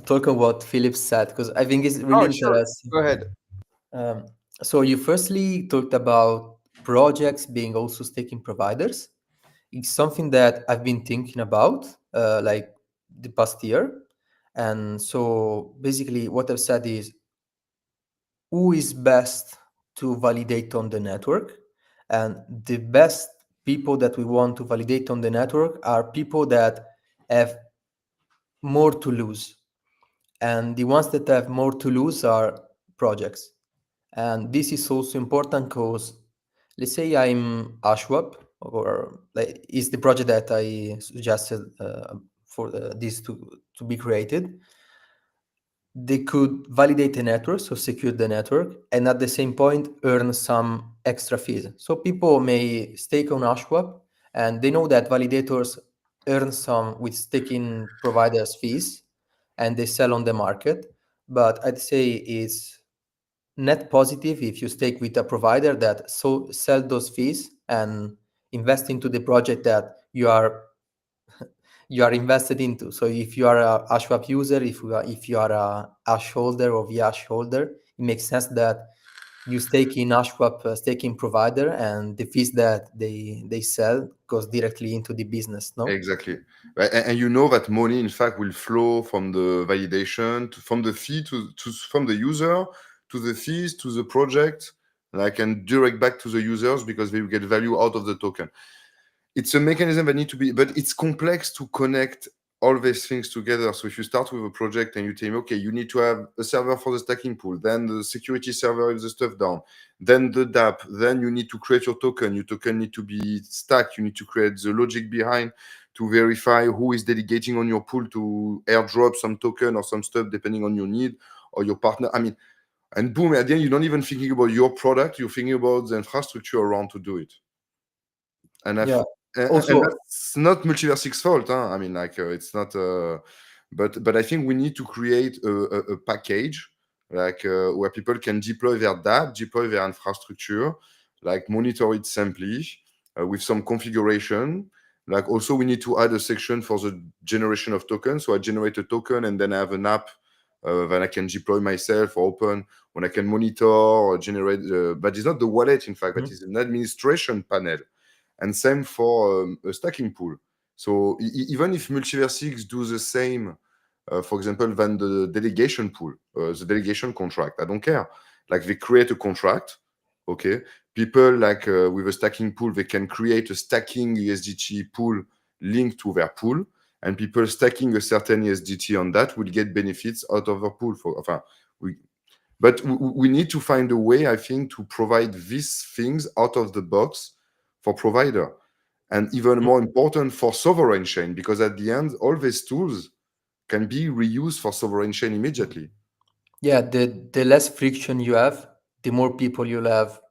[SPEAKER 4] talk about Philip said because I think it's really
[SPEAKER 1] Oh, sure.
[SPEAKER 4] interesting.
[SPEAKER 1] Go ahead.
[SPEAKER 4] Um, so you firstly talked about projects being also staking providers. It's something that I've been thinking about like the past year. And so basically what I've said is who is best to validate on the network? And the best people that we want to validate on the network are people that have more to lose. And the ones that have more to lose are projects. And this is also important because let's say I'm Ashwap, or like is the project that I suggested for this to be created. They could validate the network, so secure the network, and at the same point earn some extra fees. So people may stake on Ashwap, and they know that validators earn some with staking providers fees, and they sell on the market. But I'd say it's net positive if you stake with a provider that so sell those fees and invest into the project that you are invested into. So if you are a Ashwap user, if you are a Ash holder or Vyash holder, it makes sense that you stake in Ashwap staking provider, and the fees that they sell goes directly into the business. No.
[SPEAKER 3] Exactly. Right, and you know that money, in fact, will flow from the validation, from the fee from the user to the fees to the project, like, and direct back to the users because they will get value out of the token. It's a mechanism that need to be, but it's complex to connect all these things together. So if you start with a project and you tell me, okay, you need to have a server for the stacking pool, then the security server is the stuff down, then the DApp, then you need to create your token. Your token need to be stacked. You need to create the logic behind to verify who is delegating on your pool to airdrop some token or some stuff depending on your need or your partner. I mean, and boom, at the end, you're not even thinking about your product. You're thinking about the infrastructure around to do it. And
[SPEAKER 4] Yeah.
[SPEAKER 3] and
[SPEAKER 4] Also,
[SPEAKER 3] that's not MultiversX's fault. Huh? I mean, like it's not. But I think we need to create a package like where people can deploy their dApp, deploy their infrastructure, like monitor it simply with some configuration. Like also, we need to add a section for the generation of tokens. So I generate a token and then I have an app that I can deploy myself or open when I can monitor or generate. But it's not the wallet, in fact, that is an administration panel. And same for a stacking pool. So even if MultiversX do the same, for example, than the delegation pool, the delegation contract, I don't care. Like they create a contract, okay? People like with a stacking pool, they can create a stacking USDT pool linked to their pool, and people stacking a certain USDT on that will get benefits out of their pool. But we need to find a way, I think, to provide these things out of the box for provider, and even more important for sovereign chain, because at the end, all these tools can be reused for sovereign chain immediately.
[SPEAKER 4] yeah, the less friction you have, the more people you'll have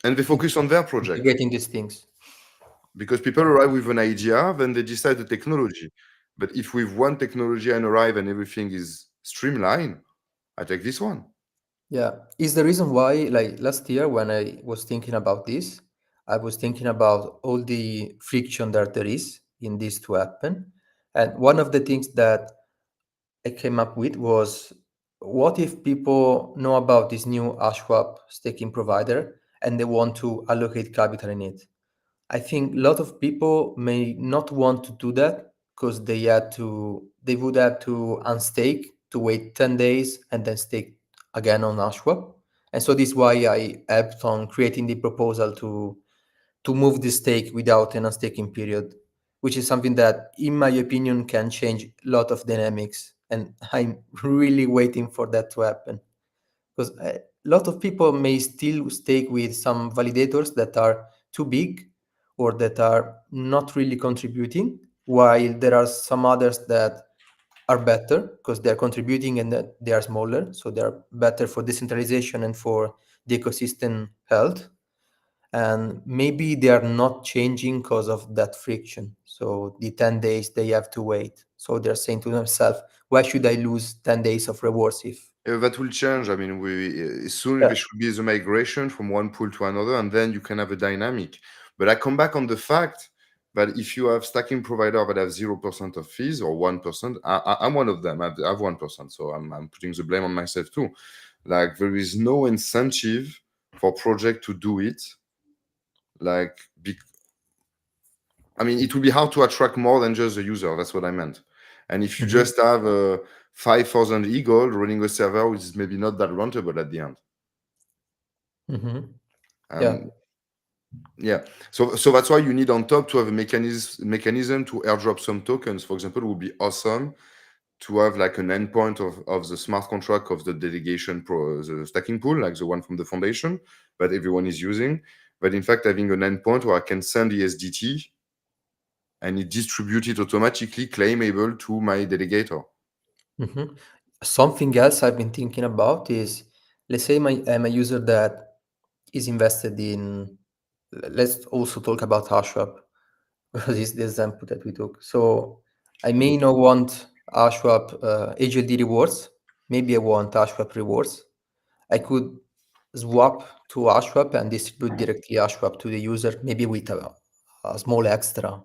[SPEAKER 3] And they focus on their project
[SPEAKER 4] integrating these things.
[SPEAKER 3] because people arrive with an idea, then they decide the technology. But if with one technology and arrive and everything is streamlined, I take this one.
[SPEAKER 4] Yeah, is the reason why, like last year when I was thinking about this, I was thinking about all the friction that there is in this to happen. And one of the things that I came up with was, what if people know about this new Ashwap staking provider and they want to allocate capital in it? I think a lot of people may not want to do that because they would have to unstake, to wait 10 days and then stake again on Ashwap. And so this is why I helped on creating the proposal to move the stake without an unstaking period, which is something that, in my opinion, can change a lot of dynamics. And I'm really waiting for that to happen because a lot of people may still stake with some validators that are too big or that are not really contributing, while there are some others that are better because they're contributing and that they are smaller, so they're better for decentralization and for the ecosystem health. And maybe they are not changing because of that friction. So the 10 days they have to wait. So they're saying to themselves, why should I lose 10 days of rewards if
[SPEAKER 3] That will change. I mean, soon
[SPEAKER 4] Yeah.
[SPEAKER 3] there should be the migration from one pool to another, and then you can have a dynamic. But I come back on the fact that if you have stacking provider that have 0% of fees or 1%, I'm one of them. I have 1%, so I'm putting the blame on myself too. Like, there is no incentive for project to do it. Like, I mean, it will be hard to attract more than just the user. That's what I meant. And if you just have 5,000 e-gold running a server, which is maybe not that rentable at the end.
[SPEAKER 4] Yeah.
[SPEAKER 3] Yeah. So that's why you need on top to have a mechanism to airdrop some tokens. For example, it would be awesome to have like an endpoint of the smart contract of the delegation the stacking pool, like the one from the foundation that everyone is using. But in fact, having an endpoint where I can send the SDT and it distributes it automatically claimable to my delegator.
[SPEAKER 4] Something else I've been thinking about is, let's say I'm a user that is invested in, let's also talk about HashSwap, because it's the example that we took. So I may not want HashSwap HLD rewards. Maybe I want HashSwap rewards. I could swap to HashSwap and distribute directly HashSwap to the user, maybe with a small extra.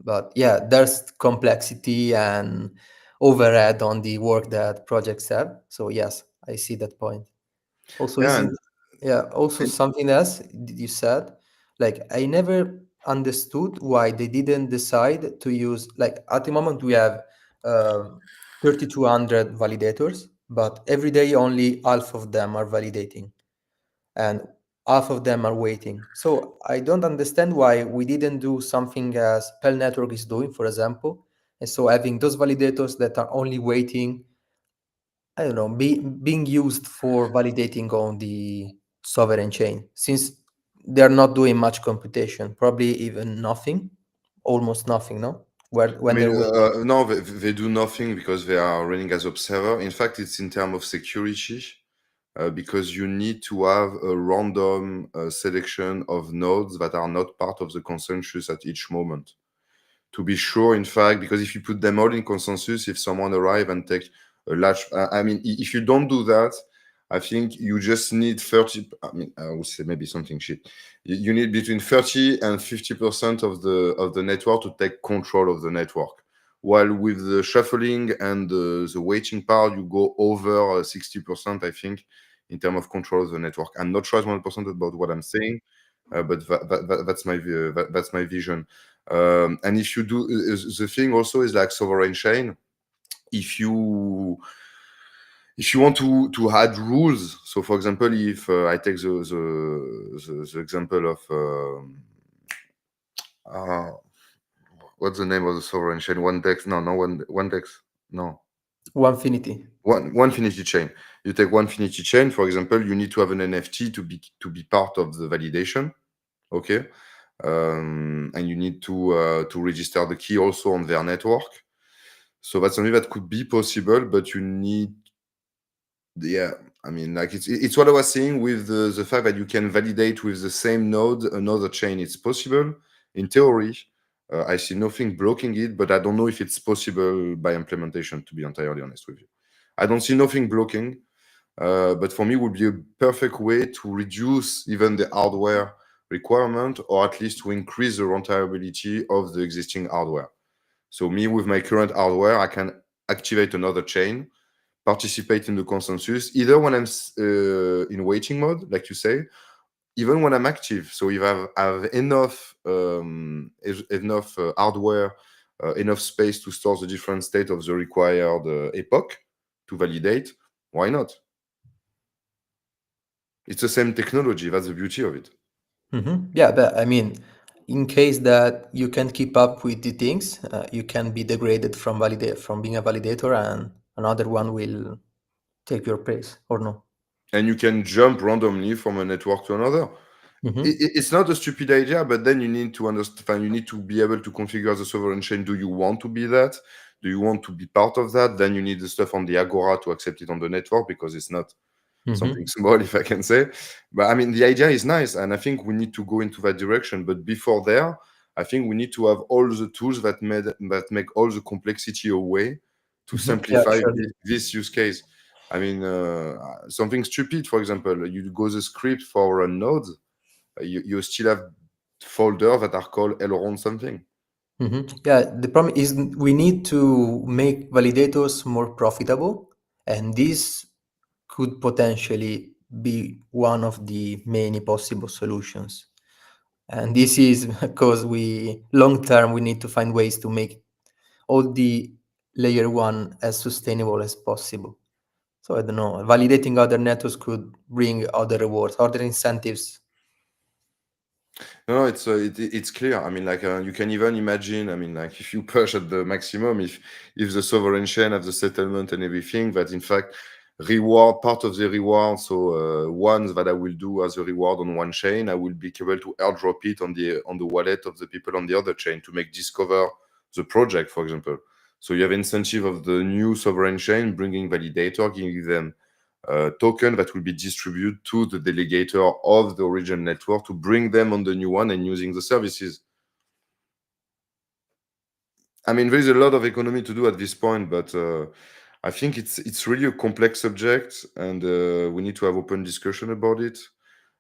[SPEAKER 4] But yeah, there's complexity and overhead on the work that projects have. So yes, I see that point. Also,
[SPEAKER 3] Yeah,
[SPEAKER 4] also something else you said, like I never understood why they didn't decide to use, like at the moment we have 3,200 validators, but every day only half of them are validating and half of them are waiting. So I don't understand why we didn't do something as Pell Network is doing, for example. And so having those validators that are only waiting, I don't know, being used for validating on the sovereign chain, since they're not doing much computation, probably even nothing, almost nothing, no? When they're waiting.
[SPEAKER 3] no, they do nothing because they are running as observer. In fact, it's in terms of security. Because you need to have a random selection of nodes that are not part of the consensus at each moment. To be sure, in fact, because if you put them all in consensus, if someone arrive and take a large, I mean, if you don't do that, I think you just need 30, I mean, I would say maybe something shit. You need between 30 and 50% of the network to take control of the network. While with the shuffling and the waiting part, you go over 60%, I think, in terms of control of the network. I'm not sure 100% about what I'm saying, but that's my vision. And if you do, the thing also is like sovereign chain. If you want to add rules, so for example, if I take the example of what's the name of the sovereign chain? One Dex? No, one Dex. No.
[SPEAKER 4] Onefinity.
[SPEAKER 3] Onefinity chain. You take Onefinity chain, for example, you need to have an NFT to be part of the validation. Okay. And you need to register the key also on their network. So that's something that could be possible, but you need, yeah, I mean, like it's what I was saying with the fact that you can validate with the same node another chain. It's possible in theory. I see nothing blocking it, but I don't know if it's possible by implementation, to be entirely honest with you. I don't see nothing blocking, but for me, it would be a perfect way to reduce even the hardware requirement, or at least to increase the rentability of the existing hardware. So me, with my current hardware, I can activate another chain, participate in the consensus, either when I'm in waiting mode, like you say, even when I'm active. So if I have enough hardware, enough space to store the different state of the required epoch to validate, why not? It's the same technology. That's the beauty of it.
[SPEAKER 4] Yeah, but I mean, in case that you can't keep up with the things, you can be degraded from being a validator, and another one will take your place, or no?
[SPEAKER 3] And you can jump randomly from a network to another. It's not a stupid idea, but then you need to understand, you need to be able to configure the sovereign chain. Do you want to be that? Do you want to be part of that? Then you need the stuff on the Agora to accept it on the network, because it's not something small, if I can say. But I mean, the idea is nice, and I think we need to go into that direction. But before there, I think we need to have all the tools that make all the complexity away to simplify
[SPEAKER 4] sure.
[SPEAKER 3] this use case. I mean, something stupid, for example, you go the script for a node, you still have folders that are called Elrond something.
[SPEAKER 4] Yeah, the problem is we need to make validators more profitable, and this could potentially be one of the many possible solutions. And this is because long term, we need to find ways to make all the layer one as sustainable as possible. So I don't know, validating other networks could bring other rewards, other incentives.
[SPEAKER 3] No, it's clear. I mean, like you can even imagine. I mean, like if you push at the maximum, if the sovereign chain have the settlement and everything, that in fact reward part of the reward. So ones that I will do as a reward on one chain, I will be able to airdrop it on the wallet of the people on the other chain to make discover the project, for example. So you have incentive of the new sovereign chain bringing validator, giving them token that will be distributed to the delegator of the original network to bring them on the new one and using the services. I mean, there's a lot of economy to do at this point, but I think it's really a complex subject, and we need to have open discussion about it.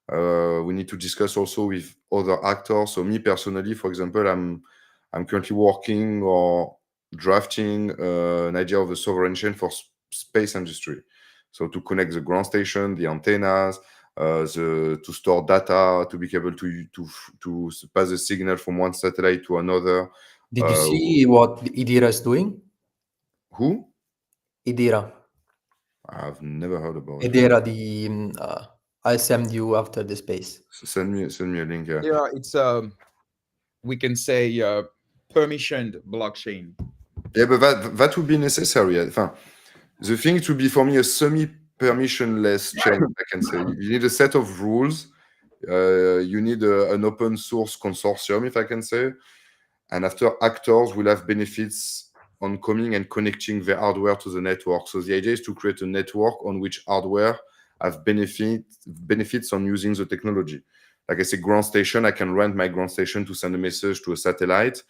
[SPEAKER 3] We need to discuss also with other actors. So me personally, for example, I'm currently working or drafting an idea of a sovereign chain for space industry. So to connect the ground station, the antennas, to store data, to be able to pass a signal from one satellite to another.
[SPEAKER 4] Did you see what Idira is doing?
[SPEAKER 3] Who?
[SPEAKER 4] Idira.
[SPEAKER 3] I've never heard about it.
[SPEAKER 4] Idira, I'll send you after the space.
[SPEAKER 3] Send me a link.
[SPEAKER 1] Yeah, it's we can say permissioned blockchain.
[SPEAKER 3] Yeah, but that would be necessary. The thing to be for me a semi-permissionless chain, I can say. You need a set of rules. You need an open source consortium, if I can say. And after actors will have benefits on coming and connecting their hardware to the network. So the idea is to create a network on which hardware have benefits on using the technology. Like I say, ground station, I can rent my ground station to send a message to a satellite,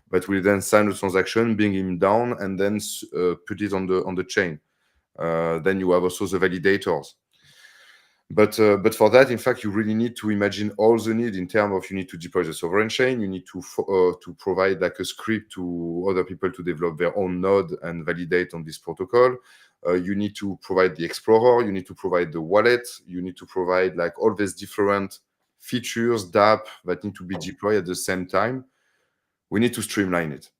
[SPEAKER 3] but will then sign a transaction, bring him down, and then put it on the chain. Then you have also the validators. But for that, in fact, you really need to imagine all the need in terms of you need to deploy the sovereign chain. You need to provide like a script to other people to develop their own node and validate on this protocol. You need to provide the explorer. You need to provide the wallet. You need to provide like all these different features, DApp that need to be deployed at the same time. We need to streamline it.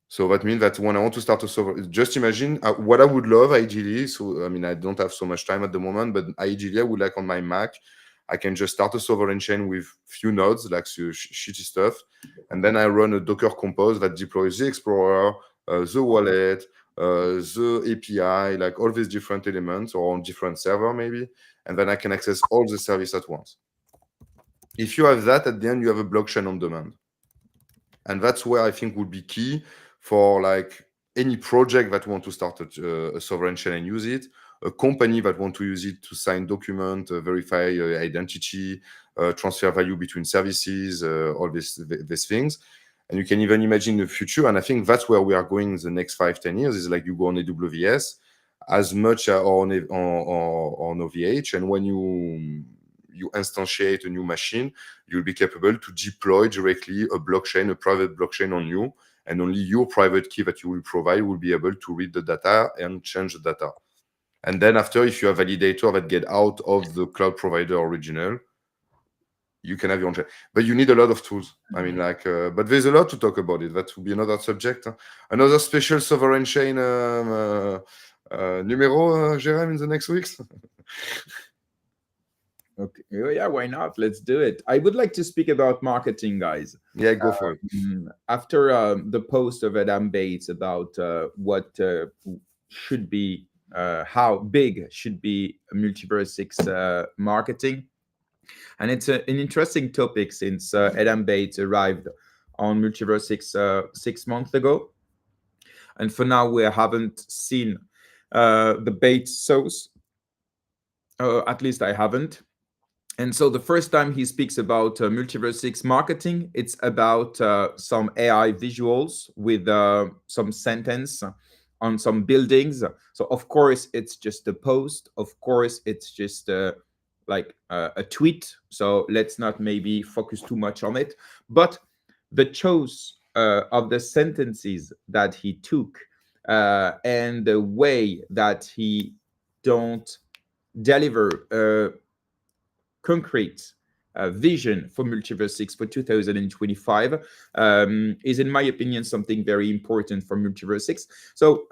[SPEAKER 3] So that means that when I want to start a server, just imagine what I would love ideally. So, I mean, I don't have so much time at the moment, but ideally I would like on my Mac, I can just start a sovereign chain with few nodes, like shitty stuff. And then I run a Docker Compose that deploys the Explorer, the wallet, the API, like all these different elements or on different server maybe. And then I can access all the service at once. If you have that, at the end, you have a blockchain on demand. And that's where I think would be key for like any project that want to start a sovereign chain and use it, a company that want to use it to sign document, verify identity, transfer value between services, all these things. And you can even imagine the future. And I think that's where we are going in the next 5-10 years is like you go on AWS as much on OVH. And when you instantiate a new machine, you'll be capable to deploy directly a blockchain, a private blockchain on you, and only your private key that you will provide will be able to read the data and change the data. And then after, if you have validator that get out of the cloud provider original, you can have your own chain. But you need a lot of tools. I mean, like, but there's a lot to talk about it. That will be another subject. Another special sovereign chain numero, Jérém, in the next weeks.
[SPEAKER 1] Okay. Yeah, why not? Let's do it. I would like to speak about marketing, guys.
[SPEAKER 3] Yeah, go for it.
[SPEAKER 1] After the post of Adam Bates about what should be, how big should be MultiversX marketing. And it's an interesting topic since Adam Bates arrived on MultiversX 6 months ago. And for now, we haven't seen the Bates sauce. At least I haven't. And so the first time he speaks about MultiversX marketing, it's about some AI visuals with some sentence on some buildings. So of course it's just a post. Of course it's just like a tweet. So let's not maybe focus too much on it. But the choice of the sentences that he took and the way that he don't deliver concrete vision for MultiversX for 2025 is, in my opinion, something very important for MultiversX. So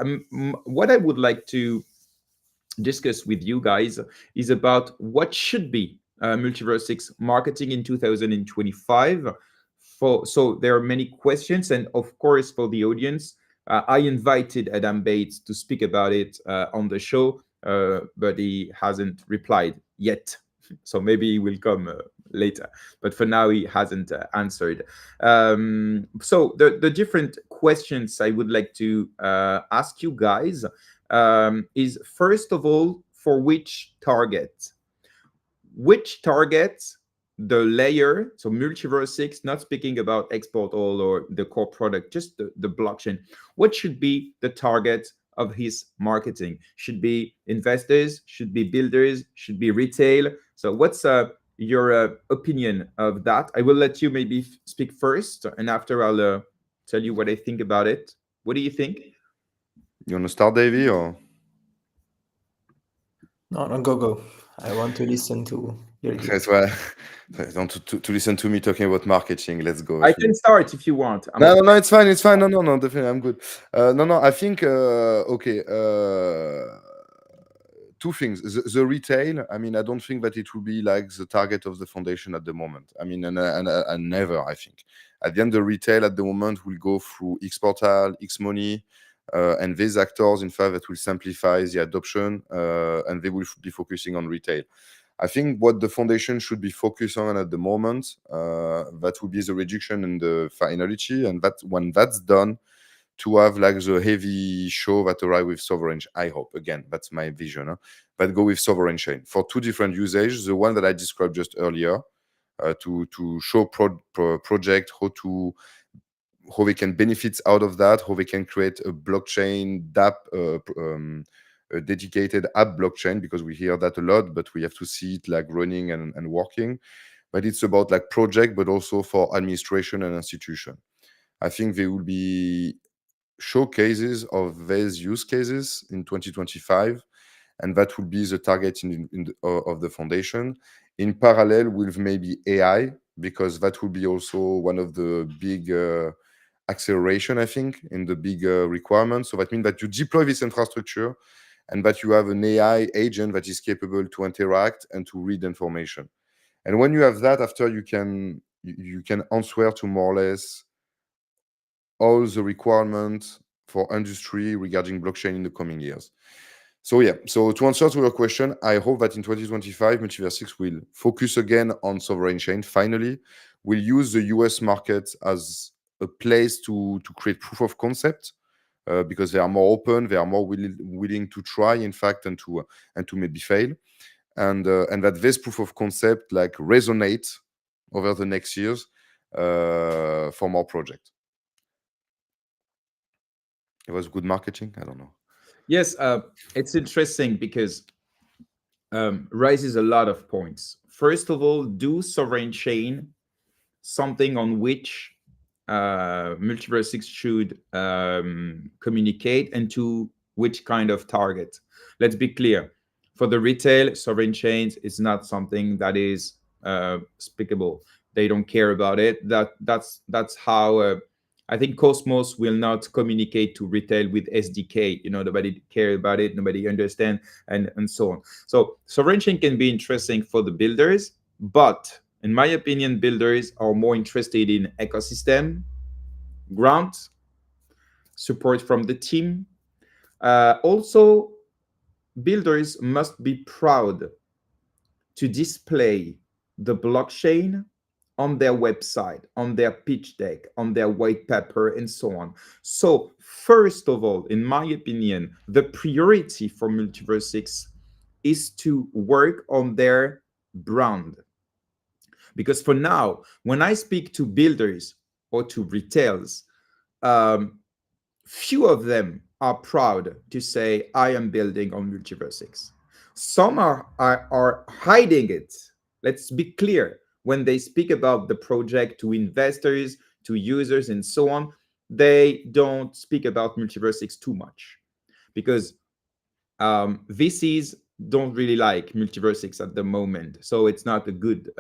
[SPEAKER 1] what I would like to discuss with you guys is about what should be MultiversX marketing in 2025. So there are many questions, and of course for the audience, I invited Adam Bates to speak about it on the show, but he hasn't replied yet. So maybe he will come later, but for now he hasn't answered. So the different questions I would like to ask you guys is, first of all, for which target? Which target the layer, so MultiversX, not speaking export Exportall or the core product, just the blockchain. What should be the target of his marketing? Should be investors, should be builders, should be retail. So what's your opinion of that? I will let you maybe speak first, and after I'll tell you what I think about it. What do you think?
[SPEAKER 3] You want to start, Davy, or?
[SPEAKER 4] No, go. I want to listen to your idea.
[SPEAKER 3] That's why I want to listen to me talking about marketing. Let's go.
[SPEAKER 1] I can start if you want.
[SPEAKER 3] No, it's fine. It's fine. No, definitely, I'm good. No, I think okay. Two things. The retail. I mean, I don't think that it will be like the target of the foundation at the moment. I mean, and never. I think at the end, the retail at the moment will go through Xportal, Xmoney, and these actors, in fact, that will simplify the adoption, and they will be focusing on retail. I think what the foundation should be focused on at the moment, that would be the reduction in the finality, and that when that's done, to have like the heavy show that arrive with sovereign. I hope, again, that's my vision, but go with sovereign chain for two different usages. The one that I described just earlier, to show project how they can benefit out of that, how they can create a blockchain app, a dedicated app blockchain, because we hear that a lot, but we have to see it like running and working. But it's about like project, but also for administration and institution. I think there will be showcases of these use cases in 2025, and that will be the target of the foundation, in parallel with maybe AI, because that will be also one of the big acceleration, I think, in the big requirements. So that means that you deploy this infrastructure and that you have an AI agent that is capable to interact and to read information. And when you have that, after you can answer to more or less all the requirements for industry regarding blockchain in the coming years. So yeah, so to answer to your question, I hope that in 2025, MultiversX will focus again on sovereign chain. Finally, we'll use the US market as a place to create proof of concept, because they are more open, they are more willing to try, in fact, and to maybe fail, and that this proof of concept like resonate over the next years for more projects. It was good marketing. I don't know.
[SPEAKER 1] Yes, it's interesting because raises a lot of points. First of all, do sovereign chain something on which MultiversX should communicate, and to which kind of target? Let's be clear. For the retail, sovereign chains is not something that is speakable. They don't care about it. That's how I think Cosmos will not communicate to retail with SDK. Nobody care about it. Nobody understand, and so on. So sovereign chain can be interesting for the builders, but in my opinion, builders are more interested in ecosystem, grant, support from the team. Also, builders must be proud to display the blockchain on their website, on their pitch deck, on their white paper, and so on. So first of all, in my opinion, the priority for MultiversX is to work on their brand. Because for now, when I speak to builders or to retails, few of them are proud to say, I am building on MultiversX. Some are hiding it. Let's be clear. When they speak about the project to investors, to users, and so on, they don't speak about MultiversX too much because VCs don't really like MultiversX at the moment. So it's not a good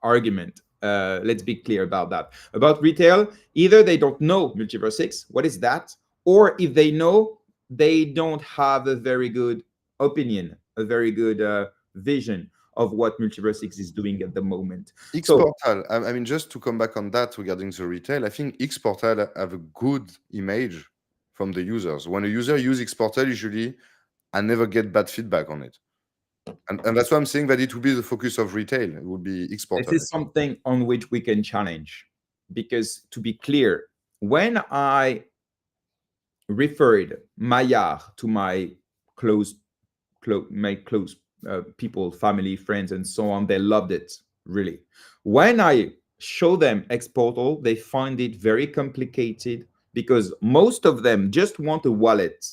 [SPEAKER 1] argument. Let's be clear about that. About retail, either they don't know MultiversX, what is that? Or if they know, they don't have a very good opinion, a very good vision of what MultiversX is doing at the moment. So
[SPEAKER 3] Xportal, I mean, just to come back on that regarding the retail, I think Xportal have a good image from the users. When a user uses Xportal, usually I never get bad feedback on it. And that's why I'm saying that it will be the focus of retail. It will be
[SPEAKER 1] this
[SPEAKER 3] Xportal.
[SPEAKER 1] is something on which we can challenge. Because to be clear, when I referred Maillard to my close people, family, friends, and so on, they loved it, really. When I show them Xportal, they find it very complicated because most of them just want a wallet.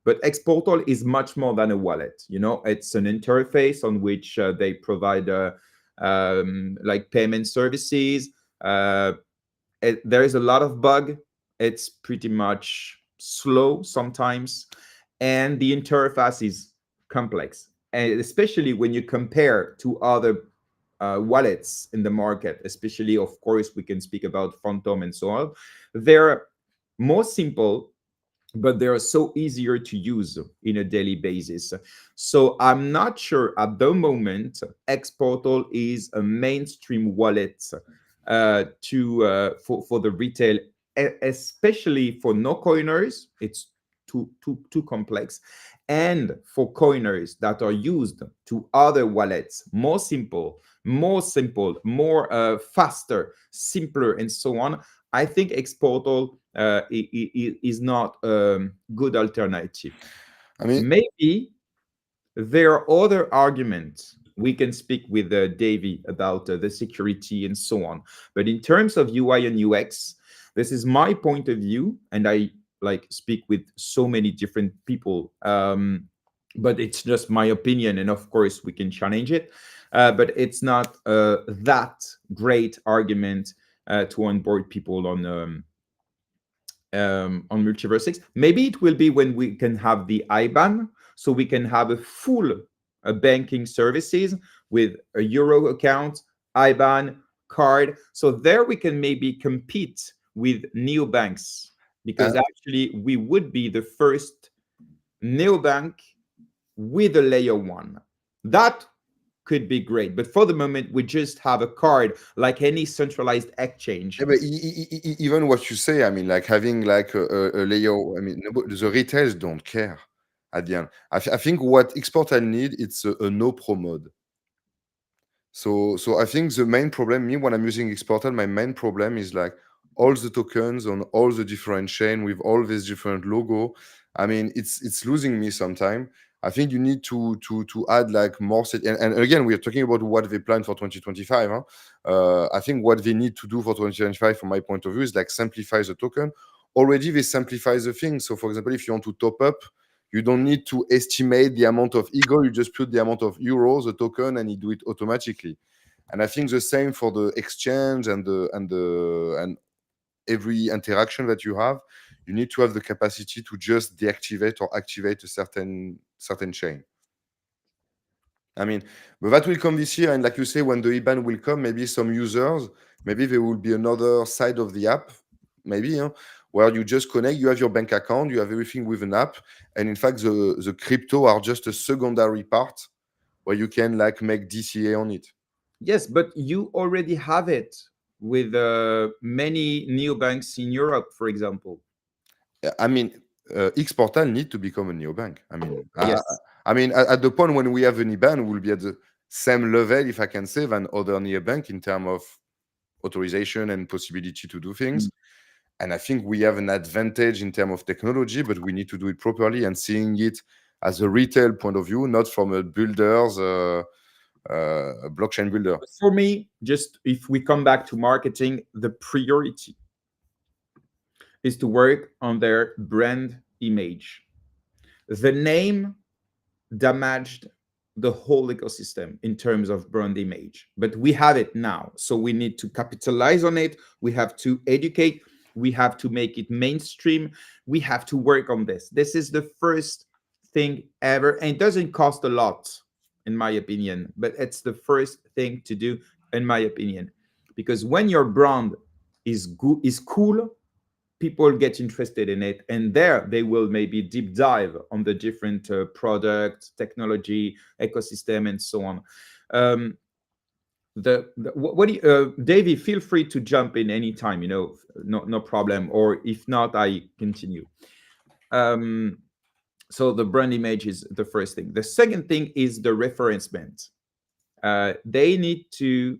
[SPEAKER 1] But Xportal is much more than a wallet. You know, it's an interface on which they provide like payment services. There is a lot of bug. It's pretty much slow sometimes, and the interface is complex, and especially when you compare to other wallets in the market. Especially, of course, we can speak about Phantom and so on. They're more simple, but they are so easier to use in a daily basis. So I'm not sure at the moment Xportal is a mainstream wallet for the retail, especially for no coiners. It's too complex, and for coiners that are used to other wallets, more simple, more faster, simpler, and so on. I think Xportal is not a good alternative.
[SPEAKER 3] I mean,
[SPEAKER 1] Maybe there are other arguments. We can speak with Davy about the security and so on. But in terms of UI and UX, this is my point of view, and I like speak with so many different people. But it's just my opinion, and of course we can challenge it. But it's not that great argument to onboard people on MultiversX. Maybe it will be when we can have the IBAN, so we can have a full banking services with a Euro account, IBAN, card. So there we can maybe compete with neobanks, because actually we would be the first neobank with a layer one. That could be great, but for the moment we just have a card like any centralized exchange.
[SPEAKER 3] yeah, but even what you say, I mean, like having like a layer, I mean, the retailers don't care at the end. I think what Xportal need, it's a no pro mode. So I think the main problem, me, when I'm using Xportal, my main problem is like all the tokens on all the different chain with all these different logo. I mean, it's losing me sometime. I think you need to add like more and again, we are talking about what they plan for 2025. I think what they need to do for 2025, from my point of view, is like simplify the token. Already they simplify the thing. So for example, if you want to top up, you don't need to estimate the amount of ego. You just put the amount of euros, the token, and you do it automatically. And I think the same for the exchange and every interaction that you have. You need to have the capacity to just deactivate or activate a certain chain. I mean, but that will come this year. And like you say, when the IBAN will come, maybe some users, maybe there will be another side of the app, maybe, where you just connect, you have your bank account, you have everything with an app. And in fact, the crypto are just a secondary part where you can like make DCA on it.
[SPEAKER 1] Yes, but you already have it with many neobanks in Europe, for example.
[SPEAKER 3] I mean, Xportal need to become a neobank. I mean,
[SPEAKER 1] Yes.
[SPEAKER 3] I mean, at the point when we have an IBAN, we'll be at the same level, if I can say, than other neobank in terms of authorization and possibility to do things. And I think we have an advantage in terms of technology, but we need to do it properly and seeing it as a retail point of view, not from a builder's a blockchain builder.
[SPEAKER 1] For me, just if we come back to marketing, the priority is to work on their brand image. The name damaged the whole ecosystem in terms of brand image, but we have it now, so we need to capitalize on it. We have to educate, we have to make it mainstream, we have to work on this. This is the first thing ever, and it doesn't cost a lot, in my opinion, but it's the first thing to do, in my opinion, because when your brand is good, is cool, people get interested in it, and there they will maybe deep dive on the different product, technology, ecosystem, and so on. What do you, Davey, feel free to jump in anytime, no problem, or if not, I continue. So the brand image is the first thing. The second thing is the referencement. They need to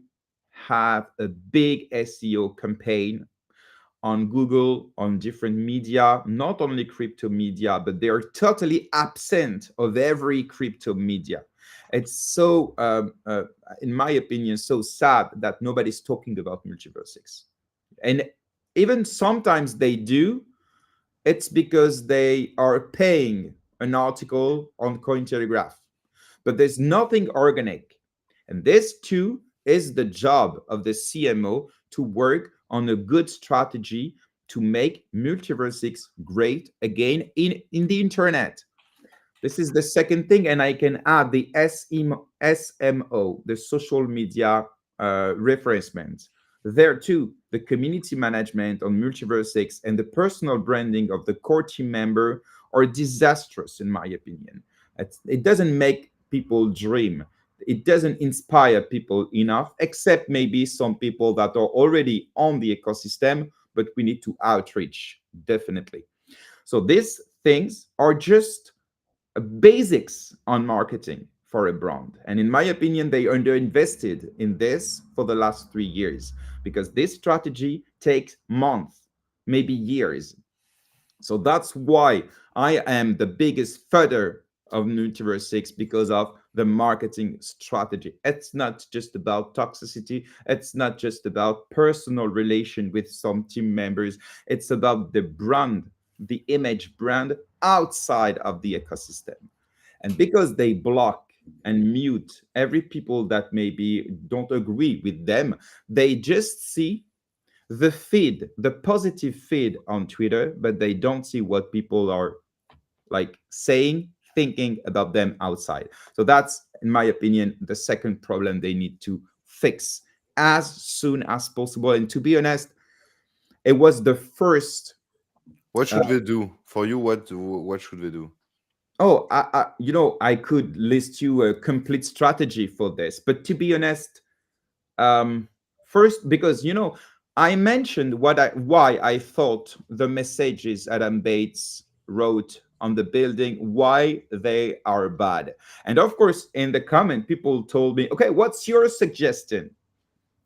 [SPEAKER 1] have a big SEO campaign on Google, on different media, not only crypto media, but they are totally absent of every crypto media. It's so, in my opinion, so sad that nobody's talking about MultiversX. And even sometimes they do, it's because they are paying an article on Cointelegraph, but there's nothing organic. And this too is the job of the CMO to work on a good strategy to make MultiversX great again in the internet. This is the second thing, and I can add the SMO, the social media referencement. There too, the community management on MultiversX and the personal branding of the core team member are disastrous, in my opinion. It doesn't make people dream. It doesn't inspire people enough, except maybe some people that are already on the ecosystem, but we need to outreach, definitely. So these things are just basics on marketing for a brand. And in my opinion, they underinvested in this for the last 3 years, because this strategy takes months, maybe years. So that's why I am the biggest further of MultiversX, because of the marketing strategy. It's not just about toxicity. It's not just about personal relation with some team members. It's about the brand, the image brand outside of the ecosystem. And because they block and mute every people that maybe don't agree with them, they just see the feed, the positive feed on Twitter, but they don't see what people are like saying, thinking about them outside. So that's, in my opinion, the second problem they need to fix as soon as possible. And to be honest, it was the first.
[SPEAKER 3] What should they do for you? What should they do?
[SPEAKER 1] Oh, I could list you a complete strategy for this, but to be honest, first, because I mentioned why I thought the messages Adam Bates wrote on the building, why they are bad. And of course, in the comment, people told me, okay, what's your suggestion?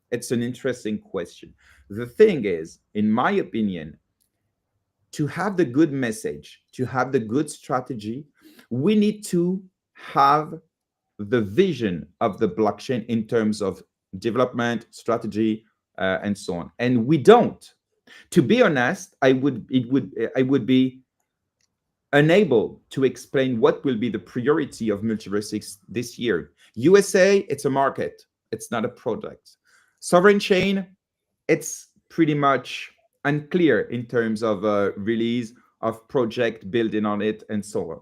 [SPEAKER 1] It's an interesting question. The thing is, in my opinion, to have the good message, to have the good strategy, we need to have the vision of the blockchain in terms of development, strategy, and so on. And we don't. To be honest, I would be unable to explain what will be the priority of MultiversX this year. USA, it's a market. It's not a product. Sovereign chain, it's pretty much unclear in terms of release of project building on it and so on.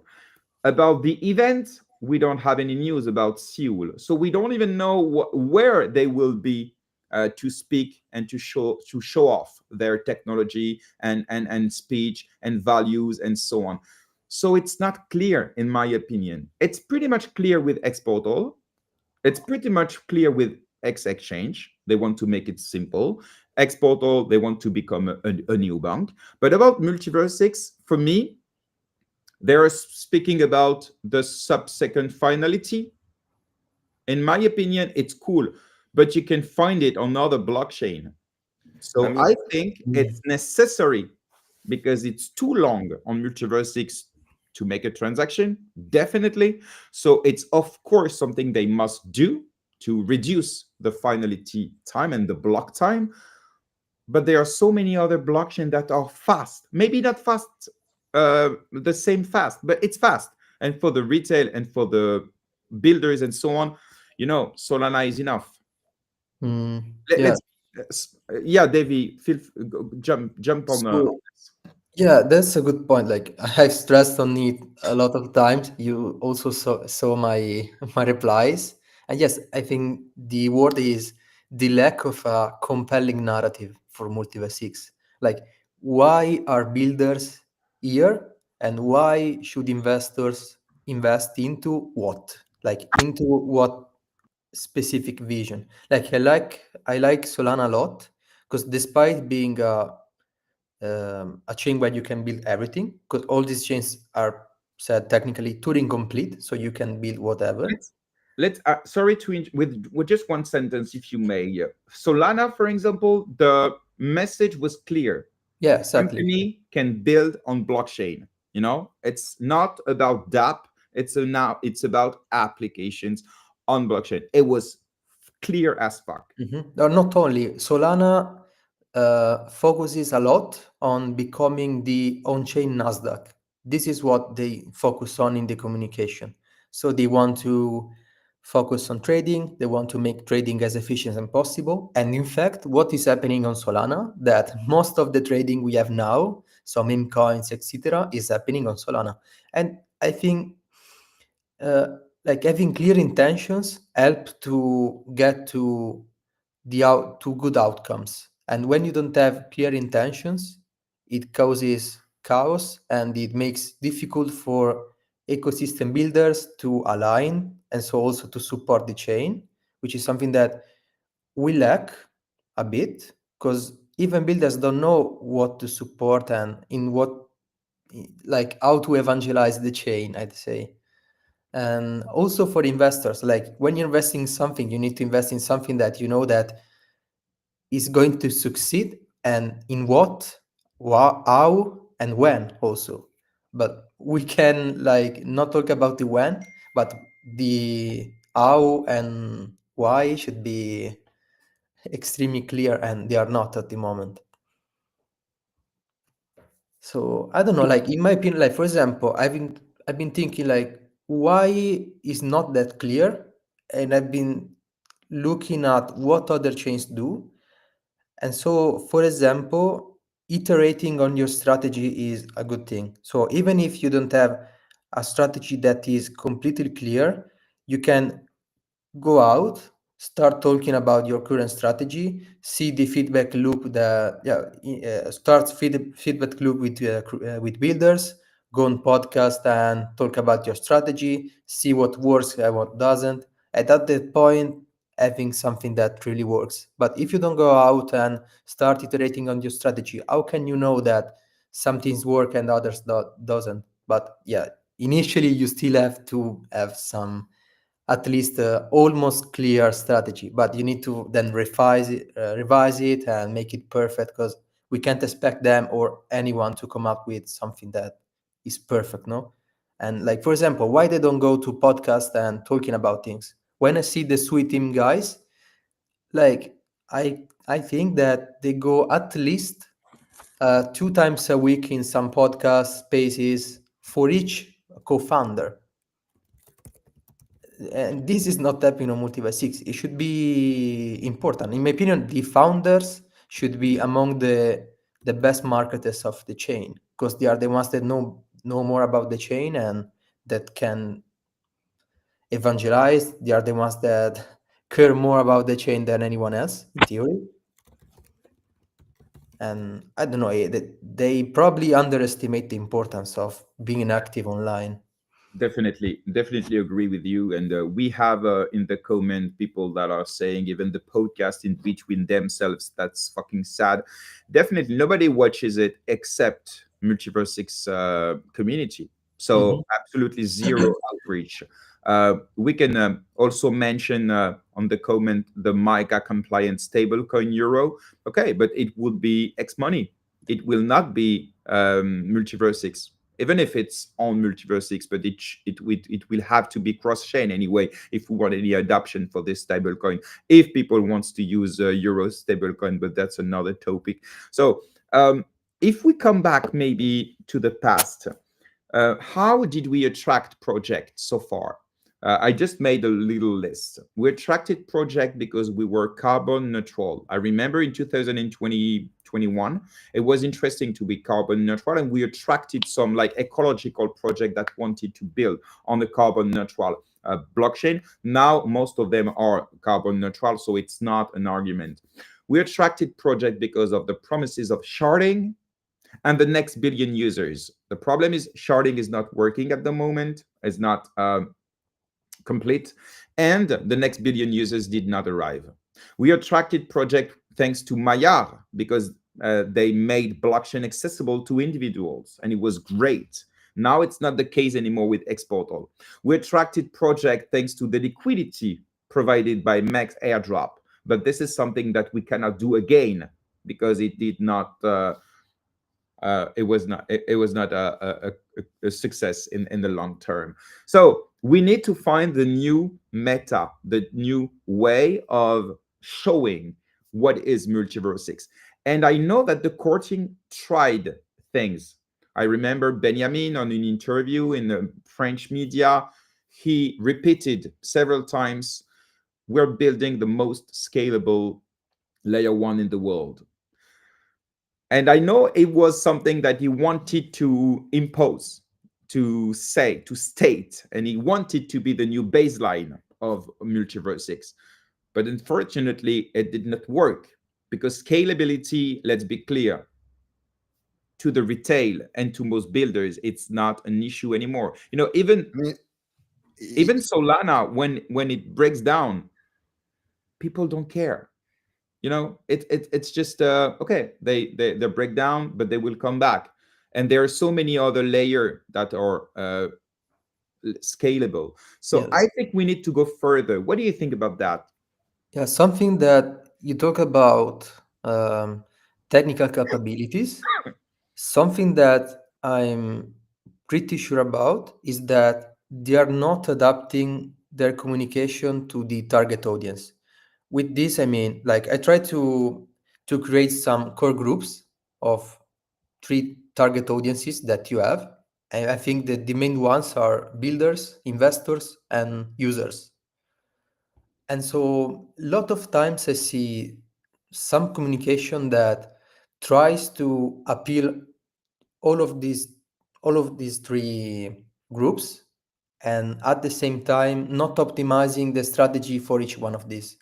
[SPEAKER 1] About the event, we don't have any news about Seoul, so we don't even know where they will be to speak and to show off their technology and speech and values and so on. So it's not clear, in my opinion. It's pretty much clear with Exportal. It's pretty much clear with X Exchange. They want to make it simple. Exportal, they want to become a new bank. But about MultiversX, for me, they're speaking about the subsequent finality. In my opinion, it's cool, but you can find it on other blockchain. So I think it's necessary, because it's too long on MultiversX to make a transaction, definitely. So it's of course something they must do, to reduce the finality time and the block time. But there are so many other blockchain that are fast, maybe not fast, the same fast, but it's fast. And for the retail and for the builders and so on, Solana is enough.
[SPEAKER 4] Yeah.
[SPEAKER 1] Yeah, Devi, jump on.
[SPEAKER 4] So yeah, that's a good point. Like I've stressed on it a lot of times. You also saw my my replies, and yes, I think the word is the lack of a compelling narrative for MultiversX. Like, why are builders here, and why should investors invest into what? Like into what specific vision? Like I like Solana a lot because despite being a chain where you can build everything, because all these chains are said technically Turing complete, so you can build whatever.
[SPEAKER 1] Let's sorry to with just one sentence, if you may. Solana, for example, the message was clear.
[SPEAKER 4] Yeah, exactly.
[SPEAKER 1] Company can build on blockchain. It's not about DApp. It's about applications on blockchain. It was clear as fuck.
[SPEAKER 4] No, not only Solana focuses a lot on becoming the on-chain Nasdaq. This is what they focus on in the communication. So they want to focus on trading. They want to make trading as efficient as possible. And in fact, what is happening on Solana, that most of the trading we have now, so meme coins, etc., is happening on Solana. And I think like having clear intentions help to get to to good outcomes. And when you don't have clear intentions, it causes chaos and it makes difficult for ecosystem builders to align and so also to support the chain, which is something that we lack a bit because even builders don't know what to support and in what, like how to evangelize the chain, I'd say. And also for investors, like when you're investing in something, you need to invest in something that you know that is going to succeed, and in what, how, and when also. But we can like not talk about the when, but the how and why should be extremely clear, and they are not at the moment. So I don't know, like in my opinion, like for example, I've been thinking like why is not that clear, and I've been looking at what other chains do. And so, for example, iterating on your strategy is a good thing. So even if you don't have a strategy that is completely clear, you can go out, start talking about your current strategy, see the feedback loop, start feedback loop with builders, go on podcast and talk about your strategy, see what works and what doesn't. And at that point, having something that really works. But if you don't go out and start iterating on your strategy, how can you know that some things work and others doesn't? But yeah, initially you still have to have some at least almost clear strategy, but you need to then revise it and make it perfect, because we can't expect them or anyone to come up with something that is perfect, no? And like for example, why they don't go to podcast and talking about things? When I see the sweet team guys, like I think that they go at least 2 times a week in some podcast spaces for each co-founder, and this is not happening on MultiversX. It should be important. In my opinion, the founders should be among the best marketers of the chain, because they are the ones that know more about the chain and that can evangelize. They are the ones that care more about the chain than anyone else, in theory. And I don't know, they probably underestimate the importance of being active online.
[SPEAKER 1] Definitely agree with you. And we have in the comment people that are saying even the podcast in between themselves, that's fucking sad. Definitely nobody watches it except MultiversX community, so absolutely zero outreach. We can also mention on the comment the MiCA compliant stablecoin euro. Okay, but it would be X money, it will not be MultiversX. even if it's on MultiversX, but it will have to be cross-chain anyway if we want any adoption for this stablecoin. If people wants to use Euro stablecoin, but that's another topic. So if we come back maybe to the past, how did we attract projects so far? I just made a little list. We attracted project because we were carbon neutral. I remember in 2021, it was interesting to be carbon neutral, and we attracted some like ecological project that wanted to build on the carbon neutral blockchain. Now, most of them are carbon neutral, so it's not an argument. We attracted project because of the promises of sharding and the next billion users. The problem is sharding is not working at the moment. It's not complete, and the next billion users did not arrive. We attracted project thanks to Maillard because they made blockchain accessible to individuals, and it was great. Now it's not the case anymore with Exportal. We attracted project thanks to the liquidity provided by Max Airdrop, but this is something that we cannot do again because it did not. It was not a success in the long term. So we need to find the new meta, the new way of showing what is MultiversX. And I know that the core team tried things. I remember Benjamin on an interview in the French media, he repeated several times, we're building the most scalable layer one in the world. And I know it was something that he wanted to impose, to say, to state, and he wanted to be the new baseline of MultiversX. But unfortunately, it did not work because scalability, let's be clear, to the retail and to most builders, it's not an issue anymore. You know, even Solana, when it breaks down, people don't care. You know, it's just okay, they break down, but they will come back, and there are so many other layers that are scalable. So
[SPEAKER 4] Yes.
[SPEAKER 1] I think we need to go further. What do you think about that?
[SPEAKER 4] Yeah, something that you talk about technical capabilities. Something that I'm pretty sure about is that they are not adapting their communication to the target audience. With this, I mean, like I try to create some core groups of 3 target audiences that you have. And I think that the main ones are builders, investors, and users. And so a lot of times I see some communication that tries to appeal all of these 3 groups, and at the same time not optimizing the strategy for each one of these.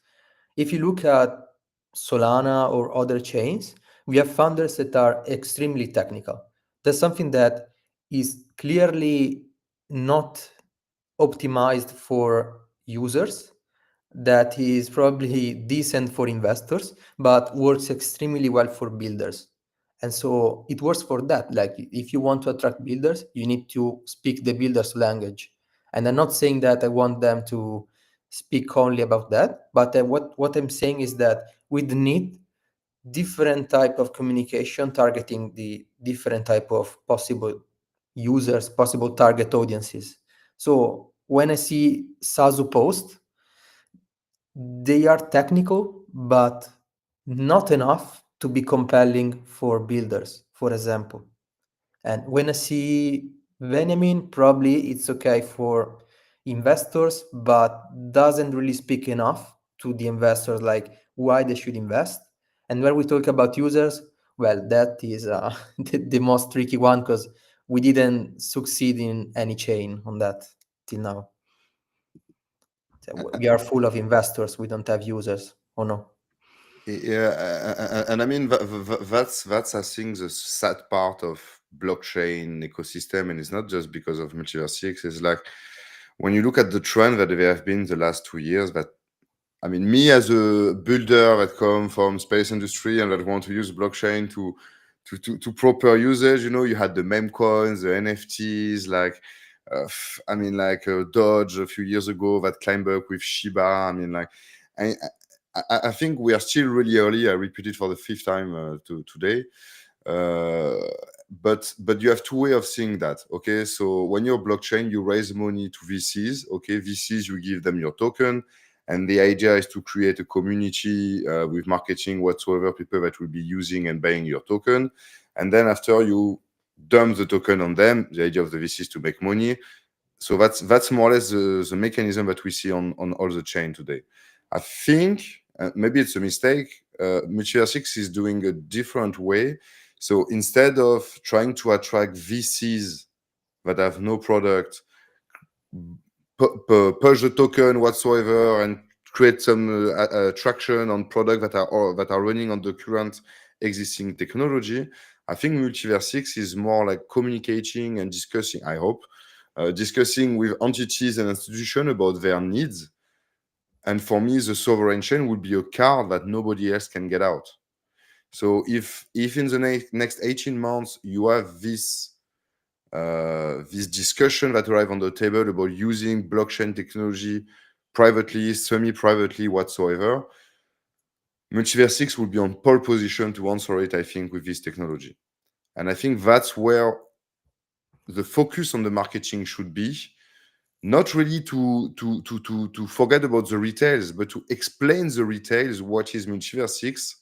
[SPEAKER 4] If you look at Solana or other chains, we have founders that are extremely technical. That's something that is clearly not optimized for users, that is probably decent for investors, but works extremely well for builders. And so it works for that. Like if you want to attract builders, you need to speak the builders' language. And I'm not saying that I want them to speak only about that, but what I'm saying is that we need different type of communication targeting the different type of possible users, possible target audiences. So when I see Sazu post, they are technical, but not enough to be compelling for builders, for example. And when I see Benjamin, probably it's okay for investors, but doesn't really speak enough to the investors, like why they should invest. And when we talk about users, well, that is the most tricky one because we didn't succeed in any chain on that till now. So we are full of investors. We don't have users, or no?
[SPEAKER 3] Yeah, and I mean that's I think the sad part of blockchain ecosystem, and it's not just because of MultiversX. It's like when you look at the trend that there have been the last 2 years. That I mean, me as a builder that come from space industry and that want to use blockchain to proper usage, you know, you had the meme coins, the NFTs, like. I mean, like Dodge a few years ago that climbed up with Shiba. I mean, like, I think we are still really early. I repeat it for the 5th time today. but you have two ways of seeing that. Okay, so when you're blockchain, you raise money to VCs. Okay, VCs, you give them your token, and the idea is to create a community with marketing whatsoever, people that will be using and buying your token. And then after you dump the token on them, the idea of the VC is to make money. So that's more or less the mechanism that we see on all the chain today. I think maybe it's a mistake. MultiversX is doing a different way. So instead of trying to attract VCs that have no product, push the token whatsoever, and create some traction on products that are running on the current existing technology, I think MultiversX is more like communicating and discussing, I hope, discussing with entities and institutions about their needs. And for me, the sovereign chain would be a card that nobody else can get out. So if in the next 18 months you have this discussion that arrive on the table about using blockchain technology privately, semi-privately, whatsoever, MultiversX will be on pole position to answer it, I think, with this technology. And I think that's where the focus on the marketing should be, not really to forget about the retails, but to explain the retails what is MultiversX,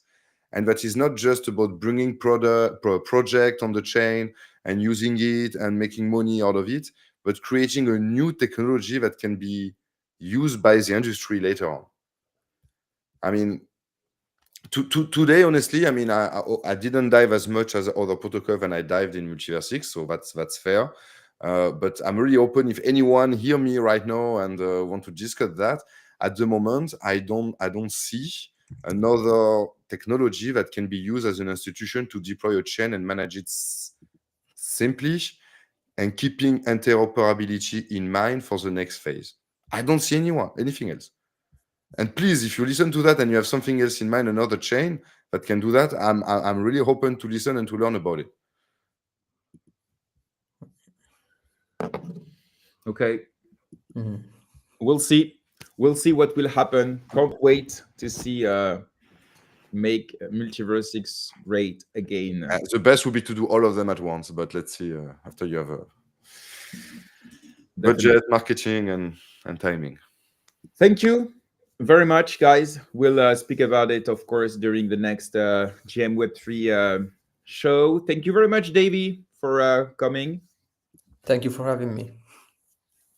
[SPEAKER 3] and that is not just about bringing project on the chain and using it and making money out of it, but creating a new technology that can be used by the industry later on. I mean, today, honestly, I mean, I didn't dive as much as other protocols than I dived in MultiversX, so that's fair. But I'm really open if anyone hear me right now and want to discuss that. At the moment, I don't see another technology that can be used as an institution to deploy a chain and manage it simply and keeping interoperability in mind for the next phase. I don't see anything else. And please, if you listen to that and you have something else in mind, another chain that can do that, I'm really open to listen and to learn about it.
[SPEAKER 1] Okay.
[SPEAKER 4] Mhm.
[SPEAKER 1] We'll see what will happen. Can't wait to see make MultiversX great again.
[SPEAKER 3] The best would be to do all of them at once, but let's see after you have a budget, marketing, and timing.
[SPEAKER 1] Thank you very much, guys. We'll speak about it, of course, during the next GM Web3 show. Thank you very much, Davy, for coming.
[SPEAKER 4] Thank you for having me.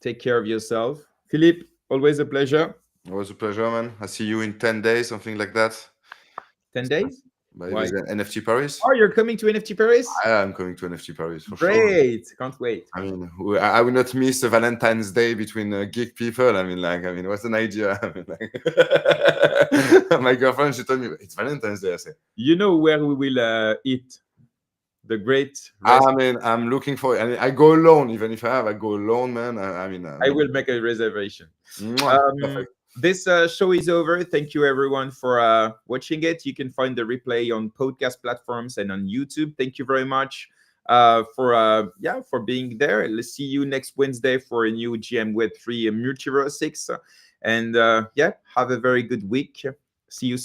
[SPEAKER 1] Take care of yourself. Philippe, always a pleasure.
[SPEAKER 3] Always a pleasure, man. I see you in 10 days, something like that.
[SPEAKER 1] 10 days?
[SPEAKER 3] By
[SPEAKER 1] Why?
[SPEAKER 3] NFT Paris.
[SPEAKER 1] Oh, you're coming to NFT Paris?
[SPEAKER 3] I'm coming to NFT Paris for sure.
[SPEAKER 1] Great. Can't wait.
[SPEAKER 3] I mean, I will not miss a Valentine's Day between geek people. I mean, what's an idea? I mean, my girlfriend, she told me, it's Valentine's Day. I say,
[SPEAKER 1] you know where we will eat? The great
[SPEAKER 3] I mean, I'm looking for it. I mean, I go alone. Even if I go alone, man.
[SPEAKER 1] I will make a reservation.
[SPEAKER 3] Perfect.
[SPEAKER 1] This show is over. Thank you, everyone, for watching it. You can find the replay on podcast platforms and on YouTube. Thank you very much for being there. Let's see you next Wednesday for a new GM Web3 MultiversX. And have a very good week. See you soon.